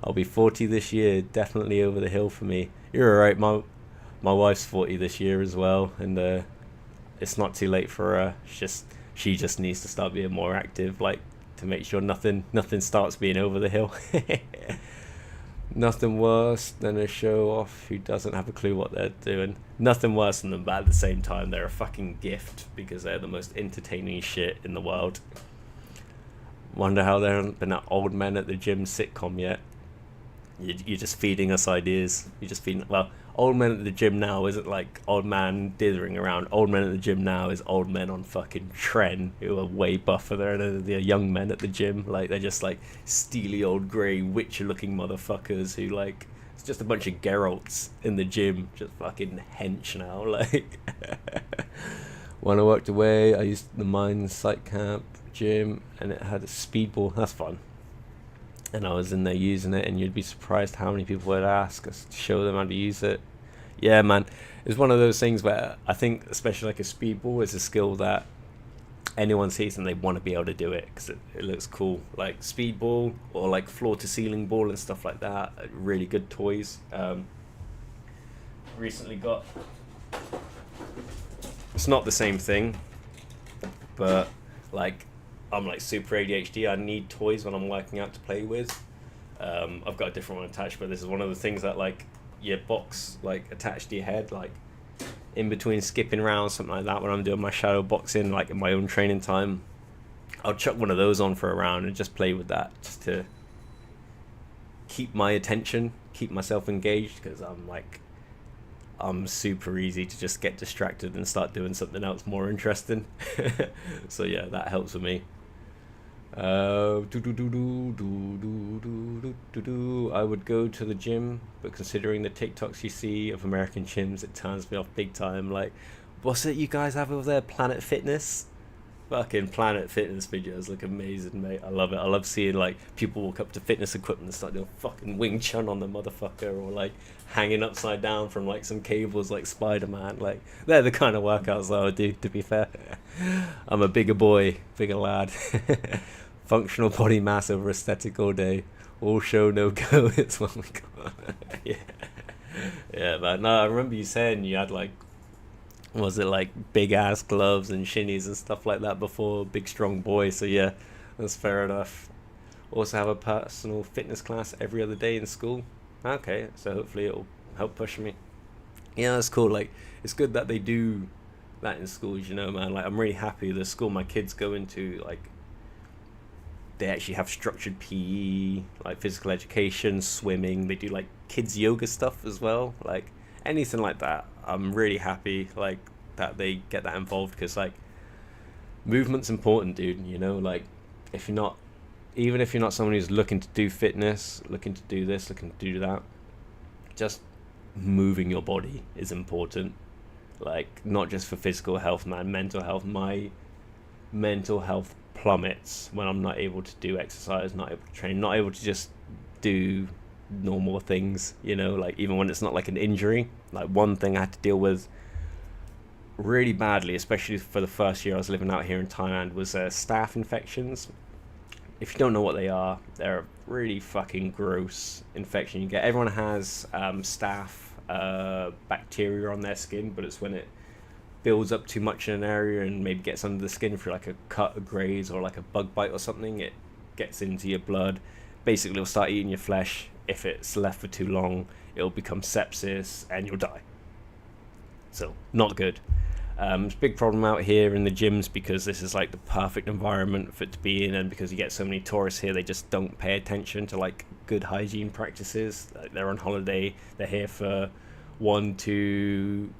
Speaker 1: I'll be 40 this year, definitely over the hill for me. You're alright, my wife's 40 this year as well, and it's not too late for her. She just needs to start being more active, like, to make sure nothing starts being over the hill. Nothing worse than a show off who doesn't have a clue what they're doing. Nothing worse than them, but at the same time, they're a fucking gift because they're the most entertaining shit in the world. Wonder how there hasn't been that old men at the gym sitcom yet. You're just feeding us ideas. You're just feeding. Well, old men at the gym now isn't like old man dithering around. Old men at the gym now is old men on fucking tren who are way buffer than the young men at the gym. Like, they're just like steely old grey witcher-looking motherfuckers who, like, it's just a bunch of Geralts in the gym, just fucking hench now. Like, when I worked away, I used the mine site camp gym, and it had a speedball. That's fun. And I was in there using it, and you'd be surprised how many people would ask us to show them how to use it. Yeah, man, it's one of those things where I think, especially like a speedball, is a skill that anyone sees and they want to be able to do it because it looks cool. Like speedball or like floor to ceiling ball and stuff like that, really good toys. Recently got, it's not the same thing, but like, I'm like super ADHD. I need toys when I'm working out to play with. I've got a different one attached, but this is one of the things that, like, your box like attached to your head, like in between skipping rounds, something like that. When I'm doing my shadow boxing, like in my own training time, I'll chuck one of those on for a round and just play with that, just to keep my attention, keep myself engaged, because I'm super easy to just get distracted and start doing something else more interesting. So yeah, that helps with me. I would go to the gym, but considering the TikToks you see of American gyms, it turns me off big time. Like, what's it you guys have over there? Planet Fitness? Fucking Planet Fitness videos look amazing, mate. I love it. I love seeing like people walk up to fitness equipment and start doing fucking Wing Chun on the motherfucker, or like hanging upside down from like some cables like Spider-Man. Like, they're the kind of workouts that I would do, to be fair. I'm a bigger boy, bigger lad. Functional body mass over aesthetic all day. All show, no go. It's what we got. Yeah. Yeah, man. No, I remember you saying you had like, was it like big ass gloves and shinies and stuff like that before? Big strong boy. So yeah, that's fair enough. Also have a personal fitness class every other day in school. Okay, so hopefully it'll help push me. Yeah, that's cool. Like, it's good that they do that in schools, man. Like, I'm really happy the school my kids go into, like, they actually have structured PE, like physical education, swimming. They do like kids yoga stuff as well, like anything like that. I'm really happy like that they get that involved, because like movement's important, dude. Like if you're not, even if you're not someone who's looking to do fitness, looking to do this, looking to do that, just moving your body is important. Like not just for physical health, man, mental health. My mental health plummets when I'm not able to do exercise, not able to train, not able to just do normal things, like even when it's not like an injury. Like one thing I had to deal with really badly, especially for the first year I was living out here in Thailand, was staph infections. If you don't know what they are, they're a really fucking gross infection you get. Everyone has staph bacteria on their skin, but it's when it builds up too much in an area and maybe gets under the skin through like a cut, a graze, or like a bug bite or something. It gets into your blood. Basically, it'll start eating your flesh. If it's left for too long, it'll become sepsis and you'll die. So, not good. It's a big problem out here in the gyms, because this is like the perfect environment for it to be in, and because you get so many tourists here, they just don't pay attention to like good hygiene practices. Like, they're on holiday, they're here for 1 to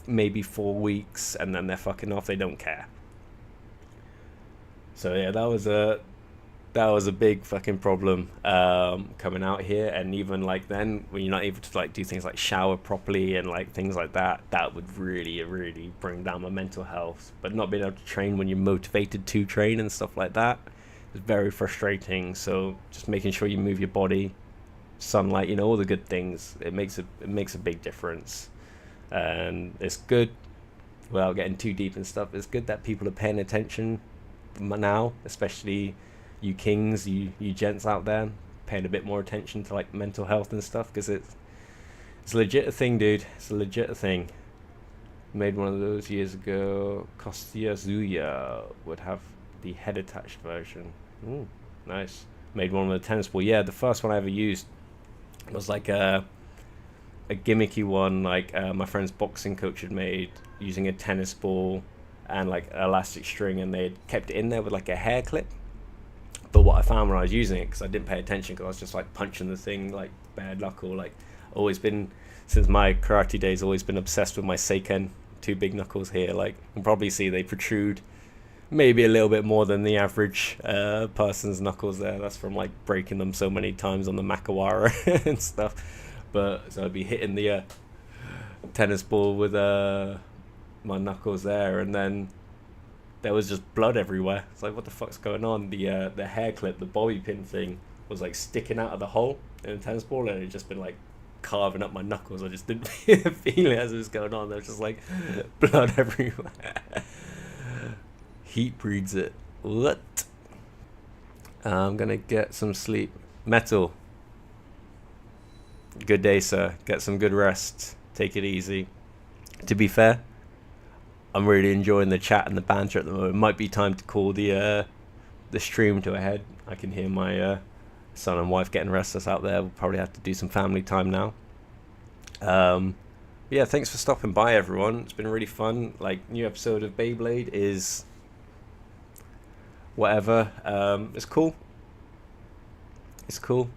Speaker 1: maybe 4 weeks, and then they're fucking off. They don't care. So yeah, that was a big fucking problem coming out here. And even like then, when you're not able to like do things like shower properly and like things like that, that would really bring down my mental health. But not being able to train when you're motivated to train and stuff like that is very frustrating. So just making sure you move your body, sunlight, all the good things, it makes a big difference. And it's good, without getting too deep and stuff, it's good that people are paying attention now, especially you kings, you gents out there, paying a bit more attention to like mental health and stuff, because it's legit a thing, dude. It's a legit thing. Made one of those years ago. Kostya Zuya would have the head attached version. Ooh, nice. Made one with a tennis ball. Yeah, the first one I ever used was like a gimmicky one, like my friend's boxing coach had made, using a tennis ball and like elastic string, and they had kept it in there with like a hair clip. But what I found when I was using it, because I didn't pay attention, because I was just like punching the thing like bare knuckle, like always been, since my karate days, always been obsessed with my seiken, 2 big knuckles here. Like you can probably see they protrude maybe a little bit more than the average person's knuckles there. That's from like breaking them so many times on the Makawara and stuff. But so I'd be hitting the tennis ball with my knuckles there, and then there was just blood everywhere. It's like, what the fuck's going on? The hair clip, the bobby pin thing, was like sticking out of the hole in the tennis ball, and it had just been like carving up my knuckles. I just didn't feel it as it was going on. There was just like blood everywhere. Heat breeds it. What? I'm gonna get some sleep. Metal. Good day, sir. Get some good rest. Take it easy. To be fair, I'm really enjoying the chat and the banter at the moment. It might be time to call the stream to a head. I can hear my son and wife getting restless out there. We'll probably have to do some family time now. Yeah, thanks for stopping by, everyone. It's been really fun. Like, new episode of Beyblade is whatever. It's cool. It's cool.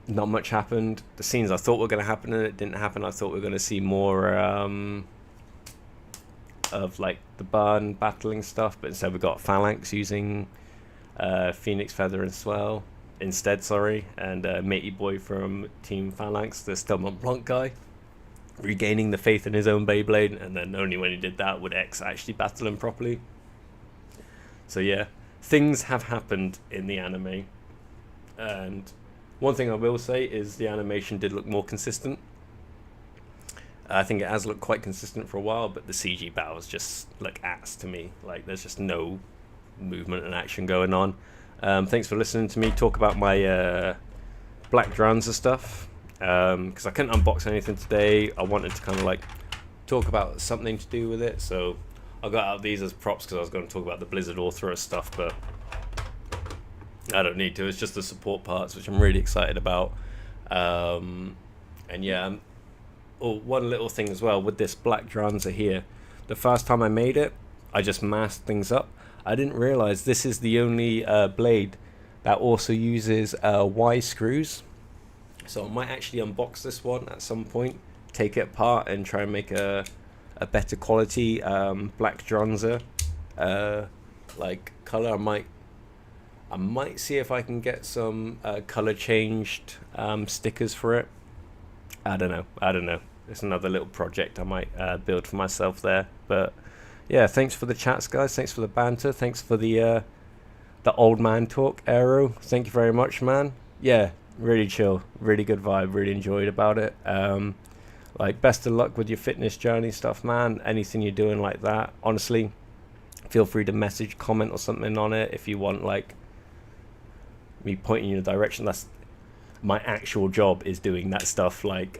Speaker 1: Not much happened. The scenes I thought were going to happen, and it didn't happen. I thought we were going to see more of like the Burn battling stuff, but instead we got Phalanx using Phoenix Feather and Swell instead, and Matey Boy from Team Phalanx, the Stelmont Blanc guy, regaining the faith in his own Beyblade, and then only when he did that would X actually battle him properly. So yeah, things have happened in the anime, and one thing I will say is the animation did look more consistent. I think it has looked quite consistent for a while, but the CG battles just look ass to me. Like, there's just no movement and action going on. Thanks for listening to me talk about my Black Dranzer stuff, because I couldn't unbox anything today. I wanted to kind of like talk about something to do with it, so I got out these as props because I was going to talk about the Blizzard Authorer stuff, but I don't need to. It's just the support parts, which I'm really excited about. And yeah, oh, one little thing as well with this black Dranzer here. The first time I made it, I just masked things up. I didn't realize this is the only blade that also uses Y screws. So I might actually unbox this one at some point, take it apart and try and make a better quality black Dranzer like color. I might see if I can get some color changed stickers for it. I don't know. It's another little project I might build for myself there. But yeah, thanks for the chats, guys. Thanks for the banter. Thanks for the old man talk, Aero. Thank you very much, man. Yeah, really chill, really good vibe. Really enjoyed about it. Like, best of luck with your fitness journey stuff, man. Anything you're doing like that, honestly, feel free to message, comment or something on it if you want, like, me pointing you in a direction. That's my actual job, is doing that stuff. Like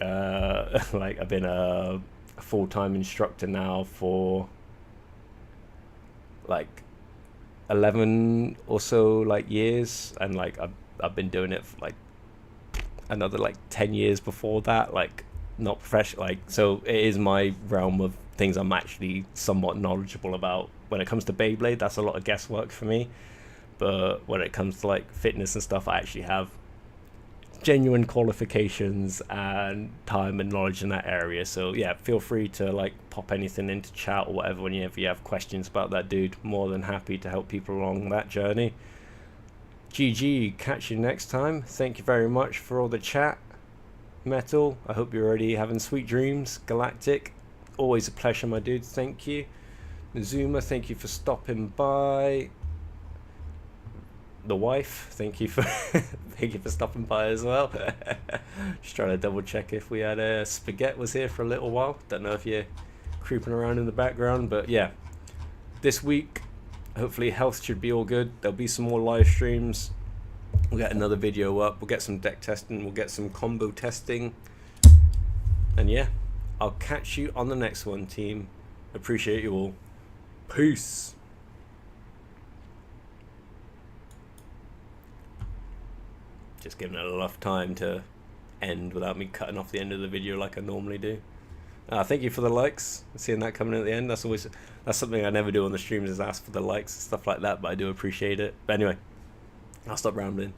Speaker 1: like I've been a full-time instructor now for like 11 or so like years, and like I've been doing it for like another like 10 years before that, like not professional, like, so it is my realm of things I'm actually somewhat knowledgeable about. When it comes to Beyblade, that's a lot of guesswork for me, but when it comes to like fitness and stuff, I actually have genuine qualifications and time and knowledge in that area. So yeah, feel free to like pop anything into chat or whatever whenever you have questions about that, dude. More than happy to help people along that journey. GG, catch you next time. Thank you very much for all the chat, Metal. I hope you're already having sweet dreams. Galactic, always a pleasure, my dude. Thank you. Zuma, thank you for stopping by. The wife, thank you for thank you for stopping by as well. Just trying to double check if we had Spaghetti was here for a little while. Don't know if you're creeping around in the background, but yeah, this week hopefully health should be all good. There'll be some more live streams. We'll get another video up. We'll get some deck testing. We'll get some combo testing. And yeah, I'll catch you on the next one, team. Appreciate you all. Peace. Just giving it enough time to end without me cutting off the end of the video like I normally do. Thank you for the likes. Seeing that coming at the end, that's something I never do on the streams, is ask for the likes and stuff like that, but I do appreciate it. But anyway, I'll stop rambling.